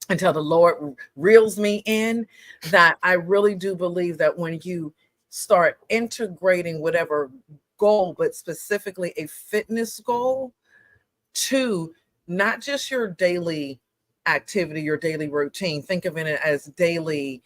until the Lord reels me in, that I really do believe that when you start integrating whatever goal, but specifically a fitness goal, to not just your daily activity, your daily routine, think of it as daily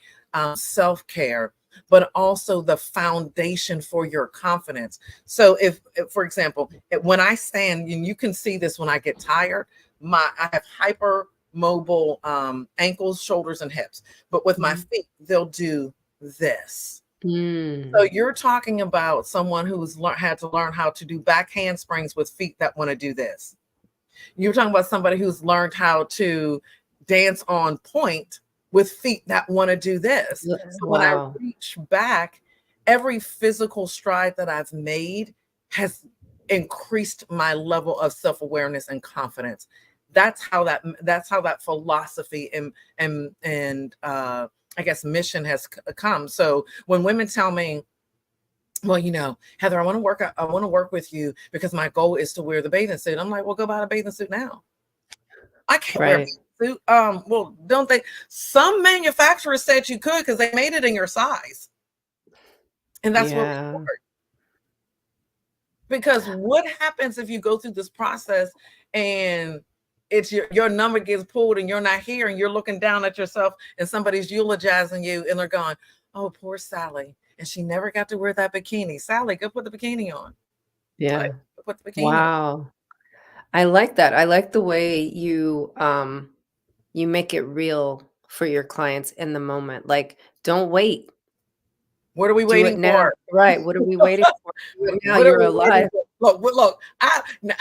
self-care, but also the foundation for your confidence. So if for example, when I stand, and you can see this when I get tired, I have hypermobile ankles, shoulders, and hips, but with my feet, they'll do this. So you're talking about someone who's had to learn how to do back handsprings with feet that want to do this. You're talking about somebody who's learned how to dance on point with feet that want to do this. So when I reach back, every physical stride that I've made has increased my level of self-awareness and confidence. That's how that philosophy and I guess mission has come. So when women tell me, well, Heather, I want to work with you because my goal is to wear the bathing suit. I'm like, well, go buy a bathing suit now. I can't wear a bathing suit. Well, don't they? Some manufacturers said you could because they made it in your size. And that's what we work. Because what happens if you go through this process and it's your number gets pulled and you're not here and you're looking down at yourself and somebody's eulogizing you and they're going, oh, poor Sally. And she never got to wear that bikini. Sally, go put the bikini on. Yeah. Right? Put the bikini on. I like that. I like the way you make it real for your clients in the moment. Like, don't wait. What are we waiting for? Right. What are we waiting for? Now you're alive. Look,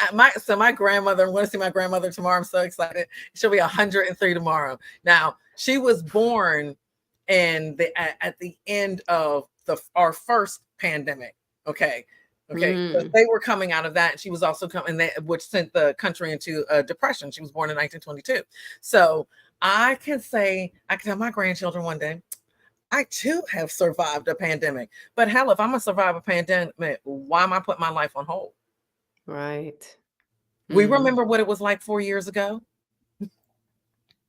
my grandmother, I'm going to see my grandmother tomorrow. I'm so excited. She'll be 103 tomorrow. Now, she was born at the end of our first pandemic. Okay. So they were coming out of that. And she was also coming, which sent the country into a depression. She was born in 1922. So I can tell my grandchildren one day, I too have survived a pandemic. But hell, if I'm gonna survive a pandemic, why am I putting my life on hold? Right. We remember what it was like 4 years ago.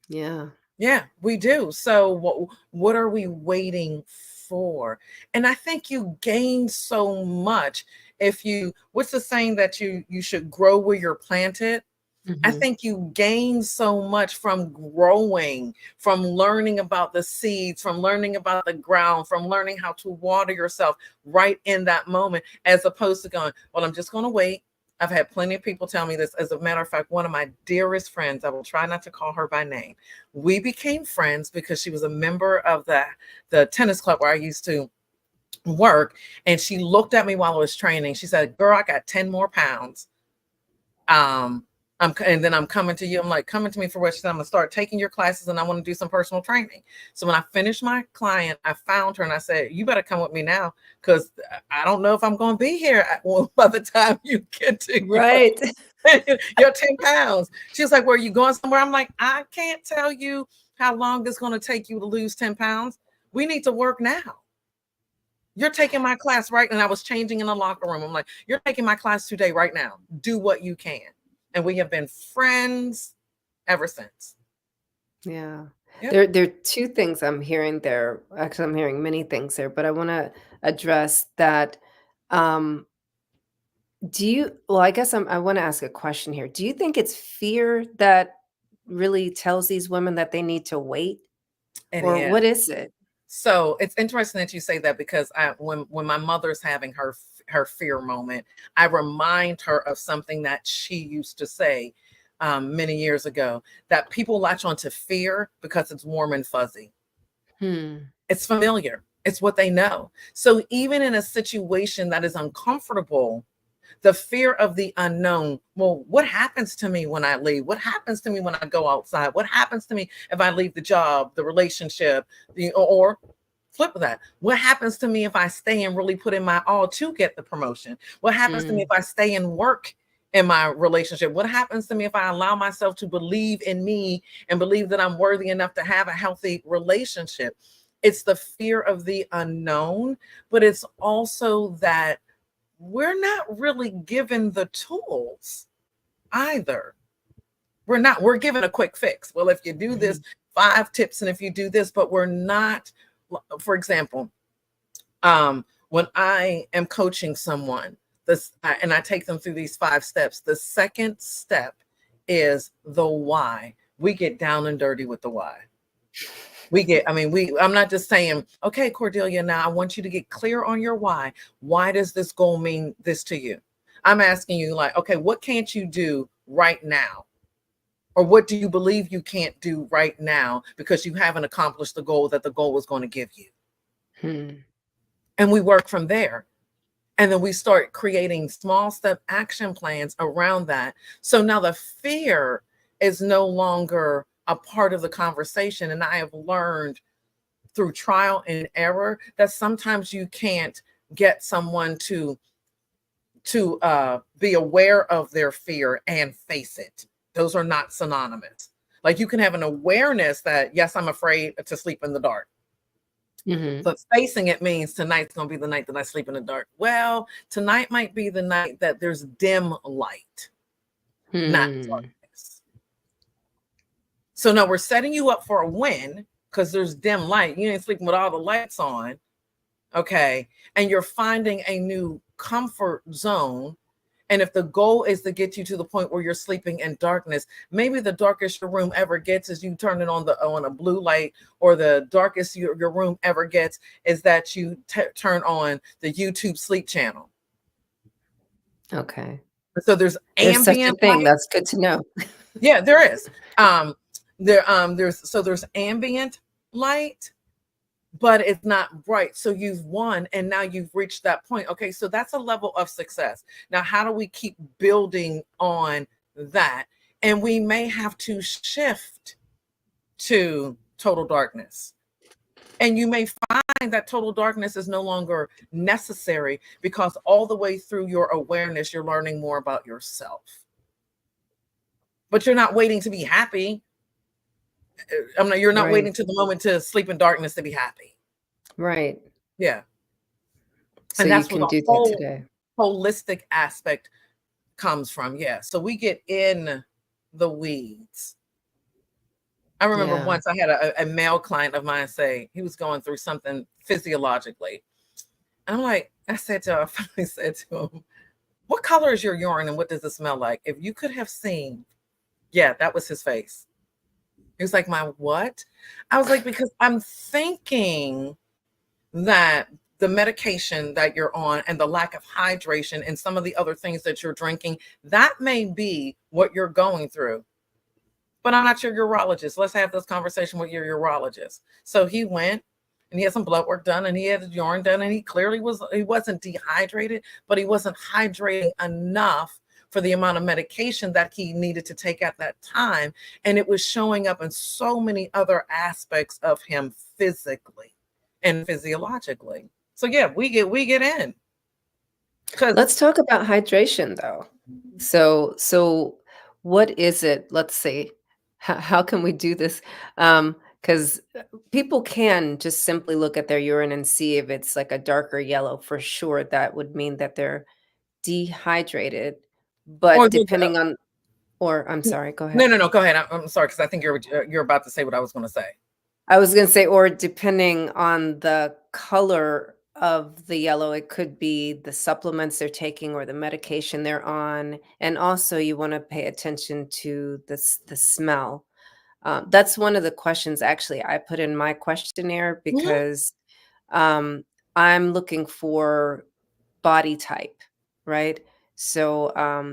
Yeah. Yeah, we do. So what are we waiting for? And I think you gain so much what's the saying that you should grow where you're planted? I think you gain so much from growing, from learning about the seeds, from learning about the ground, from learning how to water yourself right in that moment, as opposed to going, well, I'm just going to wait. I've had plenty of people tell me this. As a matter of fact, one of my dearest friends, I will try not to call her by name. We became friends because she was a member of the tennis club where I used to work. And she looked at me while I was training. She said, girl, I got 10 more pounds. And then I'm coming to you. I'm like, coming to me for what? She said, I'm going to start taking your classes and I want to do some personal training. So when I finished my client, I found her and I said, you better come with me now because I don't know if I'm going to be here by the time you get to your 10 pounds. She's like, where are you going somewhere? I'm like, I can't tell you how long it's going to take you to lose 10 pounds. We need to work now. You're taking my class right. And I was changing in the locker room. I'm like, you're taking my class today, right now. Do what you can. And we have been friends ever since. Yeah. Yep. There are two things I'm hearing there. Actually, I'm hearing many things there, but I want to address that. Um, I guess I want to ask a question here. Do you think it's fear that really tells these women that they need to wait? It Or is. what is it? So it's interesting that you say that, because when my mother's having her fear moment, I remind her of something that she used to say many years ago, that people latch onto fear because it's warm and fuzzy. It's familiar. It's what they know. So even in a situation that is uncomfortable, the fear of the unknown. Well, what happens to me when I leave? What happens to me when I go outside? What happens to me if I leave the job, the relationship, or flip of that? What happens to me if I stay and really put in my all to get the promotion? What happens to me if I stay and work in my relationship? What happens to me if I allow myself to believe in me and believe that I'm worthy enough to have a healthy relationship? It's the fear of the unknown, but it's also that we're not really given the tools either. We're given a quick fix. Well, if you do this, 5 tips, and if you do this, but we're not, for example, when I am coaching someone, and I take them through these 5 steps, the second step is the why. We get down and dirty with the why. I'm not just saying, okay, Cordelia, now I want you to get clear on your why. Why does this goal mean this to you? I'm asking you, like, okay, what can't you do right now? Or what do you believe you can't do right now because you haven't accomplished the goal that the goal was going to give you? And we work from there. And then we start creating small step action plans around that. So now the fear is no longer a part of the conversation. And I have learned through trial and error that sometimes you can't get someone to be aware of their fear and face it. Those are not synonymous. Like, you can have an awareness that, yes, I'm afraid to sleep in the dark. But facing it means tonight's going to be the night that I sleep in the dark. Well, tonight might be the night that there's dim light, not darkness. So now we're setting you up for a win because there's dim light. You ain't sleeping with all the lights on. Okay. And you're finding a new comfort zone. And if the goal is to get you to the point where you're sleeping in darkness, maybe the darkest your room ever gets is you turn it on a blue light, or the darkest your room ever gets is that you turn on the YouTube sleep channel. Okay. So there's such a ambient thing. light. That's good to know. Yeah, there is. There's ambient light, but it's not bright. So you've won, and now you've reached that point. Okay, so that's a level of success. Now, how do we keep building on that? And we may have to shift to total darkness. And you may find that total darkness is no longer necessary, because all the way through your awareness, you're learning more about yourself. But you're not waiting to be happy. You're not waiting to the moment to sleep in darkness to be happy. Right. Yeah. So And that's you where can the do whole that today. holistic aspect comes from. Yeah. So we get in the weeds. I remember once I had a male client of mine say he was going through something physiologically. And I'm like, I finally said to him, what color is your urine and what does it smell like? If you could have seen, that was his face. He was like, my what? I was like, because I'm thinking that the medication that you're on and the lack of hydration and some of the other things that you're drinking, that may be what you're going through. But I'm not your urologist. Let's have this conversation with your urologist. So he went and he had some blood work done and he had his urine done, and he clearly wasn't dehydrated, but he wasn't hydrating enough for the amount of medication that he needed to take at that time. And it was showing up in so many other aspects of him physically and physiologically. So we get in. Let's talk about hydration though. So what is it? Let's see. How can we do this? because people can just simply look at their urine and see if it's like a darker yellow. For sure, that would mean that they're dehydrated. Or But the, depending on, or I'm sorry, go no, ahead. no, no, go ahead. I'm sorry, because I think you're about to say what I was going to say. I was going to say, or depending on the color of the yellow, it could be the supplements they're taking or the medication they're on. And also, you want to pay attention to the smell. That's one of the questions actually I put in my questionnaire because I'm looking for body type, right? So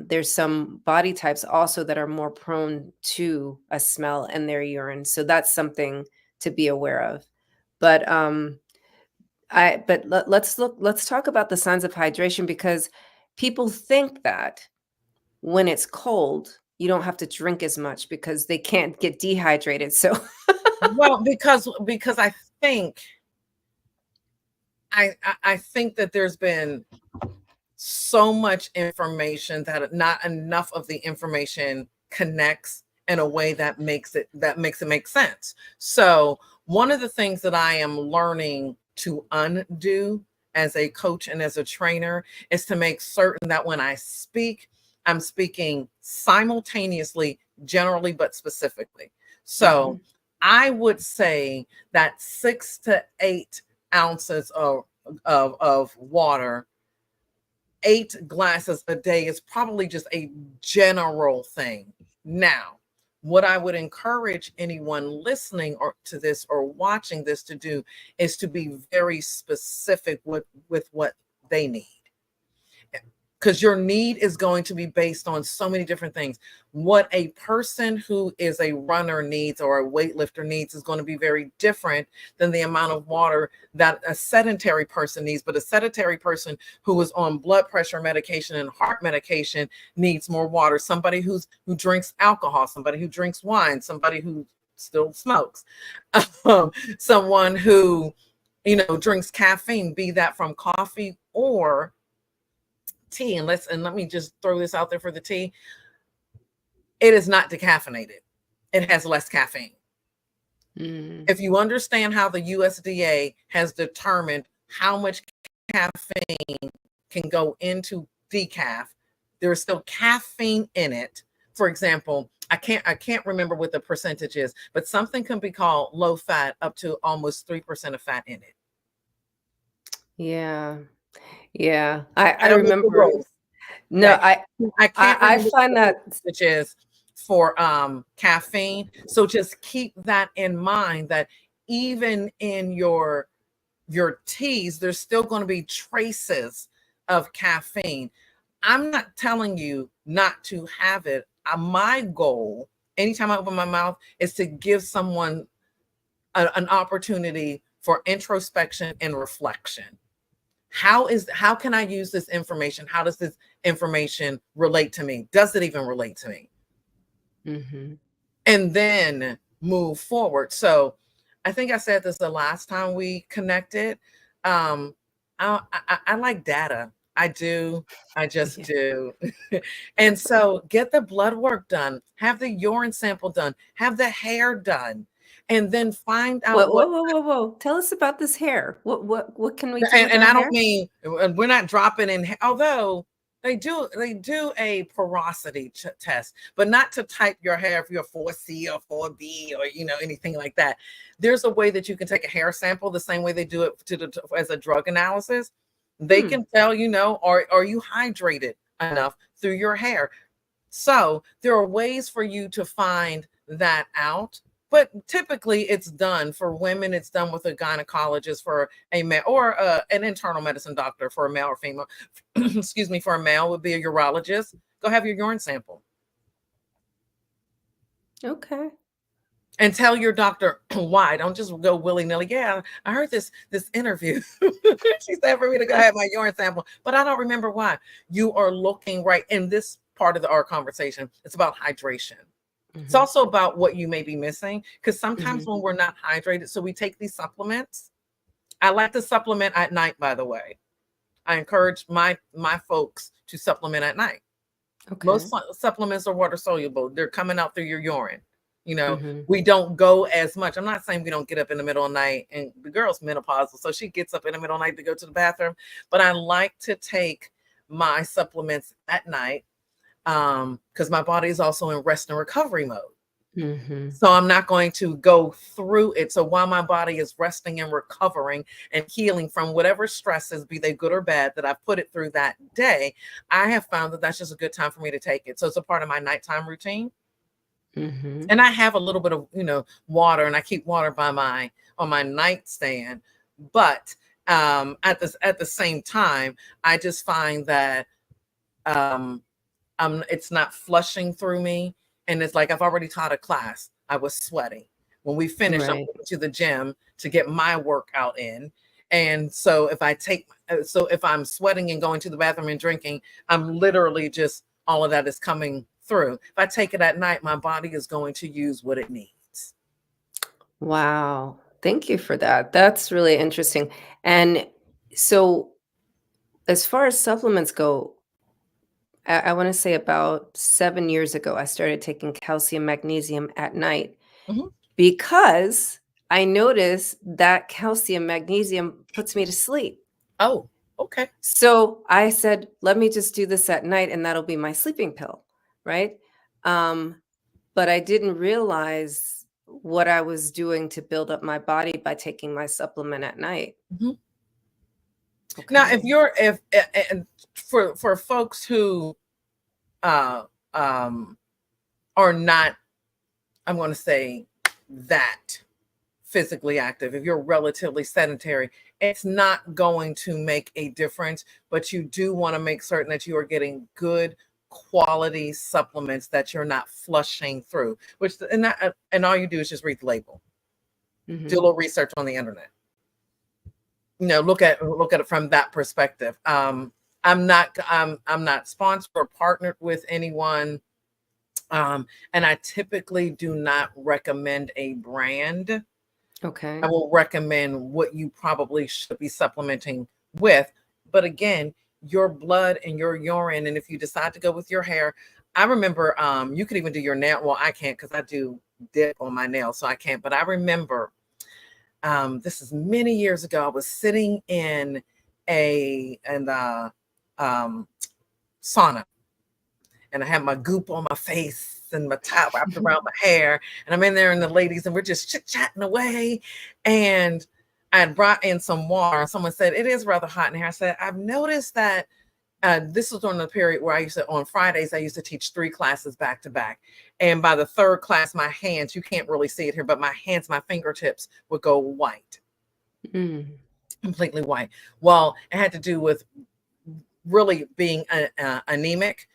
there's some body types also that are more prone to a smell in their urine. So that's something to be aware of. But let's talk about the signs of hydration, because people think that when it's cold, you don't have to drink as much because they can't get dehydrated. So Well, because I think that there's been so much information that not enough of the information connects in a way that makes it make sense. So one of the things that I am learning to undo as a coach and as a trainer is to make certain that when I speak, I'm speaking simultaneously, generally, but specifically. So I would say that 6 to 8 ounces of water, 8 glasses a day is probably just a general thing. Now, what I would encourage anyone listening or to this or watching this to do is to be very specific with what they need. Because your need is going to be based on so many different things. What a person who is a runner needs or a weightlifter needs is going to be very different than the amount of water that a sedentary person needs. But a sedentary person who is on blood pressure medication and heart medication needs more water. Somebody who drinks alcohol, somebody who drinks wine, somebody who still smokes, someone who, drinks caffeine, be that from coffee or tea. And let me just throw this out there for the tea. It is not decaffeinated. It has less caffeine. If you understand how the USDA has determined how much caffeine can go into decaf, there is still caffeine in it. For example, I can't remember what the percentage is, but something can be called low fat up to almost 3% of fat in it. yeah. Yeah, I And I'm with the remember. growth. No, Okay. I can't I remember find that which is for caffeine. So just keep that in mind, that even in your teas, there's still going to be traces of caffeine. I'm not telling you not to have it. My goal, anytime I open my mouth, is to give someone an opportunity for introspection and reflection. How can I use this information? How does this information relate to me? Does it even relate to me? And then move forward. So I think I said this the last time we connected. I like data. I do. I just do. And so get the blood work done, have the urine sample done, have the hair done, and then find out whoa. Tell us about this hair. What can we do with and our I don't hair? mean, we're not dropping in, although they do a porosity test, but not to type your hair if you're 4C or 4B or anything like that. There's a way that you can take a hair sample the same way they do it as a drug analysis. They can tell, are you hydrated enough through your hair? So there are ways for you to find that out. But typically it's done for women. It's done with a gynecologist for a male, or an internal medicine doctor for a male or female. Excuse me, for a male would be a urologist. Go have your urine sample. Okay. And tell your doctor why. Don't just go willy-nilly. Yeah, I heard this interview. She said for me to go have my urine sample, but I don't remember why. You are looking right in this part of our conversation. It's about hydration. It's also about what you may be missing, because sometimes when we're not hydrated, so we take these supplements. I like to supplement at night, by the way. I encourage my folks to supplement at night. Okay. Most supplements are water soluble. They're coming out through your urine. You know, Mm-hmm. we don't go as much. I'm not saying we don't get up in the middle of the night, and the girl's menopausal, so she gets up in the middle of the night to go to the bathroom. But I like to take my supplements at night because my body is also in rest and recovery mode. Mm-hmm. So I'm not going to go through it. So while my body is resting and recovering and healing from whatever stresses, be they good or bad, that I've put it through that day, I have found that that's just a good time for me to take it. So it's a part of my nighttime routine. Mm-hmm. And I have a little bit of, water, and I keep water on my nightstand. But at the same time, I just find that it's not flushing through me. And it's like I've already taught a class. I was sweating. When we finish, I'm Right. going to the gym to get my workout in. And so if I'm sweating and going to the bathroom and drinking, I'm literally just, all of that is coming through. If I take it at night, my body is going to use what it needs. Wow. Thank you for that. That's really interesting. And so, as far as supplements go, I want to say about 7 years ago, I started taking calcium, magnesium at night Mhm. because I noticed that calcium, magnesium puts me to sleep. Oh, okay. So I said, let me just do this at night and that'll be my sleeping pill, right? But I didn't realize what I was doing to build up my body by taking my supplement at night. Mhm. Now, if for folks who are not, I'm going to say, that physically active, if you're relatively sedentary, it's not going to make a difference, but you do want to make certain that you are getting good quality supplements that you're not flushing through, and all you do is just read the label. Mhm. Do a little research on the internet. Look at it from that perspective. I'm not sponsored or partnered with anyone. And I typically do not recommend a brand. Okay. I will recommend what you probably should be supplementing with. But again, your blood and your urine, and if you decide to go with your hair, I remember you could even do your nail. Well, I can't because I do dip on my nails, so I can't. But I remember this is many years ago. I was sitting in sauna, and I had my goop on my face and my top wrapped around my hair, and I'm in there, and the ladies, and we're just chit-chatting away, and I had brought in some water. Someone said, it is rather hot in here. I said, I've noticed that this was during the period where on Fridays, I used to teach 3 classes back to back. And by the 3rd class, my hands, you can't really see it here, but my hands, my fingertips would go white, completely white. Well, it had to do with really being anemic.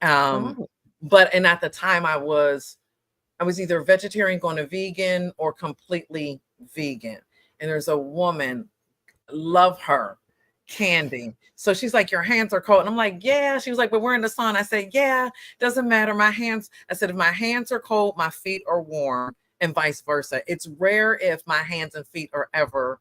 But at the time I was either vegetarian going to vegan or completely vegan. And there's a woman, love her, Candy. So she's like, your hands are cold. And I'm like, yeah. She was like, but we're in the sun. I said, yeah, doesn't matter. I said, if my hands are cold, my feet are warm, and vice versa. It's rare if my hands and feet are ever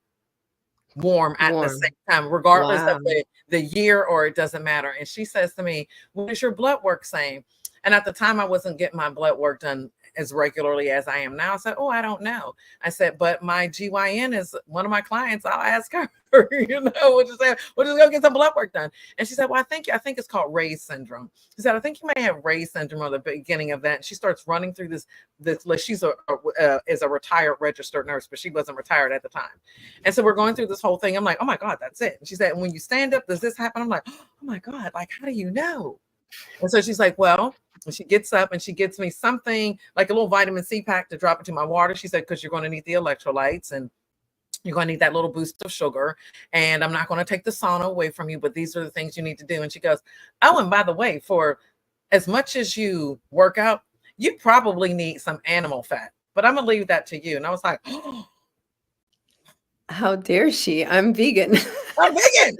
warm at the same time, regardless of the year, or it doesn't matter. And she says to me, what is your blood work saying? And at the time, I wasn't getting my blood work done as regularly as I am now. I said, oh, I don't know. I said, but my GYN is one of my clients. I'll ask her, we'll just go get some blood work done. And she said, well, I think it's called Ray's syndrome. She said, I think you may have Ray's syndrome at the beginning of that. And she starts running through this list. She's is a retired registered nurse, but she wasn't retired at the time. And so we're going through this whole thing. I'm like, oh my God, that's it. And she said, when you stand up, does this happen? I'm like, oh my God, like, how do you know? And so she's like, well, she gets up and she gets me something like a little vitamin C pack to drop into my water. She said, because you're going to need the electrolytes and you're going to need that little boost of sugar. And I'm not going to take the sauna away from you, but these are the things you need to do. And she goes, oh, and by the way, for as much as you work out, you probably need some animal fat, but I'm going to leave that to you. And I was like, oh, how dare she? I'm vegan. I'm vegan.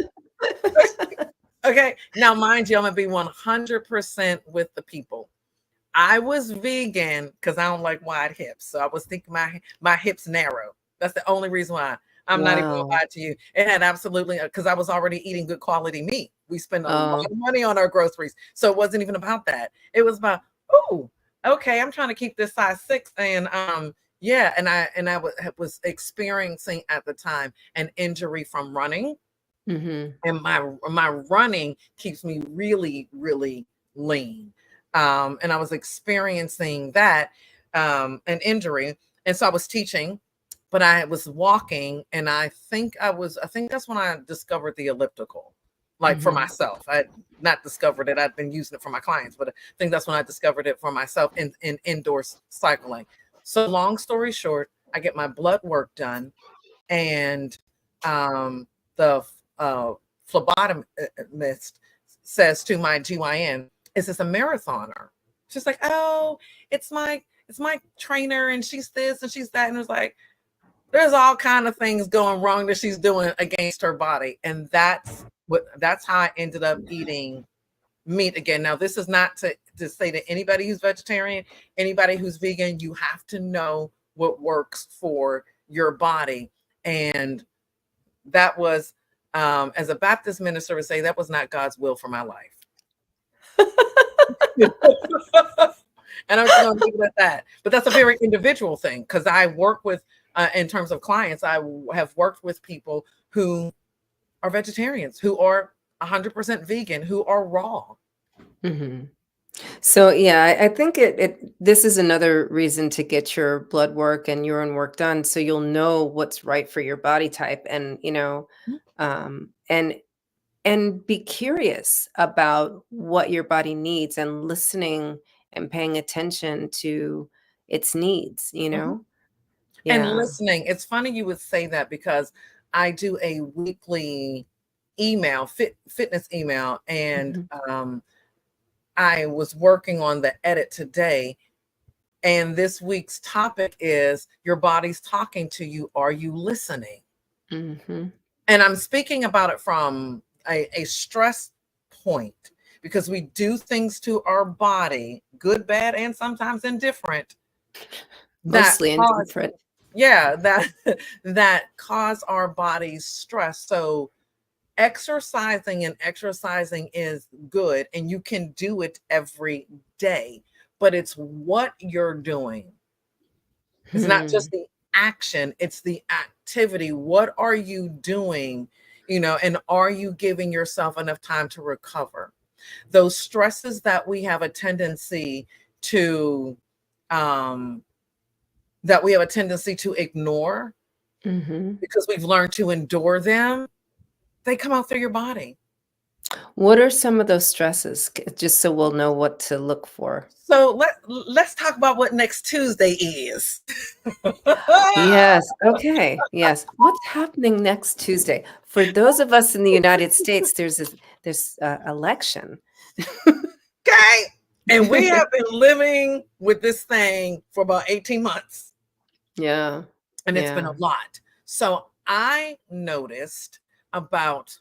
Okay. Now, mind you, I'm going to be 100% with the people. I was vegan because I don't like wide hips. So I was thinking my hips narrow. That's the only reason why. I'm not even going to lie to you. It had absolutely, because I was already eating good quality meat. We spend a lot of money on our groceries. So it wasn't even about that. It was about, oh, okay, I'm trying to keep this size 6. And yeah, and I was experiencing at the time an injury from running. Mm-hmm. And my running keeps me really, really lean. And I was experiencing that, an injury. And so I was teaching, but I was walking, and I think that's when I discovered the elliptical, like for Mm-hmm. myself. I had not discovered it. I'd been using it for my clients, but I think that's when I discovered it for myself in indoor cycling. So long story short, I get my blood work done, and the phlebotomist says to my GYN, "Is this a marathoner?" She's like, "Oh, it's my trainer, and she's this and she's that." And it was like, there's all kind of things going wrong that she's doing against her body. And that's how I ended up eating meat again. Now, this is not to say to anybody who's vegetarian, anybody who's vegan, you have to know what works for your body. And that was, as a Baptist minister would say, that was not God's will for my life. And I'm just going to leave it at that. But that's a very individual thing, because I work with, in terms of clients, I have worked with people who are vegetarians, who are 100% vegan, who are raw. Mm-hmm. So yeah, I think this is another reason to get your blood work and urine work done, so you'll know what's right for your body type, and and be curious about what your body needs, and listening and paying attention to its needs. And Yeah. listening. It's funny you would say that, because I do a weekly email, fitness email, and I was working on the edit today, and this week's topic is your body's talking to you. Are you listening? Mm-hmm. And I'm speaking about it from a stress point, because we do things to our body, good, bad, and sometimes indifferent. Mostly indifferent. Yeah, that cause our bodies stress. So exercising is good, and you can do it every day, but it's what you're doing. It's not just the action, it's the activity. What are you doing? And are you giving yourself enough time to recover? Those stresses that we have a tendency to ignore, because we've learned to endure them, they come out through your body. What are some of those stresses, just so we'll know what to look for? So let's talk about what next Tuesday is. Yes. Okay. Yes. What's happening next Tuesday? For those of us in the United States, there's election. Okay. And we have been living with this thing for about 18 months. Yeah. And it's been a lot. So I noticed about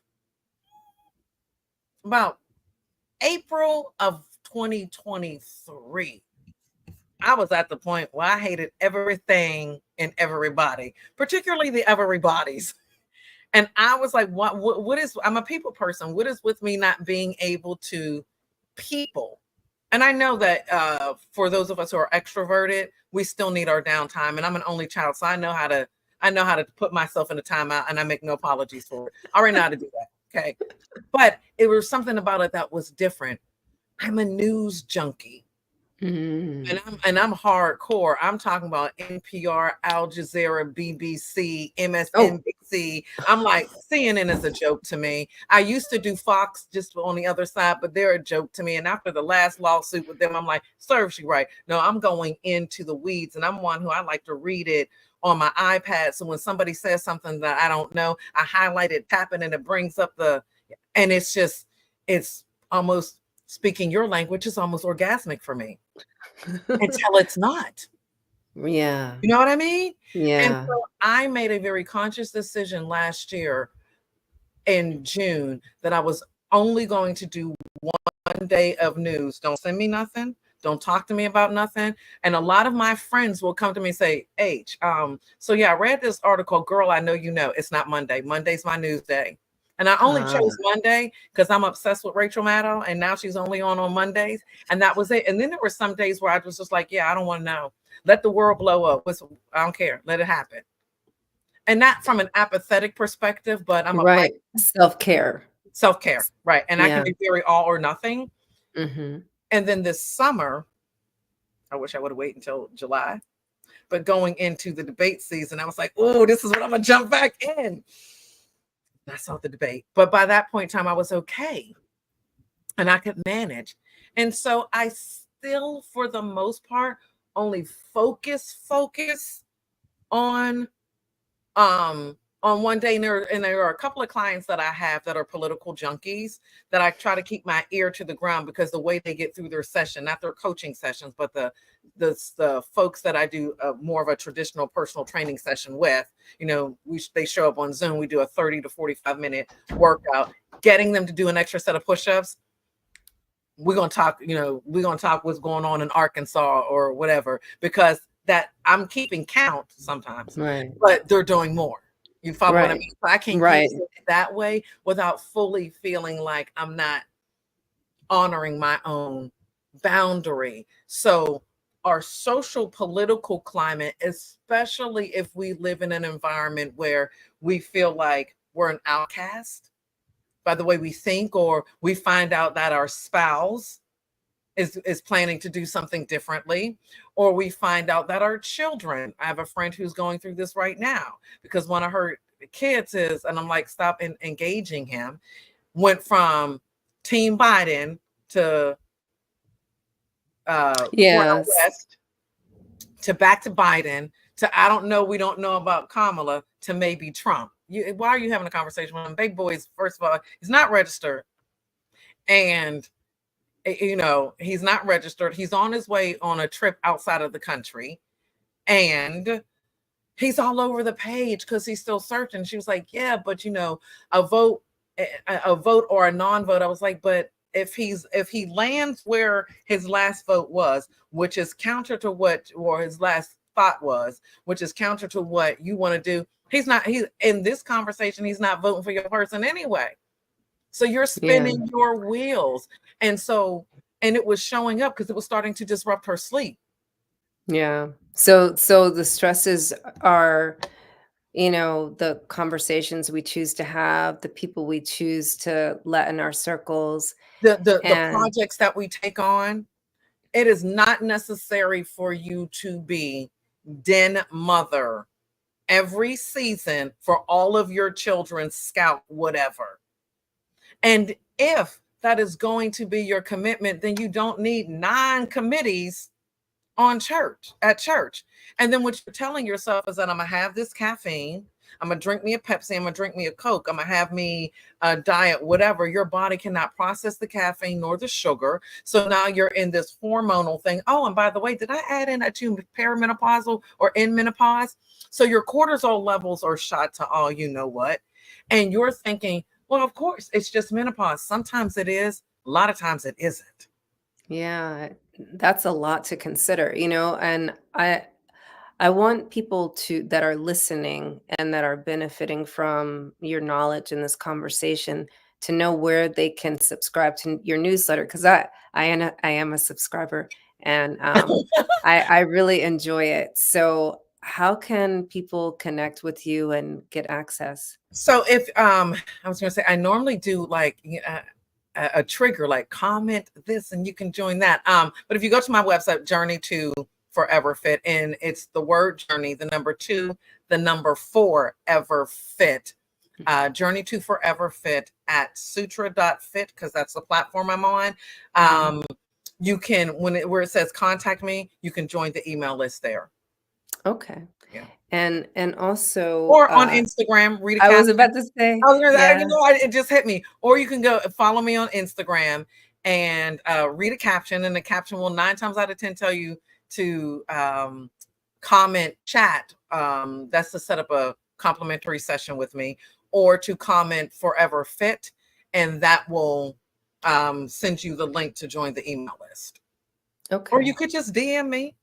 April of 2023, I was at the point where I hated everything and everybody, particularly the everybody's. And I was like, what is, I'm a people person. What is with me not being able to people? And I know that for those of us who are extroverted, we still need our downtime. And I'm an only child, so I know how to put myself in a timeout, and I make no apologies for it. I already know how to do that. Okay. But it was something about it that was different. I'm a news junkie. And I'm hardcore. I'm talking about NPR, Al Jazeera, BBC, MSNBC. I'm like, CNN is a joke to me. I used to do Fox just on the other side, but they're a joke to me. And after the last lawsuit with them, I'm like, serves you right. No, I'm going into the weeds, and I'm one who I like to read it on my iPad. So when somebody says something that I don't know, I highlight it, tap it, and it brings up and it's almost, speaking your language, is almost orgasmic for me until it's not. Yeah. You know what I mean? Yeah. And so I made a very conscious decision last year in June that I was only going to do one day of news. Don't send me nothing. Don't talk to me about nothing. And a lot of my friends will come to me and say, H, so yeah, I read this article, girl, I know you know. It's not Monday. Monday's my news day. And I only Ah. chose Monday because I'm obsessed with Rachel Maddow, and now she's only on Mondays, and that was it. And then there were some days where I was just like, yeah, I don't want to know. Let the world blow up. I don't care. Let it happen. And not from an apathetic perspective, but I'm a Right. Self-care. self-care, right? And I can Yeah. be very all or nothing. Mm-hmm. And then this summer, I wish I would have waited until July, but going into the debate season, I was like, oh, this is what I'm gonna jump back in. I saw the debate, but by that point in time, I was okay, and I could manage. And so I still, for the most part, only focus on one day. And there are a couple of clients that I have that are political junkies that I try to keep my ear to the ground, because the way they get through their session, not their coaching sessions, but the folks that I do more of a traditional personal training session with, they show up on Zoom. We do a 30 to 45-minute workout, getting them to do an extra set of push-ups. We're going to talk what's going on in Arkansas or whatever, because that I'm keeping count sometimes, Right. but they're doing more. You follow what I Right. mean? So I can Right. use it that way without fully feeling like I'm not honoring my own boundary. So our social political climate, especially if we live in an environment where we feel like we're an outcast by the way we think, or we find out that our spouse is planning to do something differently, or we find out that our children, I have a friend who's going through this right now, because one of her kids is, and I'm like, stop engaging him, went from Team Biden to Cornel Yes. West, to back to Biden, to I don't know, we don't know about Kamala, to maybe Trump. Why are you having a conversation with him? Big boys, first of all, he's not registered, and he's not registered. He's on his way on a trip outside of the country, and he's all over the page because he's still searching. She was like, yeah, but a vote or a non-vote. I was like, but if he lands where his last vote was, which is counter to or his last thought was, which is counter to what you want to do, he's in this conversation, he's not voting for your person anyway. So you're spinning your wheels. And it was showing up because it was starting to disrupt her sleep. Yeah. So the stresses are, the conversations we choose to have, the people we choose to let in our circles. The projects that we take on. It is not necessary for you to be den mother every season for all of your children's scout, whatever. And if that is going to be your commitment, then you don't need 9 committees at church. And then what you're telling yourself is that I'm going to have this caffeine. I'm going to drink me a Pepsi. I'm going to drink me a Coke. I'm going to have me a diet, whatever. Your body cannot process the caffeine nor the sugar. So now you're in this hormonal thing. Oh, and by the way, did I add in that to perimenopausal or in menopause? So your cortisol levels are shot to all you know what. And you're thinking, well, of course, it's just menopause. Sometimes it is. A lot of times it isn't. Yeah, that's a lot to consider, and I want people that are listening and that are benefiting from your knowledge in this conversation to know where they can subscribe to your newsletter, because I am a subscriber, and I really enjoy it. So how can people connect with you and get access? So if I was going to say, I normally do like a trigger, like comment this and you can join that. But if you go to my website, Journey to Forever Fit, and it's the word journey, the number 2, the number 4, ever fit. Journey to Forever Fit at sutra.fit, because that's the platform I'm on. You can, where it says contact me, you can join the email list there. Okay. Yeah. And also, or on Instagram, Rita. I was about to say, it just hit me. Or you can go follow me on Instagram and read a caption, and the caption will 9 times out of 10 tell you to comment chat. That's to set up a complimentary session with me, or to comment Forever Fit, and that will send you the link to join the email list. Okay. Or you could just DM me.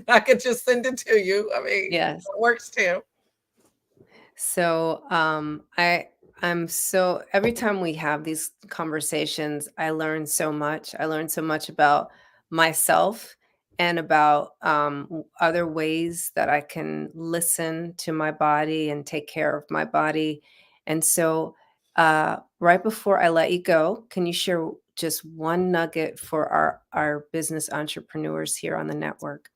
I could just send it to you. I mean, yes, it works too. So I every time we have these conversations, I learn so much. I learn so much about myself and about other ways that I can listen to my body and take care of my body. And so, right before I let you go, can you share just one nugget for our business entrepreneurs here on the network?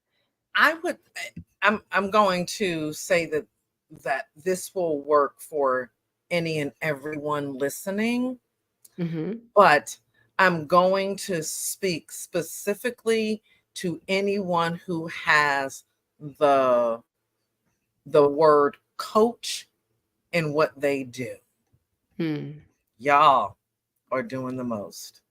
I'm going to say that this will work for any and everyone listening, but I'm going to speak specifically to anyone who has the word coach in what they do. Y'all are doing the most.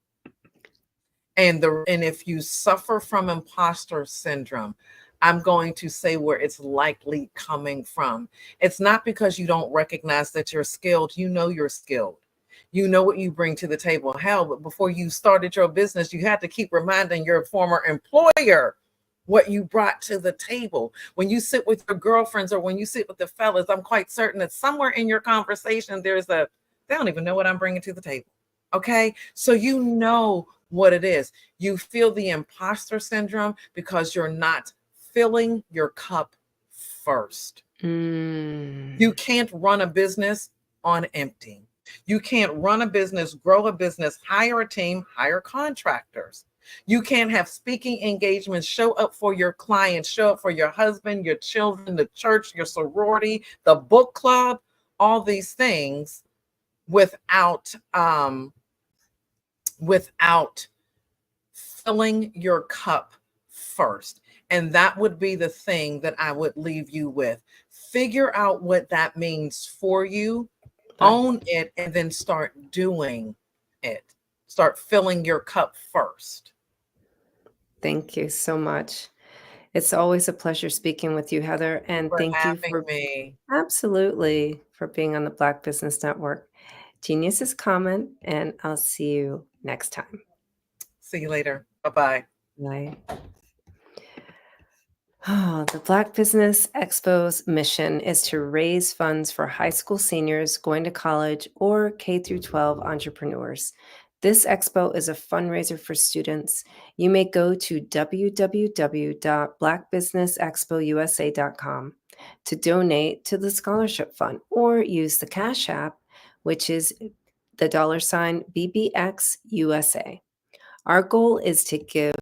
And if you suffer from imposter syndrome, I'm going to say where it's likely coming from. It's not because you don't recognize that you're skilled. You know you're skilled. You know what you bring to the table. Hell, but before you started your business, you had to keep reminding your former employer what you brought to the table. When you sit with your girlfriends or when you sit with the fellas, I'm quite certain that somewhere in your conversation, they don't even know what I'm bringing to the table. Okay? So you know what it is. You feel the imposter syndrome because you're not filling your cup first. You can't run a business on empty. You can't run a business, grow a business, hire a team, hire contractors. You can't have speaking engagements, show up for your clients, show up for your husband, your children, the church, your sorority, the book club, all these things without filling your cup first. And that would be the thing that I would leave you with. Figure out what that means for you, own it, and then start doing it. Start filling your cup first. Thank you so much. It's always a pleasure speaking with you, Heather. And thank you for me. Absolutely, for being on the Black Business Network. Genius is common, and I'll see you next time. See you later. Bye-bye. Bye. The Black Business Expo's mission is to raise funds for high school seniors going to college or K-12 entrepreneurs. This expo is a fundraiser for students. You may go to www.blackbusinessexpousa.com to donate to the scholarship fund or use the Cash App, which is the $ BBXUSA. Our goal is to give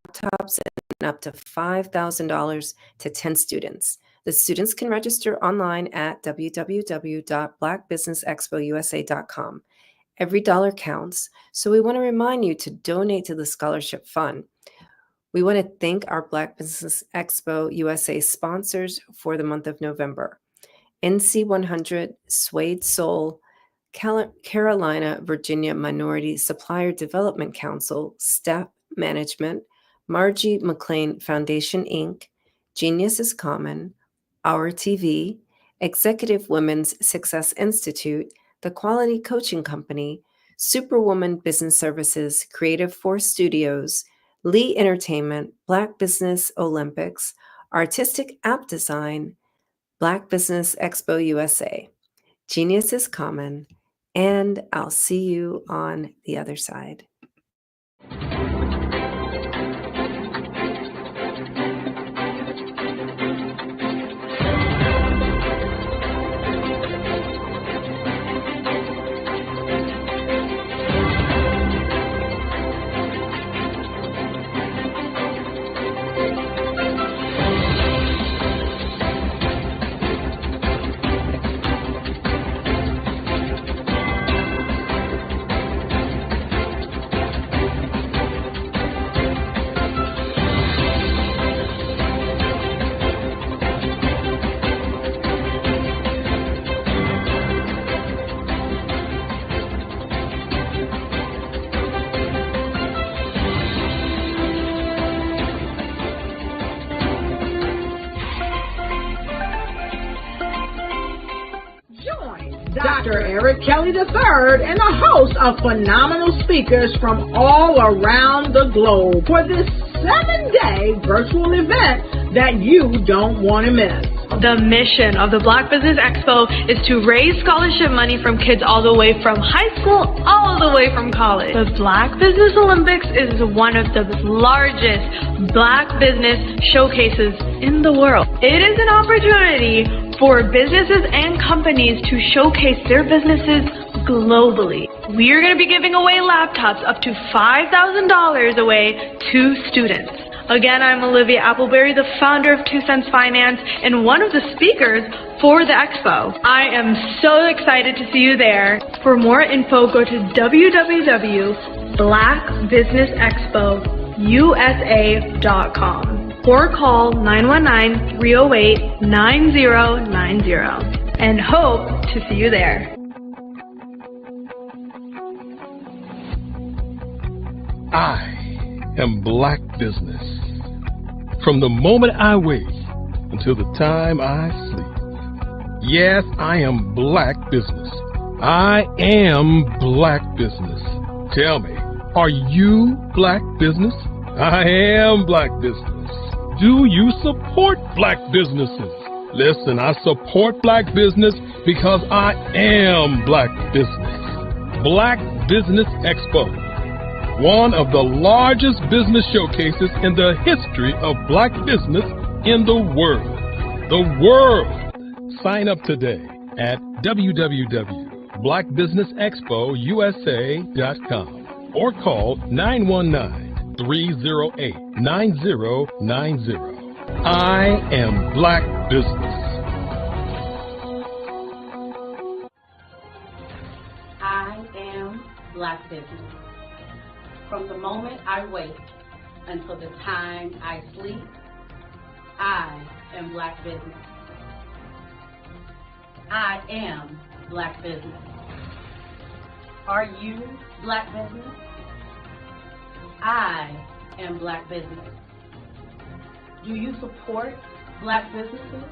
laptops and up to $5,000 to 10 students. The students can register online at www.blackbusinessexpousa.com. Every dollar counts, so we want to remind you to donate to the scholarship fund. We want to thank our Black Business Expo USA sponsors for the month of November: NC100, Suede Soul, Carolina, Virginia Minority Supplier Development Council, Step Management, Margie McLean Foundation, Inc., Genius is Common, Our TV, Executive Women's Success Institute, The Quality Coaching Company, Superwoman Business Services, Creative Force Studios, Lee Entertainment, Black Business Olympics, Artistic App Design, Black Business Expo USA. Genius is Common, and I'll see you on the other side. Dr. Eric Kelly III and a host of phenomenal speakers from all around the globe for this 7-day virtual event that you don't want to miss. The mission of the Black Business Expo is to raise scholarship money from kids all the way from high school, all the way from college. The Black Business Olympics is one of the largest Black business showcases in the world. It is an opportunity for businesses and companies to showcase their businesses globally. We are going to be giving away laptops up to $5,000 away to students. Again, I'm Olivia Appleberry, the founder of 2 Cents Finance and one of the speakers for the expo. I am so excited to see you there. For more info, go to www.blackbusinessexpousa.com or call 919-308-9090 and hope to see you there. I am Black Business. From the moment I wake until the time I sleep. Yes, I am Black Business. I am Black Business. Tell me, are you Black Business? I am Black Business. Do you support Black businesses? Listen, I support Black business because I am Black Business. Black Business Expo, one of the largest business showcases in the history of Black business in the world. The world! Sign up today at www.blackbusinessexpousa.com or call 919-308-9090. I am Black Business. I am Black Business. From the moment I wake until the time I sleep, I am Black Business. I am Black Business. Are you Black Business? I am Black Business. Do you support Black businesses?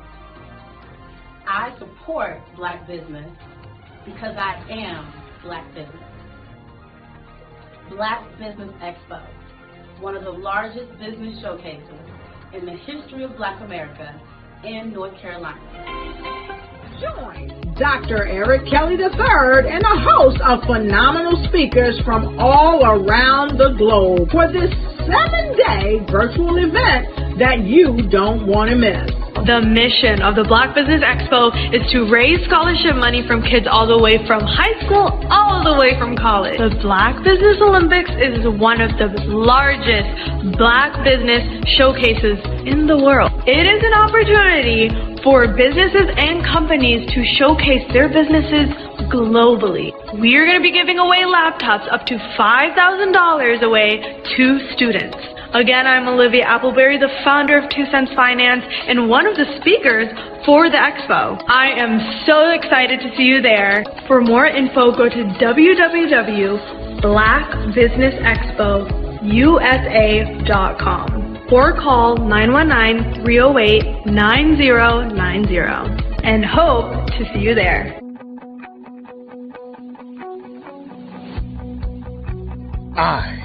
I support Black business because I am Black Business. Black Business Expo, one of the largest business showcases in the history of Black America in North Carolina. Join Dr. Eric Kelly III and a host of phenomenal speakers from all around the globe for this 7-day virtual event that you don't want to miss. The mission of the Black Business Expo is to raise scholarship money from kids all the way from high school, all the way from college. The Black Business Olympics is one of the largest Black business showcases in the world. It is an opportunity for businesses and companies to showcase their businesses globally. We are going to be giving away laptops up to $5,000 away to students. Again, I'm Olivia Appleberry, the founder of 2 Cents Finance and one of the speakers for the expo. I am so excited to see you there. For more info, go to www.blackbusinessexpousa.com or call 919-308-9090 and hope to see you there. I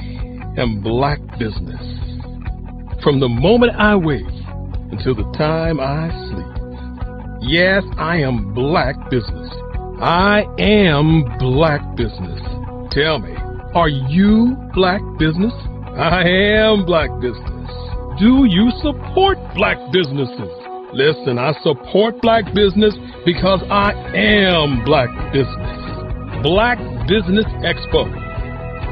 am Black Business. From the moment I wake until the time I sleep. Yes, I am Black Business. I am Black Business. Tell me, are you Black Business? I am Black Business. Do you support Black businesses? Listen, I support Black business because I am Black Business. Black Business Expo,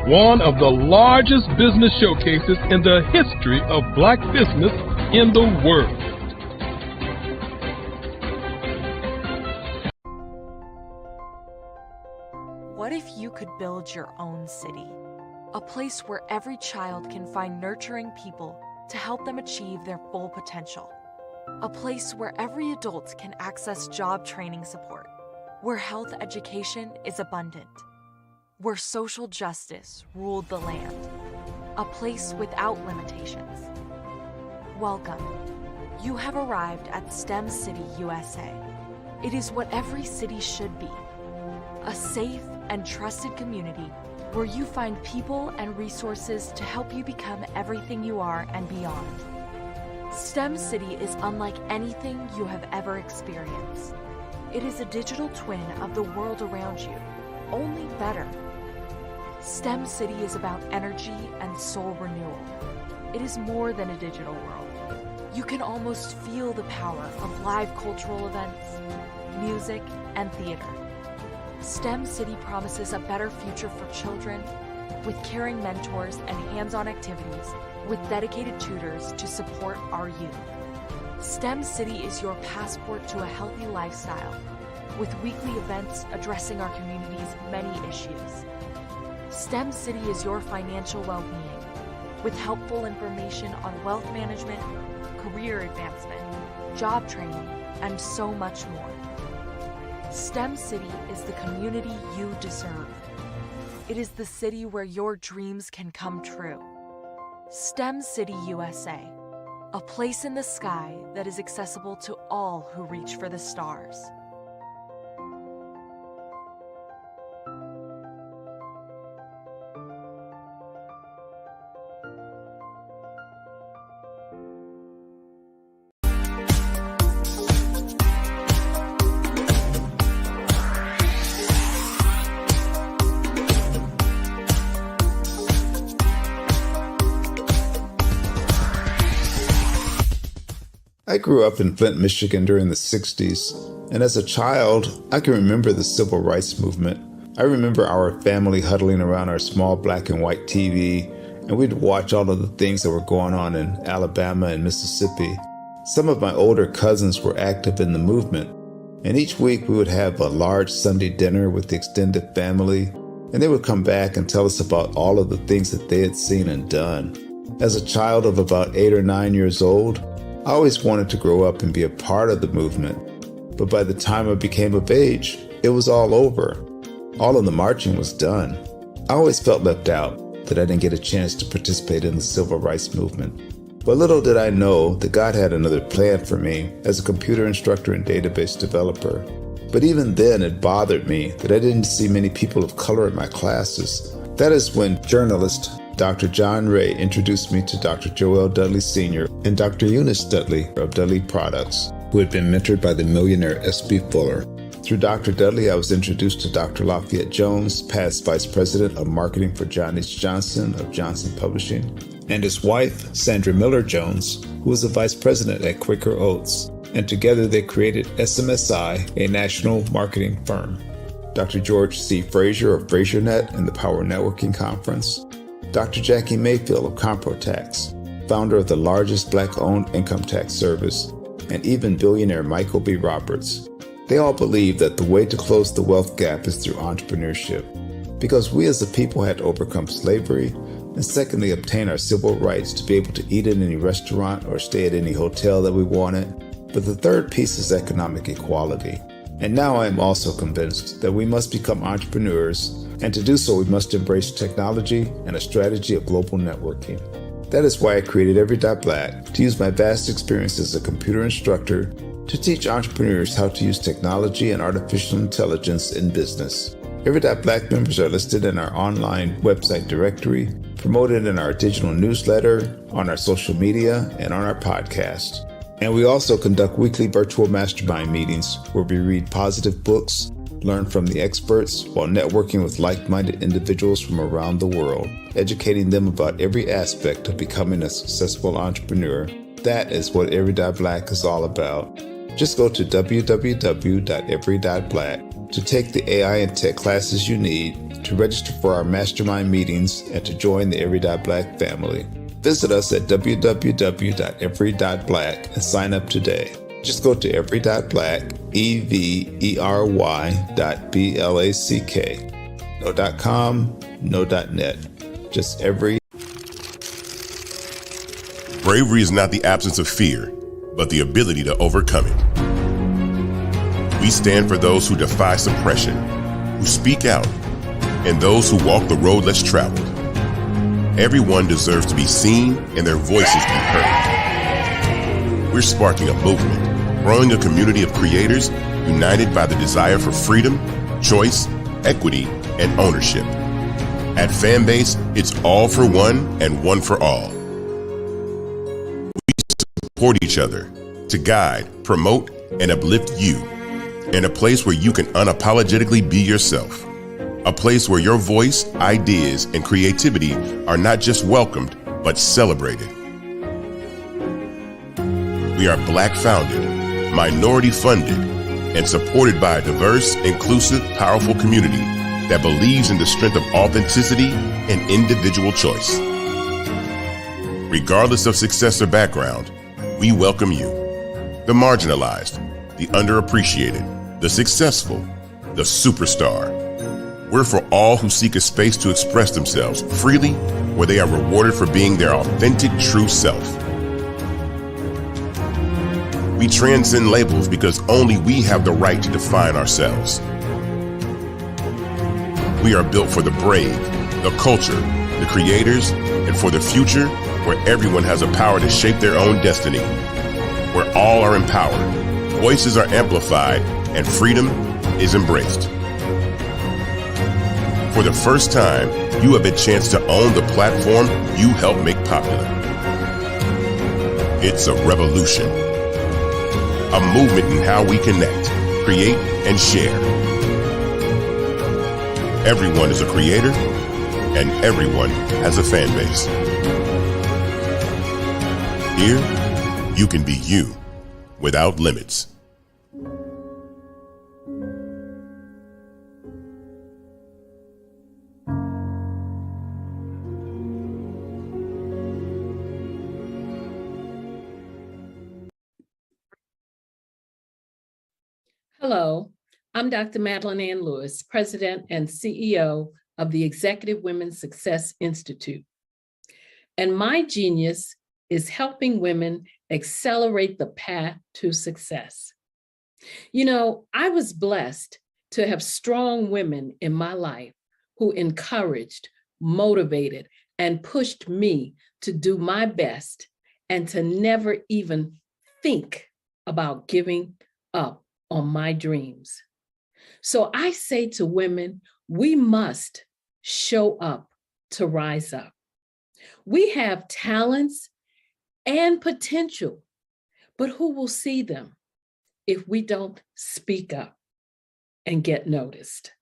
one of the largest business showcases in the history of Black business in the world. What if you could build your own city? A place where every child can find nurturing people to help them achieve their full potential. A place where every adult can access job training support. Where health education is abundant. Where social justice ruled the land. A place without limitations. Welcome. You have arrived at STEM City USA. It is what every city should be. A safe and trusted community where you find people and resources to help you become everything you are and beyond. STEM City is unlike anything you have ever experienced. It is a digital twin of the world around you, only better. STEM City is about energy and soul renewal. It is more than a digital world. You can almost feel the power of live cultural events, music, and theater. STEM City promises a better future for children with caring mentors and hands-on activities with dedicated tutors to support our youth. STEM City is your passport to a healthy lifestyle with weekly events addressing our community's many issues. STEM City is your financial well-being with helpful information on wealth management, career advancement, job training, and so much more. STEM City is the community you deserve. It is the city where your dreams can come true. STEM City USA, a place in the sky that is accessible to all who reach for the stars. I grew up in Flint, Michigan during the 60s, and as a child, I can remember the civil rights movement. I remember our family huddling around our small black and white TV, and we'd watch all of the things that were going on in Alabama and Mississippi. Some of my older cousins were active in the movement, and each week we would have a large Sunday dinner with the extended family, and they would come back and tell us about all of the things that they had seen and done. As a child of about 8 or 9 years old, I always wanted to grow up and be a part of the movement, but by the time I became of age, it was all over. All of the marching was done. I always felt left out, that I didn't get a chance to participate in the civil rights movement. But little did I know that God had another plan for me as a computer instructor and database developer. But even then, it bothered me that I didn't see many people of color in my classes. That is when journalist Dr. John Ray introduced me to Dr. Joel Dudley Sr. and Dr. Eunice Dudley of Dudley Products, who had been mentored by the millionaire S.B. Fuller. Through Dr. Dudley, I was introduced to Dr. Lafayette Jones, past Vice President of Marketing for John H. Johnson of Johnson Publishing, and his wife, Sandra Miller Jones, who was the Vice President at Quaker Oats, and together they created SMSI, a national marketing firm. Dr. George C. Frazier of FrazierNet and the Power Networking Conference, Dr. Jackie Mayfield of ComproTax, founder of the largest Black-owned income tax service, and even billionaire Michael B. Roberts. They all believe that the way to close the wealth gap is through entrepreneurship, because we as a people had to overcome slavery, and secondly, obtain our civil rights to be able to eat in any restaurant or stay at any hotel that we wanted. But the third piece is economic equality. And now I am also convinced that we must become entrepreneurs, and to do so we must embrace technology and a strategy of global networking. That is why I created Every.Black, to use my vast experience as a computer instructor to teach entrepreneurs how to use technology and artificial intelligence in business. Every.Black members are listed in our online website directory, promoted in our digital newsletter, on our social media, and on our podcast. And we also conduct weekly virtual mastermind meetings where we read positive books, learn from the experts, while networking with like-minded individuals from around the world, educating them about every aspect of becoming a successful entrepreneur. That is what Every.Black is all about. Just go to www.every.black to take the AI and tech classes you need, to register for our mastermind meetings, and to join the Every.Black family. Visit us at www.every.black and sign up today. Just go to every.black, every.black. No .com, no .net, just every. Bravery is not the absence of fear, but the ability to overcome it. We stand for those who defy suppression, who speak out, and those who walk the road less traveled. Everyone deserves to be seen and their voices be heard. We're sparking a movement, growing a community of creators united by the desire for freedom, choice, equity, and ownership. At Fanbase, it's all for one and one for all. We support each other, to guide, promote, and uplift you, in a place where you can unapologetically be yourself. A place where your voice, ideas, and creativity are not just welcomed, but celebrated. We are Black founded, minority funded, and supported by a diverse, inclusive, powerful community that believes in the strength of authenticity and individual choice. Regardless of success or background, we welcome you, the marginalized, the underappreciated, the successful, the superstar. We're for all who seek a space to express themselves freely, where they are rewarded for being their authentic, true self. We transcend labels because only we have the right to define ourselves. We are built for the brave, the culture, the creators, and for the future where everyone has a power to shape their own destiny, where all are empowered, voices are amplified, and freedom is embraced. For the first time, you have a chance to own the platform you helped make popular. It's a revolution, a movement in how we connect, create, and share. Everyone is a creator, and everyone has a fan base. Here, you can be you without limits. Hello, I'm Dr. Madeline Ann Lewis, President and CEO of the Executive Women's Success Institute. And my genius is helping women accelerate the path to success. You know, I was blessed to have strong women in my life who encouraged, motivated, and pushed me to do my best and to never even think about giving up on my dreams. So I say to women, we must show up to rise up. We have talents and potential, but who will see them if we don't speak up and get noticed?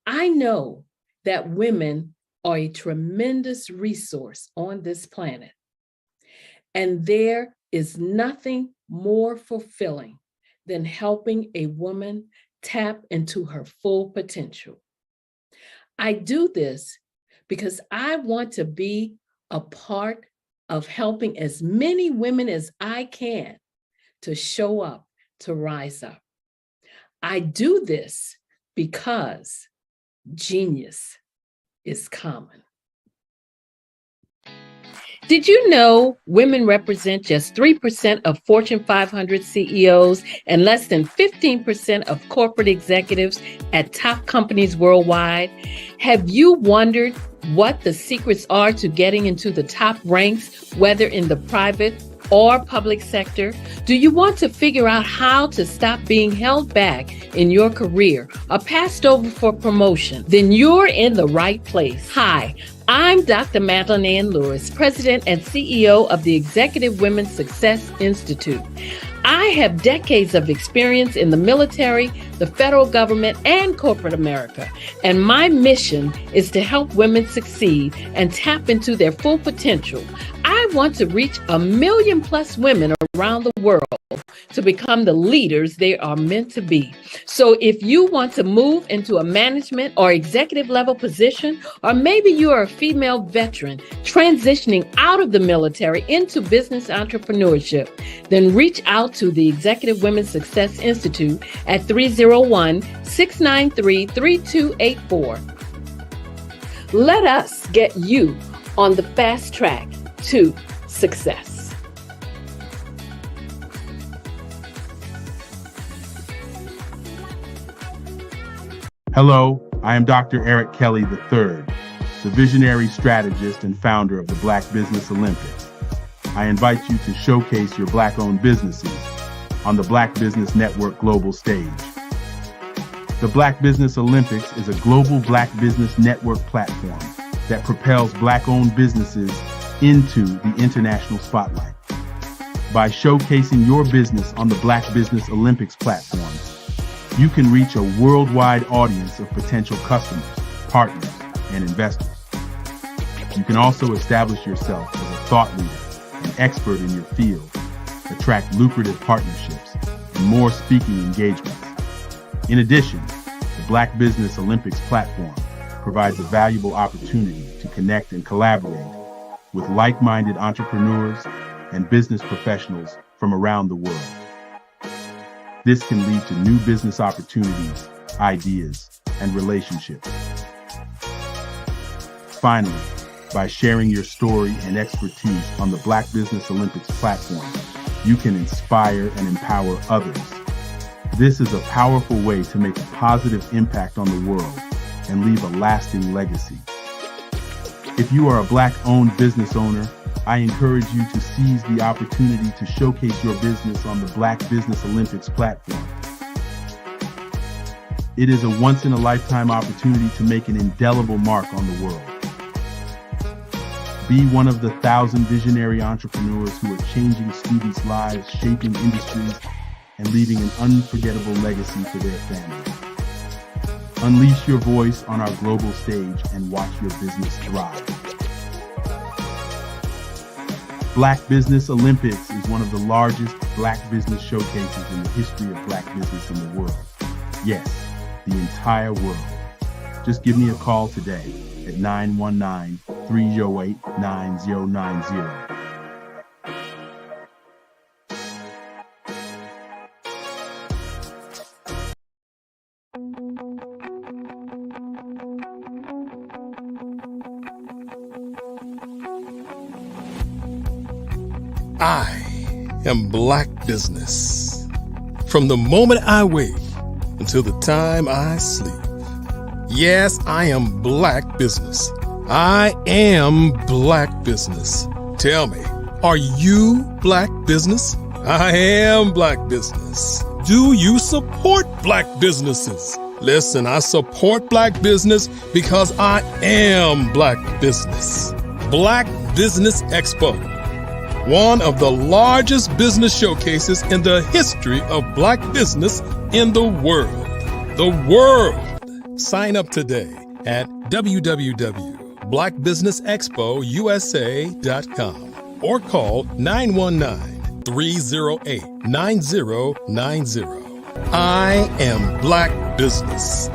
I know that women are a tremendous resource on this planet, and there is nothing more fulfilling than helping a woman tap into her full potential. I do this because I want to be a part of helping as many women as I can to show up, to rise up. I do this because genius is common. Did you know women represent just 3% of Fortune 500 CEOs and less than 15% of corporate executives at top companies worldwide? Have you wondered what the secrets are to getting into the top ranks, whether in the private or public sector? Do you want to figure out how to stop being held back in your career or passed over for promotion? Then you're in the right place. Hi, I'm Dr. Madeline Ann Lewis, President and CEO of the Executive Women's Success Institute. I have decades of experience in the military, the federal government, and corporate America. And my mission is to help women succeed and tap into their full potential. I want to reach 1 million+ women around the world to become the leaders they are meant to be. So if you want to move into a management or executive level position, or maybe you are a female veteran transitioning out of the military into business entrepreneurship, then reach out to the Executive Women's Success Institute at 301-693-3284. Let us get you on the fast track to success. Hello, I am Dr. Eric Kelly III, the visionary strategist and founder of the Black Business Olympics. I invite you to showcase your Black-owned businesses on the Black Business Network global stage. The Black Business Olympics is a global Black Business Network platform that propels Black-owned businesses into the international spotlight. By showcasing your business on the Black Business Olympics platform, you can reach a worldwide audience of potential customers, partners, and investors. You can also establish yourself as a thought leader and expert in your field, attract lucrative partnerships, and more speaking engagements. In addition, the Black Business Olympics platform provides a valuable opportunity to connect and collaborate with like-minded entrepreneurs and business professionals from around the world. This can lead to new business opportunities, ideas, and relationships. Finally, by sharing your story and expertise on the Black Business Olympics platform, you can inspire and empower others. This is a powerful way to make a positive impact on the world and leave a lasting legacy. If you are a Black-owned business owner, I encourage you to seize the opportunity to showcase your business on the Black Business Olympics platform. It is a once-in-a-lifetime opportunity to make an indelible mark on the world. Be one of the 1,000 visionary entrepreneurs who are changing students' lives, shaping industries, and leaving an unforgettable legacy for their families. Unleash your voice on our global stage and watch your business thrive. Black Business Olympics is one of the largest Black business showcases in the history of Black business in the world. Yes, the entire world. Just give me a call today at 919-308-9090. I am Black Business. From the moment I wake until the time I sleep. Yes, I am Black Business. I am Black Business. Tell me, are you Black Business? I am Black Business. Do you support Black businesses? Listen, I support Black business because I am Black Business. Black Business Expo, one of the largest business showcases in the history of Black business in the world. The world! Sign up today at www.blackbusinessexpousa.com or call 919-308-9090. I am Black Business.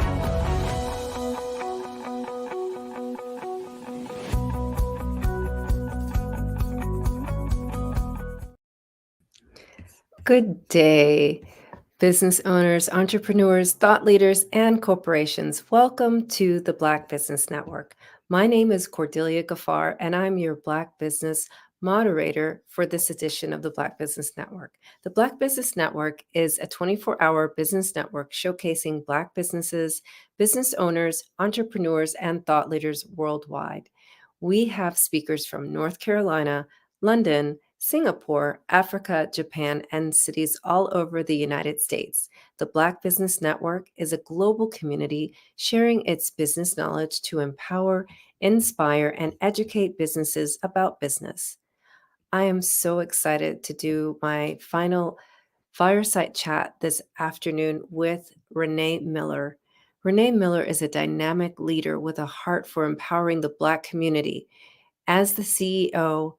Good day, business owners, entrepreneurs, thought leaders, and corporations. Welcome to the Black Business Network. My name is Cordelia Gaffar, and I'm your Black Business moderator for this edition of the Black Business Network. The Black Business Network is a 24-hour business network showcasing Black businesses, business owners, entrepreneurs, and thought leaders worldwide. We have speakers from North Carolina, London, Singapore, Africa, Japan, and cities all over the United States. The Black Business Network is a global community sharing its business knowledge to empower, inspire, and educate businesses about business. I am so excited to do my final fireside chat this afternoon with Renee Miller. Renee Miller is a dynamic leader with a heart for empowering the Black community. As the CEO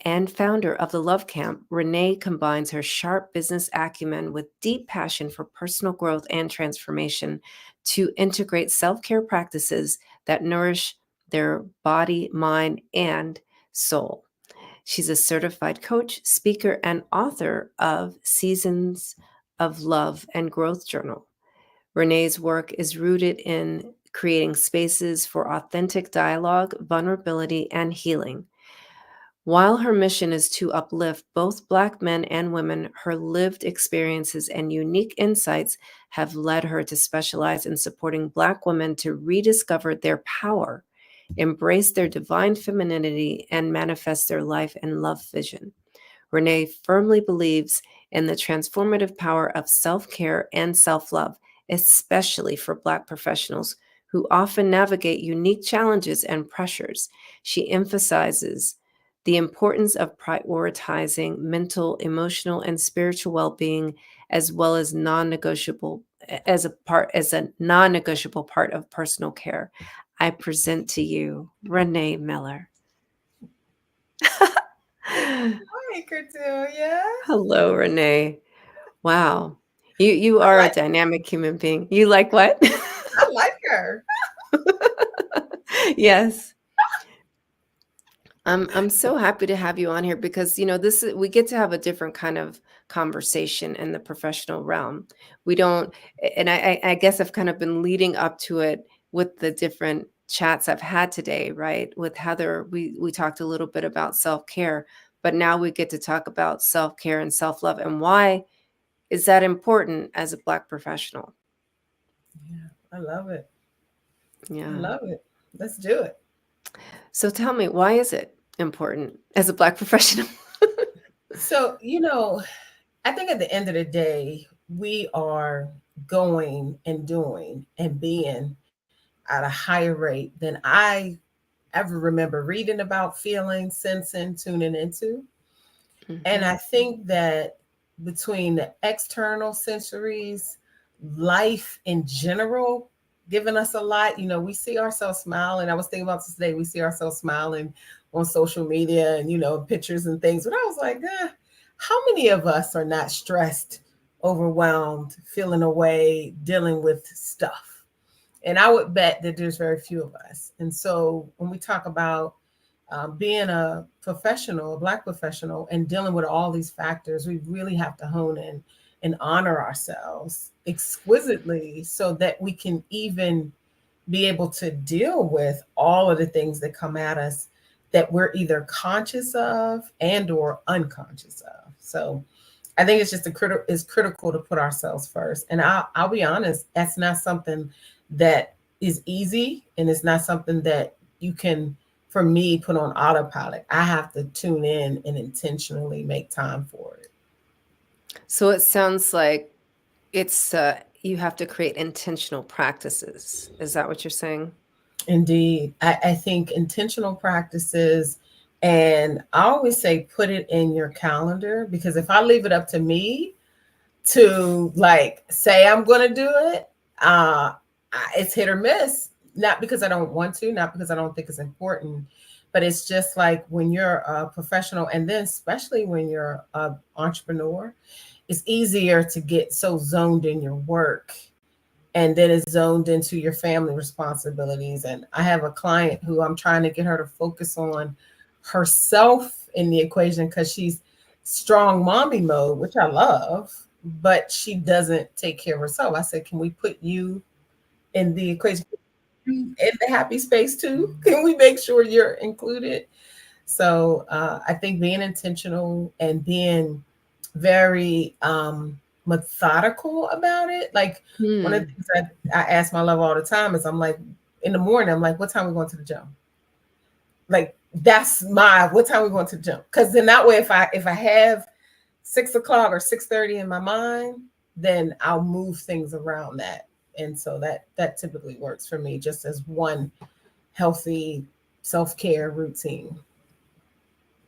and founder of the Love Camp, Renee combines her sharp business acumen with deep passion for personal growth and transformation to integrate self-care practices that nourish their body, mind, and soul. She's a certified coach, speaker, and author of Seasons of Love and Growth Journal. Renee's work is rooted in creating spaces for authentic dialogue, vulnerability, and healing. While her mission is to uplift both Black men and women, her lived experiences and unique insights have led her to specialize in supporting Black women to rediscover their power, embrace their divine femininity, and manifest their life and love vision. Renee firmly believes in the transformative power of self-care and self-love, especially for Black professionals who often navigate unique challenges and pressures. She emphasizes the importance of prioritizing mental, emotional, and spiritual well-being, as well as as a non-negotiable part of personal care. I present to you Renee Miller. Hi, Cordelia. Hello, Renee. Wow. You are a dynamic human being. You like what? I like her. Yes. I'm so happy to have you on here because we get to have a different kind of conversation in the professional realm. We don't, and I guess I've kind of been leading up to it with the different chats I've had today, right? With Heather, we talked a little bit about self-care, but now we get to talk about self-care and self-love and why is that important as a Black professional? Yeah, I love it. Yeah. I love it. Let's do it. So tell me, why is it important as a Black professional? So, I think at the end of the day, we are going and doing and being at a higher rate than I ever remember reading about, feeling, sensing, tuning into. And I think that between the external sensories, life in general, giving us a lot, we see ourselves smiling. I was thinking about this today. We see ourselves smiling on social media and, pictures and things. But I was like, how many of us are not stressed, overwhelmed, feeling away, dealing with stuff? And I would bet that there's very few of us. And so when we talk about being a professional, a Black professional, and dealing with all these factors, we really have to hone in and honor ourselves exquisitely so that we can even be able to deal with all of the things that come at us that we're either conscious of and or unconscious of. So I think it's just it's critical to put ourselves first. And I'll be honest, that's not something that is easy, and it's not something that you can, for me, put on autopilot. I have to tune in and intentionally make time for it. So it sounds like it's you have to create intentional practices. Is that what you're saying? Indeed. I think intentional practices, and I always say put it in your calendar, because if I leave it up to me to say I'm going to do it, it's hit or miss. Not because I don't want to, not because I don't think it's important, but it's just like when you're a professional, and then especially when you're an entrepreneur, it's easier to get so zoned in your work, and then it's zoned into your family responsibilities. And I have a client who I'm trying to get her to focus on herself in the equation, because she's strong mommy mode, which I love, but she doesn't take care of herself. I said, can we put you in the equation, in the happy space too? Can we make sure you're included? So I think being intentional and being very methodical about it. One of the things that I ask my lover all the time is, I'm like, in the morning, I'm like, what time are we going to the gym? That's what time are we going to the gym? Because then that way, if I have 6 o'clock or 6:30 in my mind, then I'll move things around that. And so that typically works for me, just as one healthy self-care routine.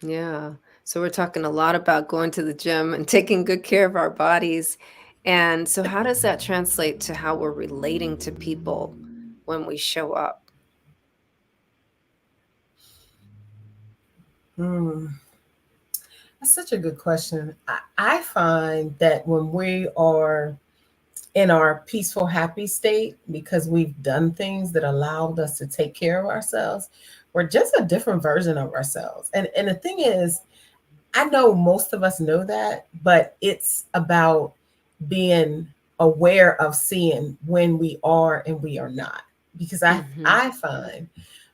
Yeah. So we're talking a lot about going to the gym and taking good care of our bodies. And so how does that translate to how we're relating to people when we show up? That's such a good question. I find that when we are in our peaceful, happy state, because we've done things that allowed us to take care of ourselves, we're just a different version of ourselves. And the thing is, I know most of us know that, but it's about being aware of seeing when we are and we are not. Because I find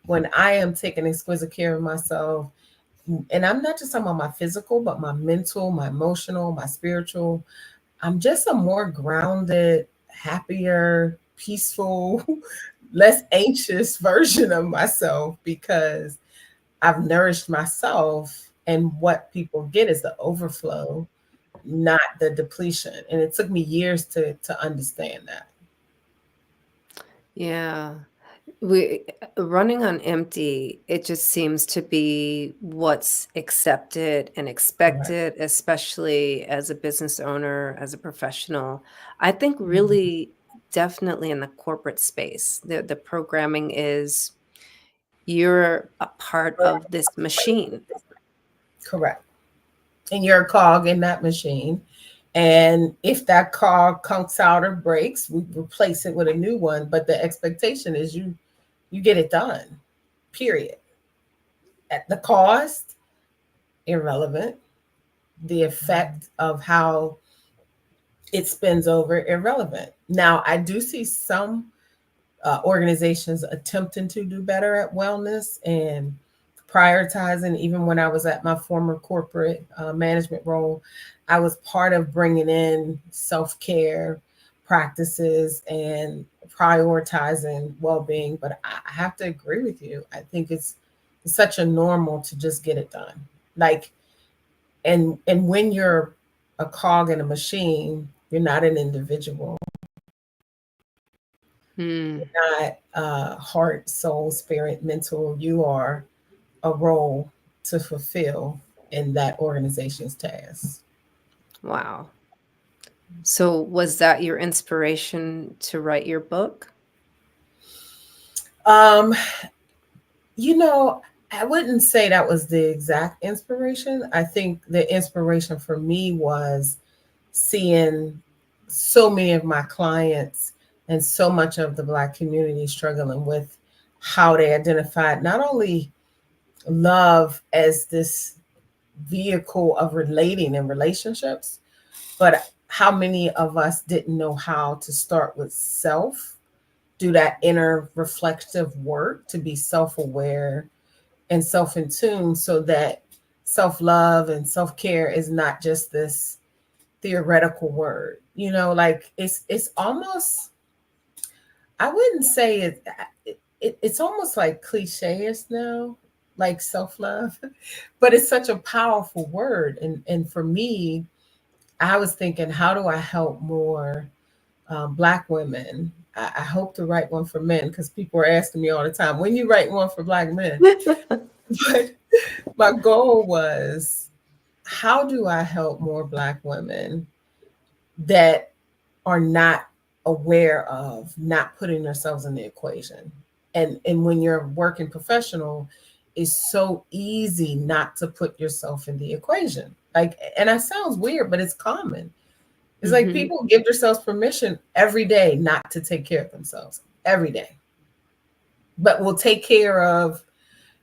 when I am taking exquisite care of myself, and I'm not just talking about my physical, but my mental, my emotional, my spiritual, I'm just a more grounded, happier, peaceful, less anxious version of myself, because I've nourished myself, and what people get is the overflow, not the depletion. And it took me years to understand that. Yeah. we running on empty, it just seems to be what's accepted and expected, especially as a business owner, as a professional. I think really definitely in the corporate space, the programming is you're a part of this machine. Correct. And you're a cog in that machine. And if that cog conks out or breaks, we replace it with a new one. But the expectation is you get it done, period. At the cost, irrelevant. The effect of how it spins over, irrelevant. Now, I do see some organizations attempting to do better at wellness and prioritizing. Even when I was at my former corporate management role, I was part of bringing in self-care practices and prioritizing well-being. But I have to agree with you. I think it's such a normal to just get it done. Like, and when you're a cog in a machine, you're not an individual. You're not heart, soul, spirit, mental. You are a role to fulfill in that organization's tasks. Wow. So was that your inspiration to write your book? You know, I wouldn't say that was the exact inspiration. I think the inspiration for me was seeing so many of my clients and so much of the Black community struggling with how they identified not only love as this vehicle of relating in relationships, but how many of us didn't know how to start with self, do that inner reflective work to be self-aware and self-in tune, so that self-love and self-care is not just this theoretical word. You know, like it's almost, I wouldn't say it's almost like cliche-ish now, like self-love, but it's such a powerful word. And for me, I was thinking, how do I help more Black women? I hope to write one for men, because people are asking me all the time, when you write one for Black men? But my goal was, how do I help more Black women that are not aware of not putting themselves in the equation? And when you're a working professional, it's so easy not to put yourself in the equation. Like, and that sounds weird, but it's common. It's like people give themselves permission every day not to take care of themselves every day, but will take care of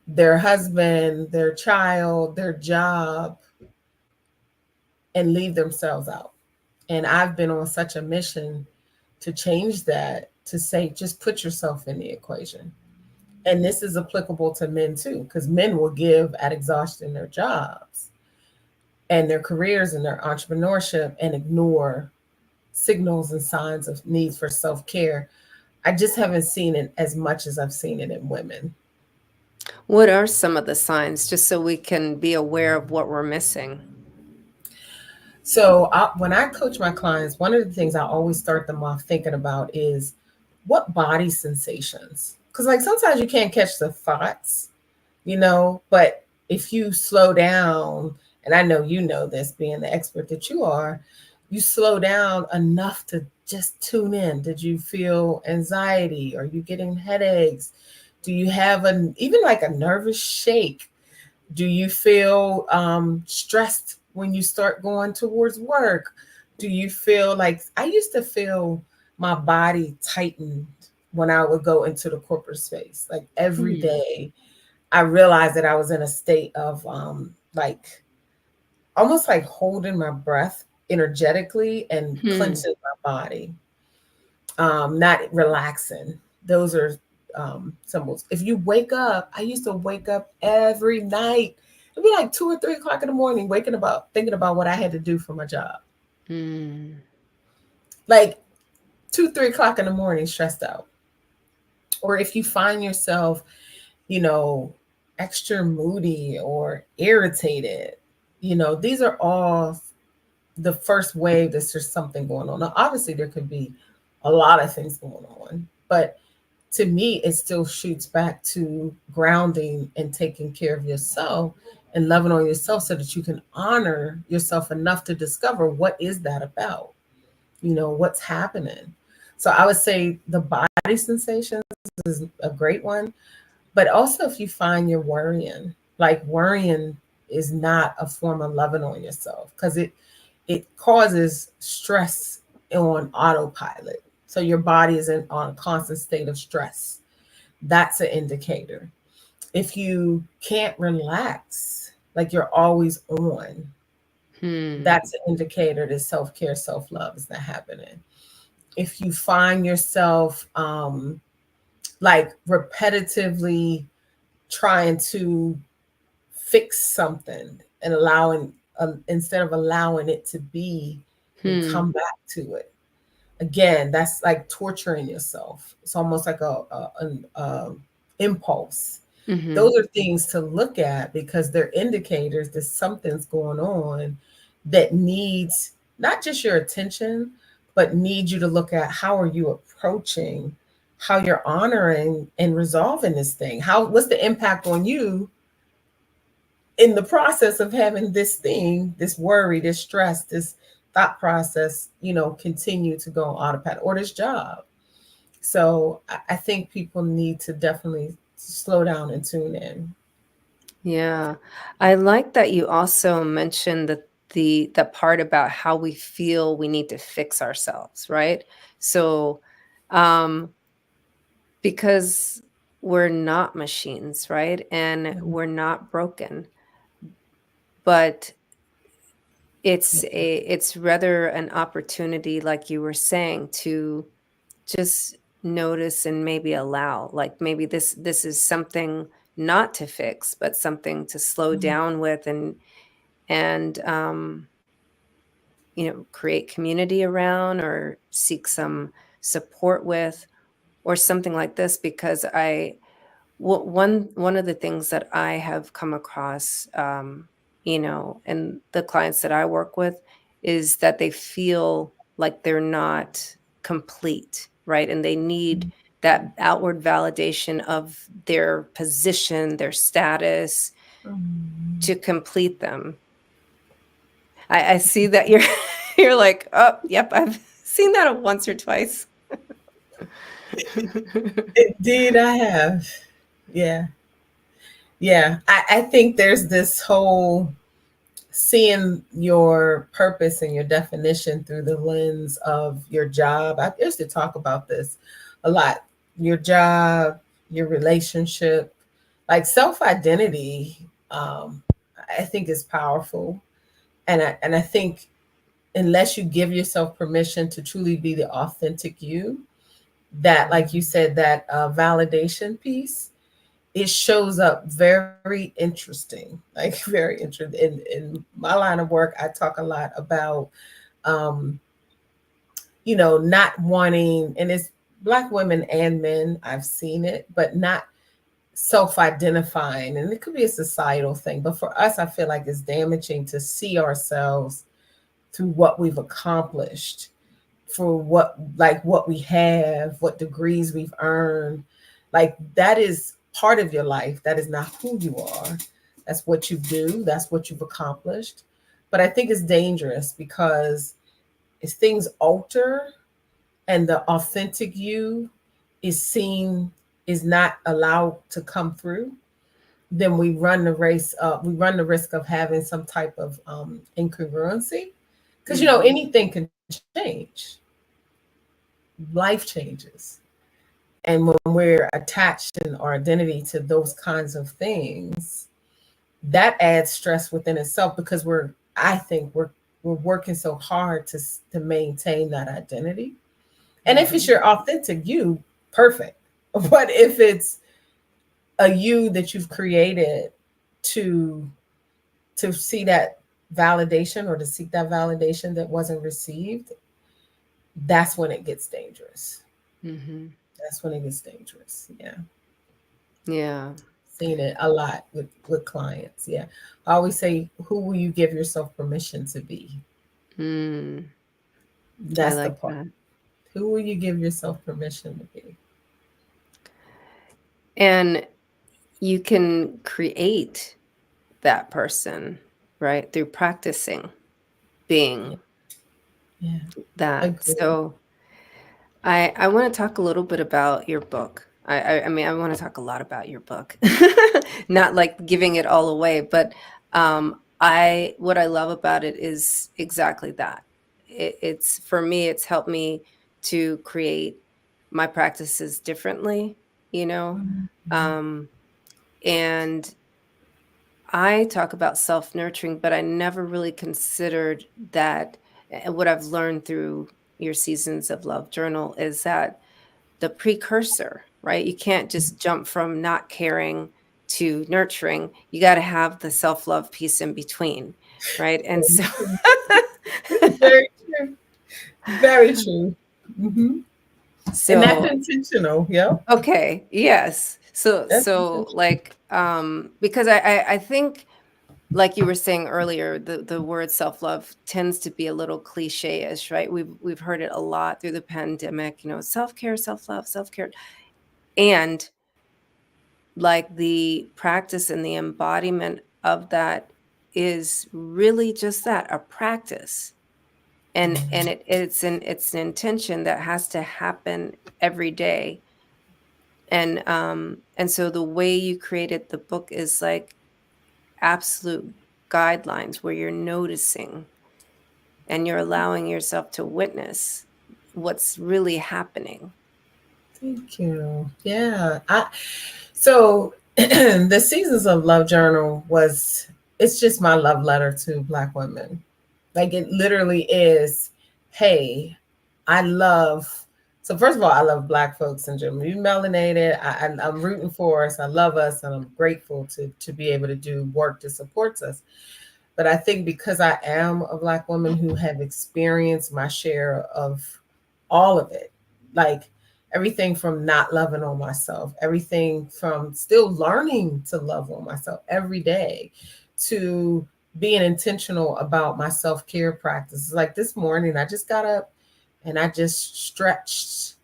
their husband, their child, their job, and leave themselves out. And I've been on such a mission to change that, to say, just put yourself in the equation. And this is applicable to men too, because men will give at exhaustion their jobs and their careers and their entrepreneurship and ignore signals and signs of needs for self-care. I just haven't seen it as much as I've seen it in women. What are some of the signs, just so we can be aware of what we're missing? So when I coach my clients, one of the things I always start them off thinking about is what body sensations. Because like sometimes you can't catch the thoughts, you know, but if you slow down, and I know you know this, being the expert that you are, you slow down enough to just tune in. Did you feel anxiety? Are you getting headaches? Do you have even like a nervous shake? Do you feel stressed when you start going towards work? Do you feel like, I used to feel my body tightened when I would go into the corporate space. Like every day, I realized that I was in a state of like almost like holding my breath energetically and clenching my body, not relaxing. Those are symbols. If you wake up, I used to wake up every night. It'd be like 2 or 3 o'clock in the morning, thinking about what I had to do for my job. Like 2, 3 o'clock in the morning, stressed out. Or if you find yourself, you know, extra moody or irritated, you know, these are all the first wave that there's something going on. Now, obviously, there could be a lot of things going on, but to me, it still shoots back to grounding and taking care of yourself and loving on yourself so that you can honor yourself enough to discover what is that about, what's happening. So I would say the body sensations is a great one. But also if you find you're worrying, like worrying is not a form of loving on yourself because it causes stress on autopilot. So your body is on a constant state of stress. That's an indicator. If you can't relax, like you're always on, that's an indicator that self-care, self-love is not happening. If you find yourself like repetitively trying to fix something and allowing instead of allowing it to be and come back to it again, that's like torturing yourself. It's almost like an impulse. Those are things to look at because they're indicators that something's going on that needs not just your attention, but needs you to look at how are you approaching, how you're honoring and resolving this thing. What's the impact on you in the process of having this thing, this worry, this stress, this thought process, continue to go on autopilot, or this job. So I think people need to definitely slow down and tune in. Yeah. I like that you also mentioned the part about how we feel we need to fix ourselves, right? So, because we're not machines, right? And we're not broken. But it's rather an opportunity, like you were saying, to just notice and maybe allow, like maybe this is something not to fix, but something to slow down with and create community around or seek some support with or something like this. Because one of the things that I have come across, and the clients that I work with is that they feel like they're not complete, right? And they need that outward validation of their position, their status to complete them. I see that you're like, oh, yep, I've seen that once or twice. Indeed, I have. Yeah. Yeah. I think there's this whole seeing your purpose and your definition through the lens of your job. I used to talk about this a lot. Your job, your relationship, like self-identity, I think is powerful. And I think unless you give yourself permission to truly be the authentic you, that, like you said, that validation piece, it shows up very interesting, like very interesting. In my line of work, I talk a lot about, not wanting, and it's Black women and men, I've seen it, but not self-identifying. And it could be a societal thing, but for us, I feel like it's damaging to see ourselves through what we've accomplished, for what we have, what degrees we've earned. Like that is part of your life. That is not who you are. That's what you do. That's what you've accomplished. But I think it's dangerous because as things alter and the authentic you is not allowed to come through, then we run the risk of having some type of incongruency. Because anything can change. Life changes. And when we're attached in our identity to those kinds of things, that adds stress within itself because I think we're working so hard to maintain that identity. And if it's your authentic you, perfect. But if it's a you that you've created to see that validation or to seek that validation that wasn't received, that's when it gets dangerous. That's when it gets dangerous. Yeah. Yeah. Seen it a lot with clients. Yeah. I always say, who will you give yourself permission to be? That's the part. Who will you give yourself permission to be? And you can create that person, right? Through practicing being that. Agreed. So I want to talk a little bit about your book. I mean, I want to talk a lot about your book, not like giving it all away, but what I love about it is exactly that. It's for me, it's helped me to create my practices differently, you know, and I talk about self-nurturing, but I never really considered that. And what I've learned through your Seasons of Love journal is that the precursor, right? You can't just jump from not caring to nurturing. You got to have the self-love piece in between, right? And so Very true. Very true. And that's so intentional. Yep. okay, yes. So That's like because I think like you were saying earlier, the word self-love tends to be a little cliche-ish, right? We've heard it a lot through the pandemic, you know, self-care, self-love, self-care. And like the practice and the embodiment of that is really just that, a practice. And it's an intention that has to happen every day. And so the way you created the book is like absolute guidelines where you're noticing and you're allowing yourself to witness what's really happening. Thank you. Yeah. So the Seasons of Love journal it's just my love letter to Black women. Like it literally is, hey, so first of all, I love Black folks in general. You melanated, I'm rooting for us. I love us, and I'm grateful to be able to do work that supports us. But I think because I am a Black woman who have experienced my share of all of it, like everything from not loving on myself, everything from still learning to love on myself every day, to being intentional about my self-care practices. Like this morning, I just got up and I just stretched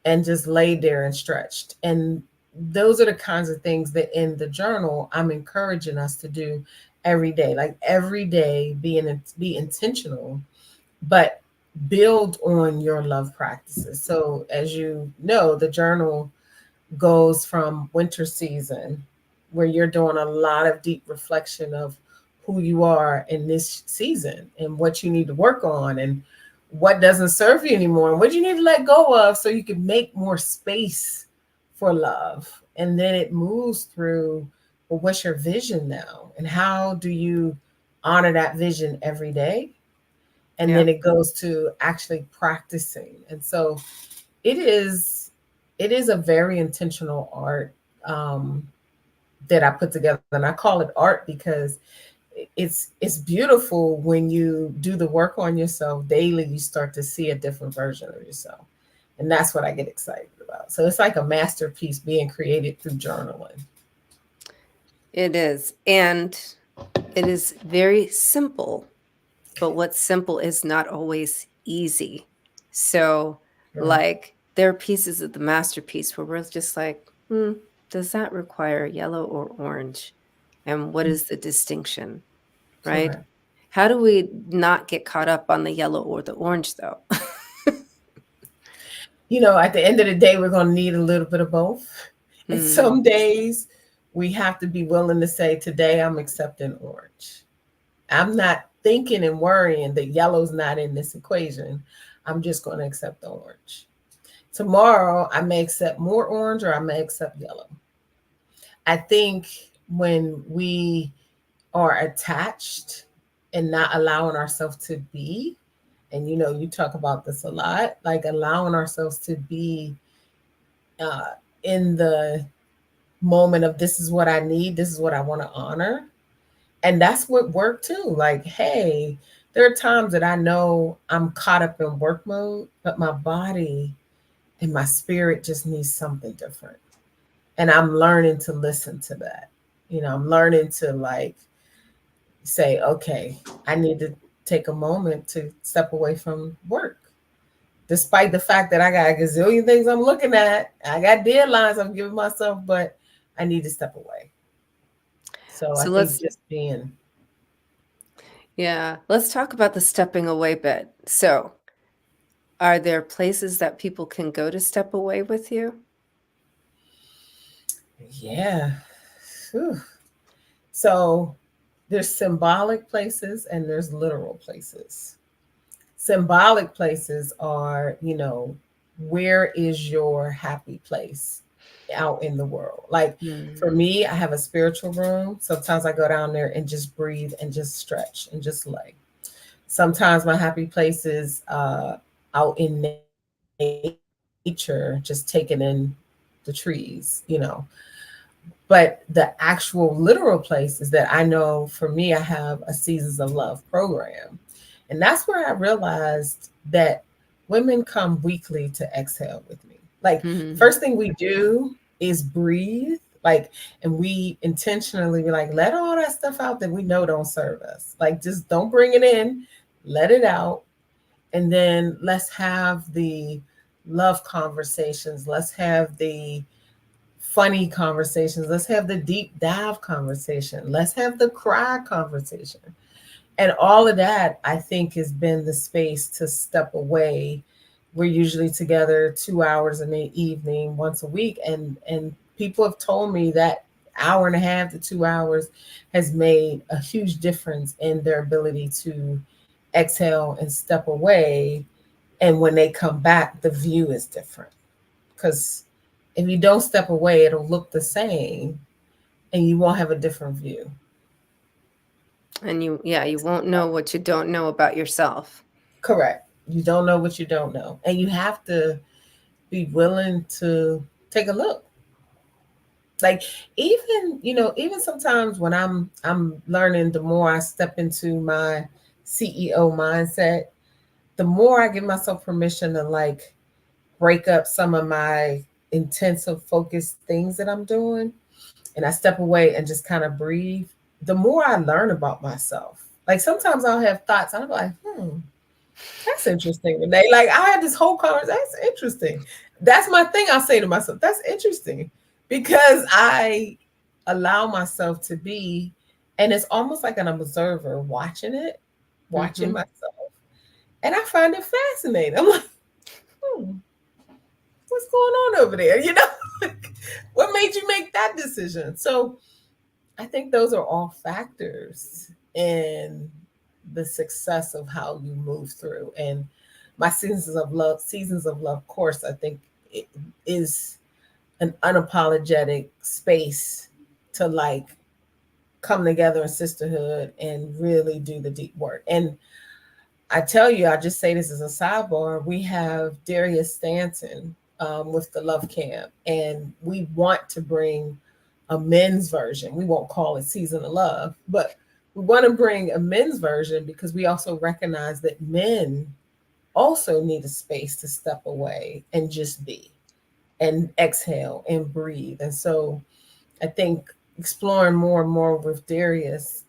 and just laid there and stretched. And those are the kinds of things that in the journal, I'm encouraging us to do every day. Like every day, be intentional, but build on your love practices. So as you know, the journal goes from winter season, where you're doing a lot of deep reflection of who you are in this season and what you need to work on and what doesn't serve you anymore and what you need to let go of so you can make more space for love. And then it moves through, well, what's your vision now? And how do you honor that vision every day? And then it goes to actually practicing. And so it is a very intentional art that I put together. And I call it art because it's beautiful when you do the work on yourself daily. You start to see a different version of yourself. And that's what I get excited about. So it's like a masterpiece being created through journaling. It is. And it is very simple, but what's simple is not always easy. So like there are pieces of the masterpiece where we're just like, does that require yellow or orange? And what is the distinction, right? Correct. How do we not get caught up on the yellow or the orange though? You know, at the end of the day, we're going to need a little bit of both. And some days we have to be willing to say, today I'm accepting orange. I'm not thinking and worrying that yellow's not in this equation. I'm just going to accept the orange. Tomorrow, I may accept more orange or I may accept yellow. I think when we are attached and not allowing ourselves to be, and you know, you talk about this a lot, like allowing ourselves to be in the moment of this is what I need, this is what I want to honor. And that's what work too. Like, hey, there are times that I know I'm caught up in work mode, but my body and my spirit just needs something different. And I'm learning to listen to that. You know, I'm learning to like say, okay, I need to take a moment to step away from work despite the fact that I got a gazillion things I'm looking at, I got deadlines I'm giving myself, but I need to step away. So I think just being. Yeah, let's talk about the stepping away bit. So, are there places that people can go to step away with you? Yeah. Whew. So there's symbolic places and there's literal places. Symbolic places are, where is your happy place out in the world? Like for me, I have a spiritual room. Sometimes I go down there and just breathe and just stretch and just lay. Sometimes my happy place is out in nature, just taking in the trees. But the actual literal place is that I know for me, I have a Seasons of Love program. And that's where I realized that women come weekly to exhale with me. Like, first thing we do is breathe. Like, and we intentionally be like, let all that stuff out that we know don't serve us. Like, just don't bring it in, let it out. And then let's have the love conversations. Let's have the funny conversations. Let's have the deep dive conversation. Let's have the cry conversation. And all of that, I think, has been the space to step away. We're usually together 2 hours in the evening, once a week. And people have told me that hour and a half to 2 hours has made a huge difference in their ability to exhale and step away. And when they come back, the view is different. Because if you don't step away, it'll look the same and you won't have a different view. And you won't know what you don't know about yourself. Correct. You don't know what you don't know. And you have to be willing to take a look. Like even sometimes when I'm learning, the more I step into my CEO mindset, the more I give myself permission to like break up some of my intensive focused things that I'm doing, and I step away and just kind of breathe, the more I learn about myself. Like sometimes I'll have thoughts and I'm like, that's interesting today. Like I had this whole conversation, that's interesting. That's my thing. I'll say to myself, that's interesting, because I allow myself to be, and it's almost like an observer watching myself. And I find it fascinating. I'm like, what's going on over there? What made you make that decision? So I think those are all factors in the success of how you move through. And my Seasons of Love course, I think it is an unapologetic space to like come together in sisterhood and really do the deep work. And I tell you, I just say this as a sidebar, we have Darius Stanton with the Love Camp, and we want to bring a men's version. We won't call it Season of Love, but we want to bring a men's version because we also recognize that men also need a space to step away and just be and exhale and breathe. And so I think exploring more and more with Darius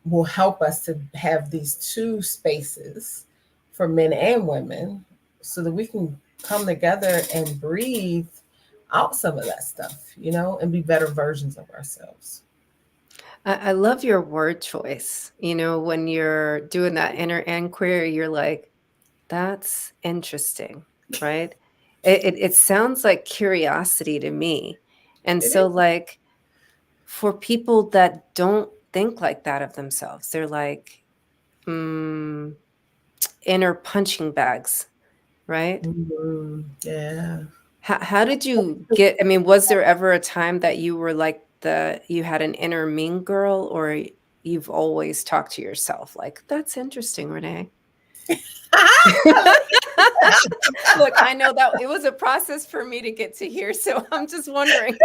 will help us to have these two spaces for men and women so that we can come together and breathe out some of that stuff, and be better versions of ourselves. I love your word choice. When you're doing that inner inquiry, you're like, that's interesting, right? It sounds like curiosity to me. And so like for people that don't think like that of themselves, they're like inner punching bags, right? Yeah. How did you get, was there ever a time that you were like you had an inner mean girl, or you've always talked to yourself like, that's interesting, Renee? Look, I know that it was a process for me to get to here, so I'm just wondering,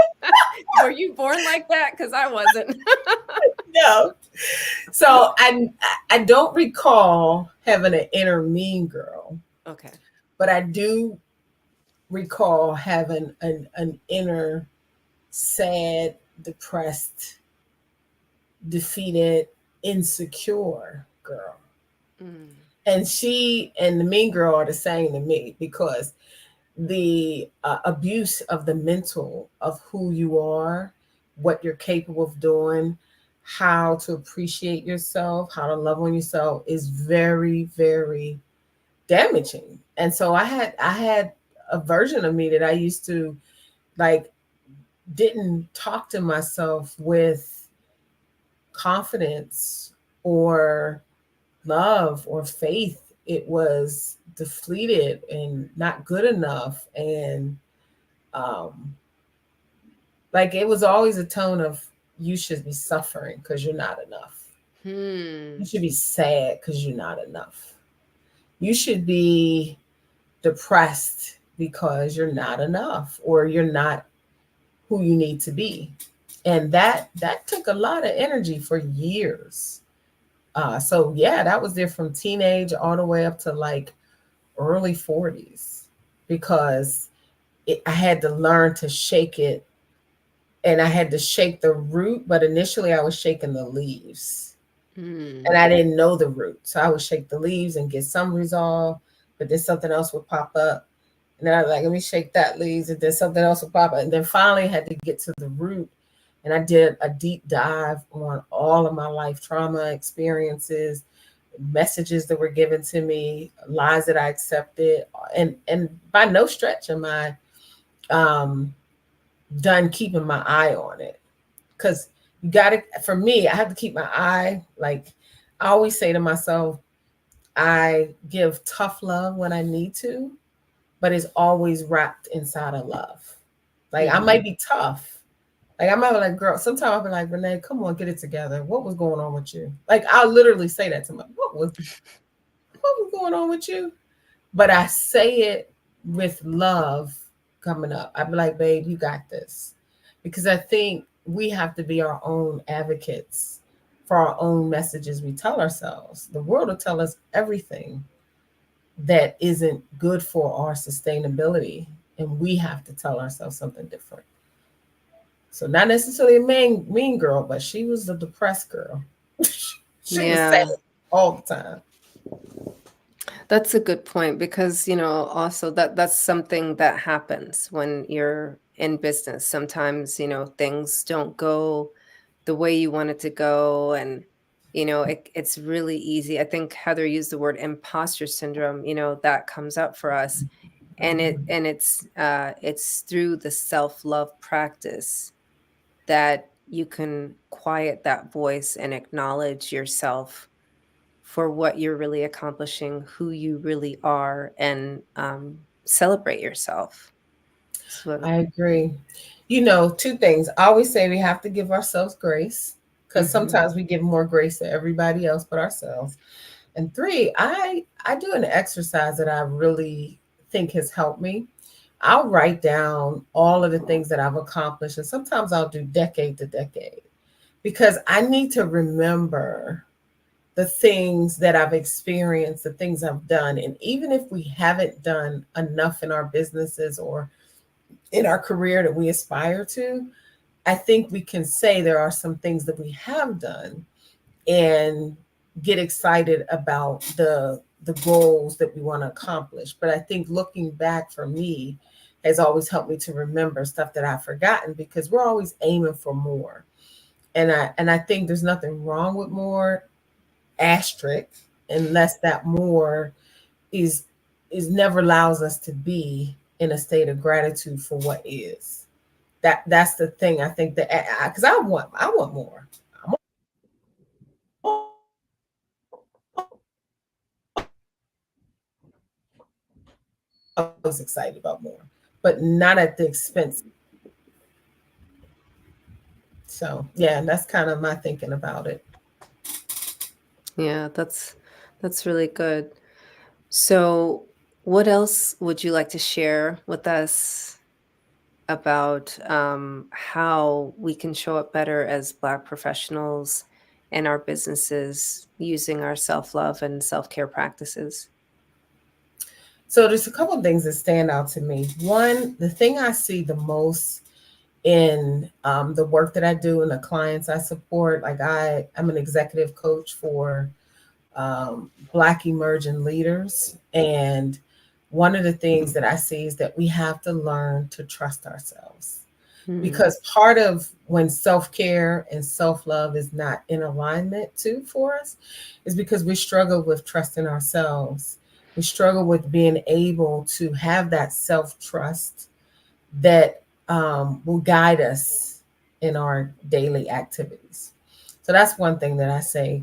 were you born like that? Because I wasn't. No. So I don't recall having an inner mean girl. Okay. But I do recall having an inner sad, depressed, defeated, insecure girl. And she and the mean girl are the same to me, because the abuse of the mental of who you are, what you're capable of doing, how to appreciate yourself, how to love on yourself is very, very damaging. And so I had a version of me that I used to like didn't talk to myself with confidence or love or faith. It was deflated and not good enough. And like it was always a tone of, you should be suffering because you're not enough. You should be sad because you're not enough. You should be depressed because you're not enough, or you're not who you need to be. And that took a lot of energy for years. So yeah, that was there from teenage all the way up to like early 40s, because I had to learn to shake it, and I had to shake the root. But initially I was shaking the leaves, and I didn't know the root. So I would shake the leaves and get some resolve, but then something else would pop up. And then I was like, let me shake that leaves, and then something else would pop up. And then finally I had to get to the root. And I did a deep dive on all of my life trauma experiences, messages that were given to me, lies that I accepted. And by no stretch am I done keeping my eye on it. Because you got to, for me, I have to keep my eye. Like I always say to myself, I give tough love when I need to, but it's always wrapped inside of love. Like I might be tough. Like I might be like, girl, sometimes I'll be like, Renee, come on, get it together. What was going on with you? Like I'll literally say that to my, what was going on with you? But I say it with love coming up. I'd be like, babe, you got this. Because I think we have to be our own advocates for our own messages we tell ourselves. The world will tell us everything that isn't good for our sustainability, and we have to tell ourselves something different. So not necessarily a mean girl, but she was a depressed girl. She was sad all the time. That's a good point, because, also that's something that happens when you're in business. Sometimes, things don't go the way you want it to go. And, it's really easy. I think Heather used the word imposter syndrome, that comes up for us. And it's through the self-love practice that you can quiet that voice and acknowledge yourself for what you're really accomplishing, who you really are, and celebrate yourself. I agree. Two things. I always say we have to give ourselves grace, because sometimes we give more grace to everybody else but ourselves. And three, I do an exercise that I really think has helped me. I'll write down all of the things that I've accomplished, and sometimes I'll do decade to decade, because I need to remember the things that I've experienced, the things I've done. And even if we haven't done enough in our businesses or in our career that we aspire to, I think we can say there are some things that we have done and get excited about the goals that we want to accomplish. But I think looking back for me has always helped me to remember stuff that I've forgotten, because we're always aiming for more. And I think there's nothing wrong with more, asterisk, unless that more is never allows us to be in a state of gratitude for what is. That's the thing. I think that, because I want more. I was excited about more, but not at the expense. So yeah, that's kind of my thinking about it. Yeah, that's really good. So what else would you like to share with us about how we can show up better as Black professionals in our businesses using our self-love and self-care practices? So there's a couple of things that stand out to me. One, the thing I see the most in the work that I do and the clients I support, like I'm an executive coach for Black emerging leaders. And one of the things that I see is that we have to learn to trust ourselves. Because part of when self-care and self-love is not in alignment too for us is because we struggle with trusting ourselves. We struggle with being able to have that self-trust that will guide us in our daily activities. So that's one thing that I say.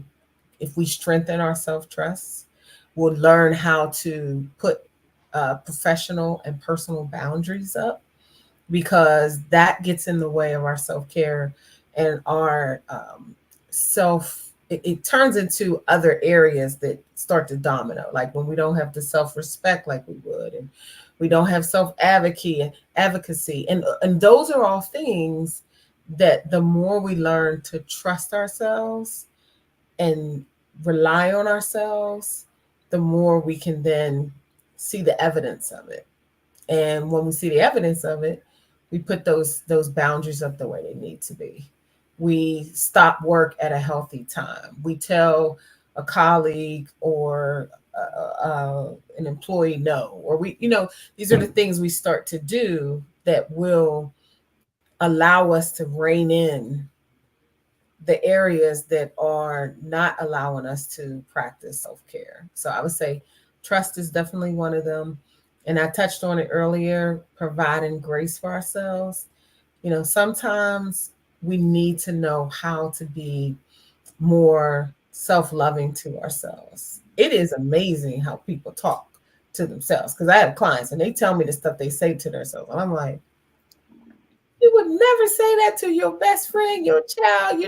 If we strengthen our self-trust, we'll learn how to put professional and personal boundaries up, because that gets in the way of our self-care and our it turns into other areas that start to domino, like when we don't have the self-respect like we would, and we don't have self-advocacy, and those are all things that the more we learn to trust ourselves and rely on ourselves, the more we can then see the evidence of it. And when we see the evidence of it, we put those boundaries up the way they need to be. We stop work at a healthy time. We tell a colleague or an employee no, or these are the things we start to do that will allow us to rein in the areas that are not allowing us to practice self-care. So I would say trust is definitely one of them. And I touched on it earlier, providing grace for ourselves. Sometimes we need to know how to be more self-loving to ourselves. It is amazing how people talk to themselves, because I have clients and they tell me the stuff they say to themselves. And I'm like, you would never say that to your best friend, your child,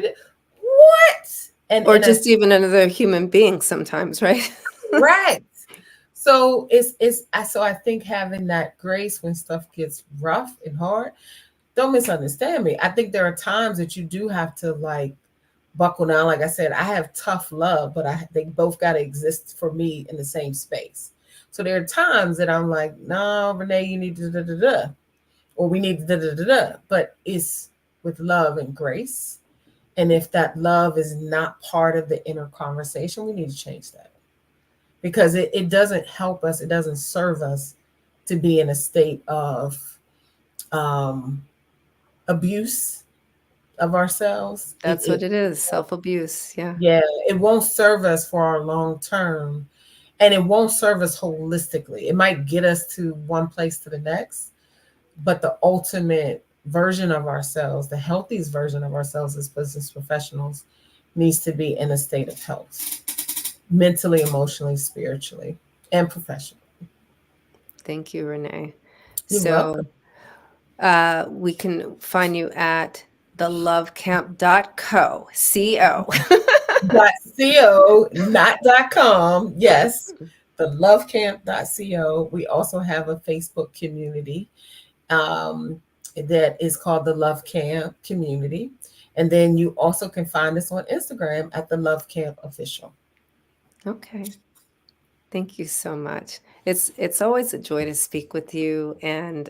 what? Or just even another human being sometimes, right? Right. So so I think having that grace when stuff gets rough and hard, don't misunderstand me. I think there are times that you do have to buckle down. Like I said, I have tough love, but they both got to exist for me in the same space. So there are times that I'm like, no, Renee, you need to da-da-da-da, or we need to da-da-da-da, but it's with love and grace. And if that love is not part of the inner conversation, we need to change that, because it doesn't help us. It doesn't serve us to be in a state of abuse of ourselves. That's what it is, self-abuse. Yeah. Yeah, it won't serve us for our long term, and it won't serve us holistically. It might get us to one place to the next, but the ultimate version of ourselves, the healthiest version of ourselves as business professionals, needs to be in a state of health, mentally, emotionally, spiritually, and professionally. Thank you, Renee. You're welcome. We can find you at thelovecamp.co, C-O. .co, not .com. Yes, thelovecamp.co. We also have a Facebook community that is called the Love Camp Community. And then you also can find us on Instagram at the Love Camp Official. Okay. Thank you so much. It's always a joy to speak with you, and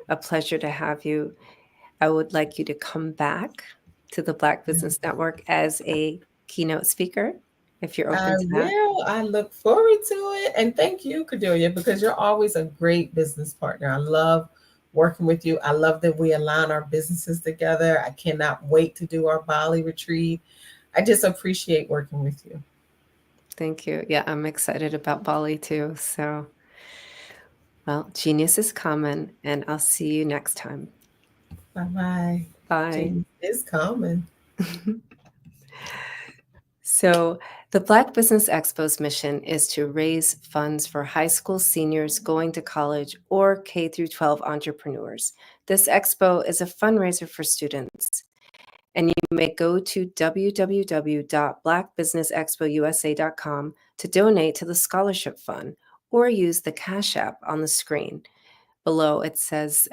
a pleasure to have you. I would like you to come back to the Black Business Network as a keynote speaker, if you're open to that. I look forward to it. And thank you, Cordelia, because you're always a great business partner. I love working with you. I love that we align our businesses together. I cannot wait to do our Bali retreat. I just appreciate working with you. Thank you. Yeah, I'm excited about Bali too. So, well, genius is common, and I'll see you next time. Bye-bye. Bye. Genius is common. So, the Black Business Expo's mission is to raise funds for high school seniors going to college or K through 12 entrepreneurs. This expo is a fundraiser for students, and you may go to www.blackbusinessexpousa.com to donate to the scholarship fund, or use the Cash App on the screen. Below it says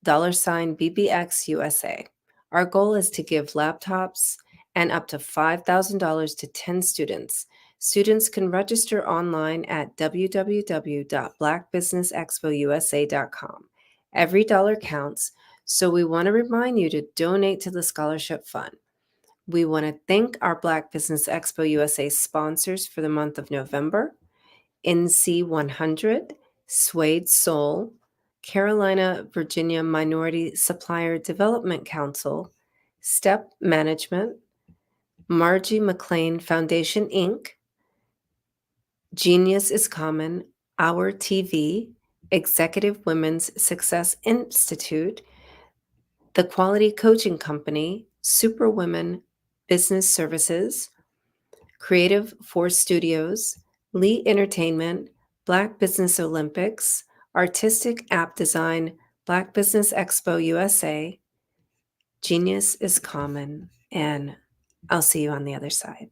$BBXUSA. Our goal is to give laptops and up to $5,000 to 10 students. Students can register online at www.blackbusinessexpousa.com. Every dollar counts, so we want to remind you to donate to the scholarship fund. We want to thank our Black Business Expo USA sponsors for the month of November: NC 100, Suede Soul, Carolina, Virginia Minority Supplier Development Council, Step Management, Margie McLean Foundation, Inc., Genius is Common, Our TV, Executive Women's Success Institute, The Quality Coaching Company, Superwomen Business Services, Creative Force Studios, Lee Entertainment, Black Business Olympics, Artistic App Design, Black Business Expo USA, Genius is Common, and I'll see you on the other side.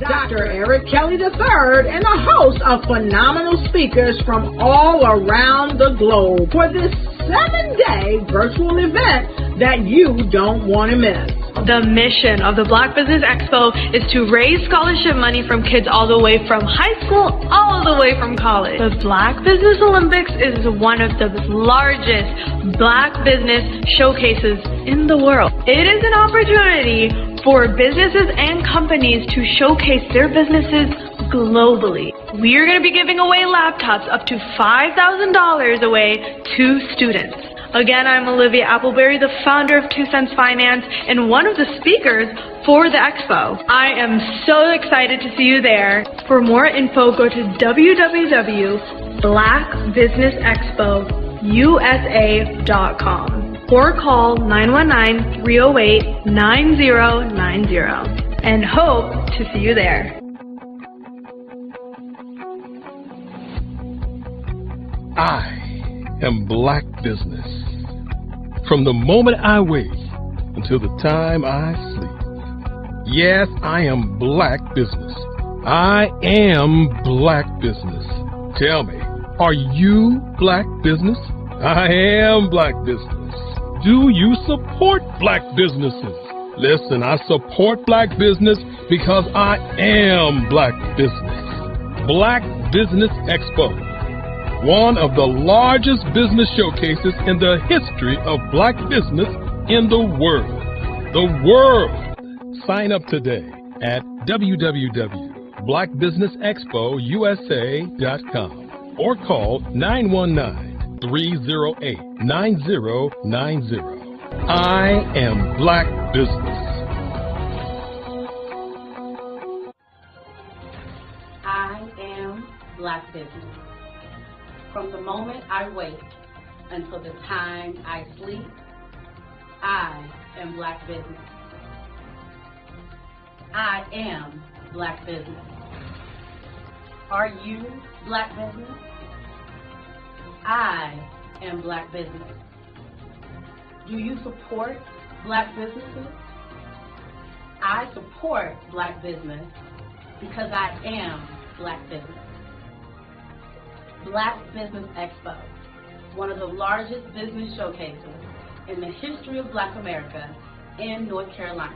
Dr. Eric Kelly III and a host of phenomenal speakers from all around the globe for this 7-day virtual event that you don't want to miss. The mission of the Black Business Expo is to raise scholarship money from kids all the way from high school all the way from college. The Black Business Olympics is one of the largest Black business showcases in the world. It is an opportunity for businesses and companies to showcase their businesses globally. We are going to be giving away laptops up to $5,000 away to students. Again, I'm Olivia Appleberry, the founder of 2 Cents Finance and one of the speakers for the expo. I am so excited to see you there. For more info, go to www.blackbusinessexpousa.com or call 919-308-9090 and hope to see you there. I am Black Business. From the moment I wake until the time I sleep. Yes, I am Black Business. I am Black Business. Tell me, are you Black Business? I am Black Business. Do you support Black businesses? Listen, I support Black business because I am Black Business. Black Business Expo, one of the largest business showcases in the history of Black business in the world. The world! Sign up today at www.blackbusinessexpousa.com or call 919-308-9090. I am Black Business. I am Black Business. From the moment I wake until the time I sleep, I am Black Business. I am Black Business. Are you Black Business? I am Black Business. Do you support Black businesses? I support Black business because I am Black Business. Black Business Expo, one of the largest business showcases in the history of Black America in North Carolina.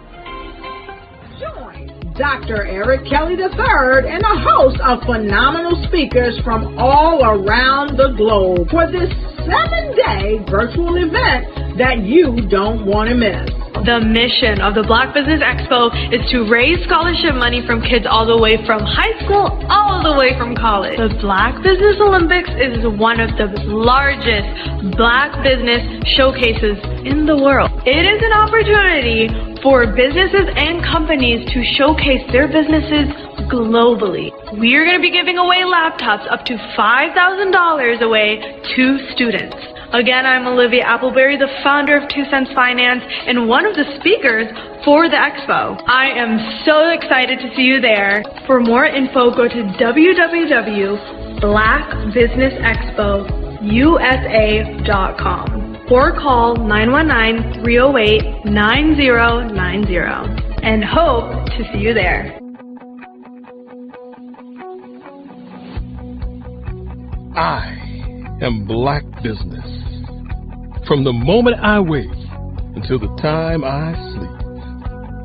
Join Dr. Eric Kelly III and a host of phenomenal speakers from all around the globe for this 7-day virtual event that you don't want to miss. The mission of the Black Business Expo is to raise scholarship money from kids all the way from high school all the way from college. The Black Business Olympics is one of the largest Black business showcases in the world. It is an opportunity for businesses and companies to showcase their businesses globally. We are going to be giving away laptops up to $5,000 away to students. Again, I'm Olivia Appleberry, the founder of 2 Cents Finance and one of the speakers for the expo. I am so excited to see you there. For more info, go to www.blackbusinessexpousa.com or call 919-308-9090 and hope to see you there. I am Black Business. From the moment I wake until the time I sleep.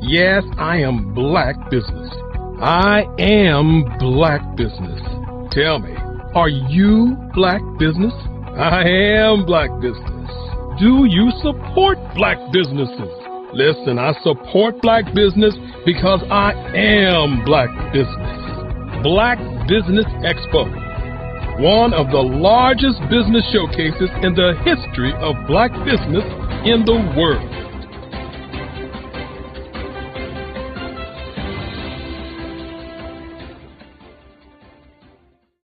Yes, I am Black Business. I am Black Business. Tell me, are you Black Business? I am Black Business. Do you support Black businesses? Listen, I support Black business because I am Black Business. Black Business Expo, one of the largest business showcases in the history of Black business in the world.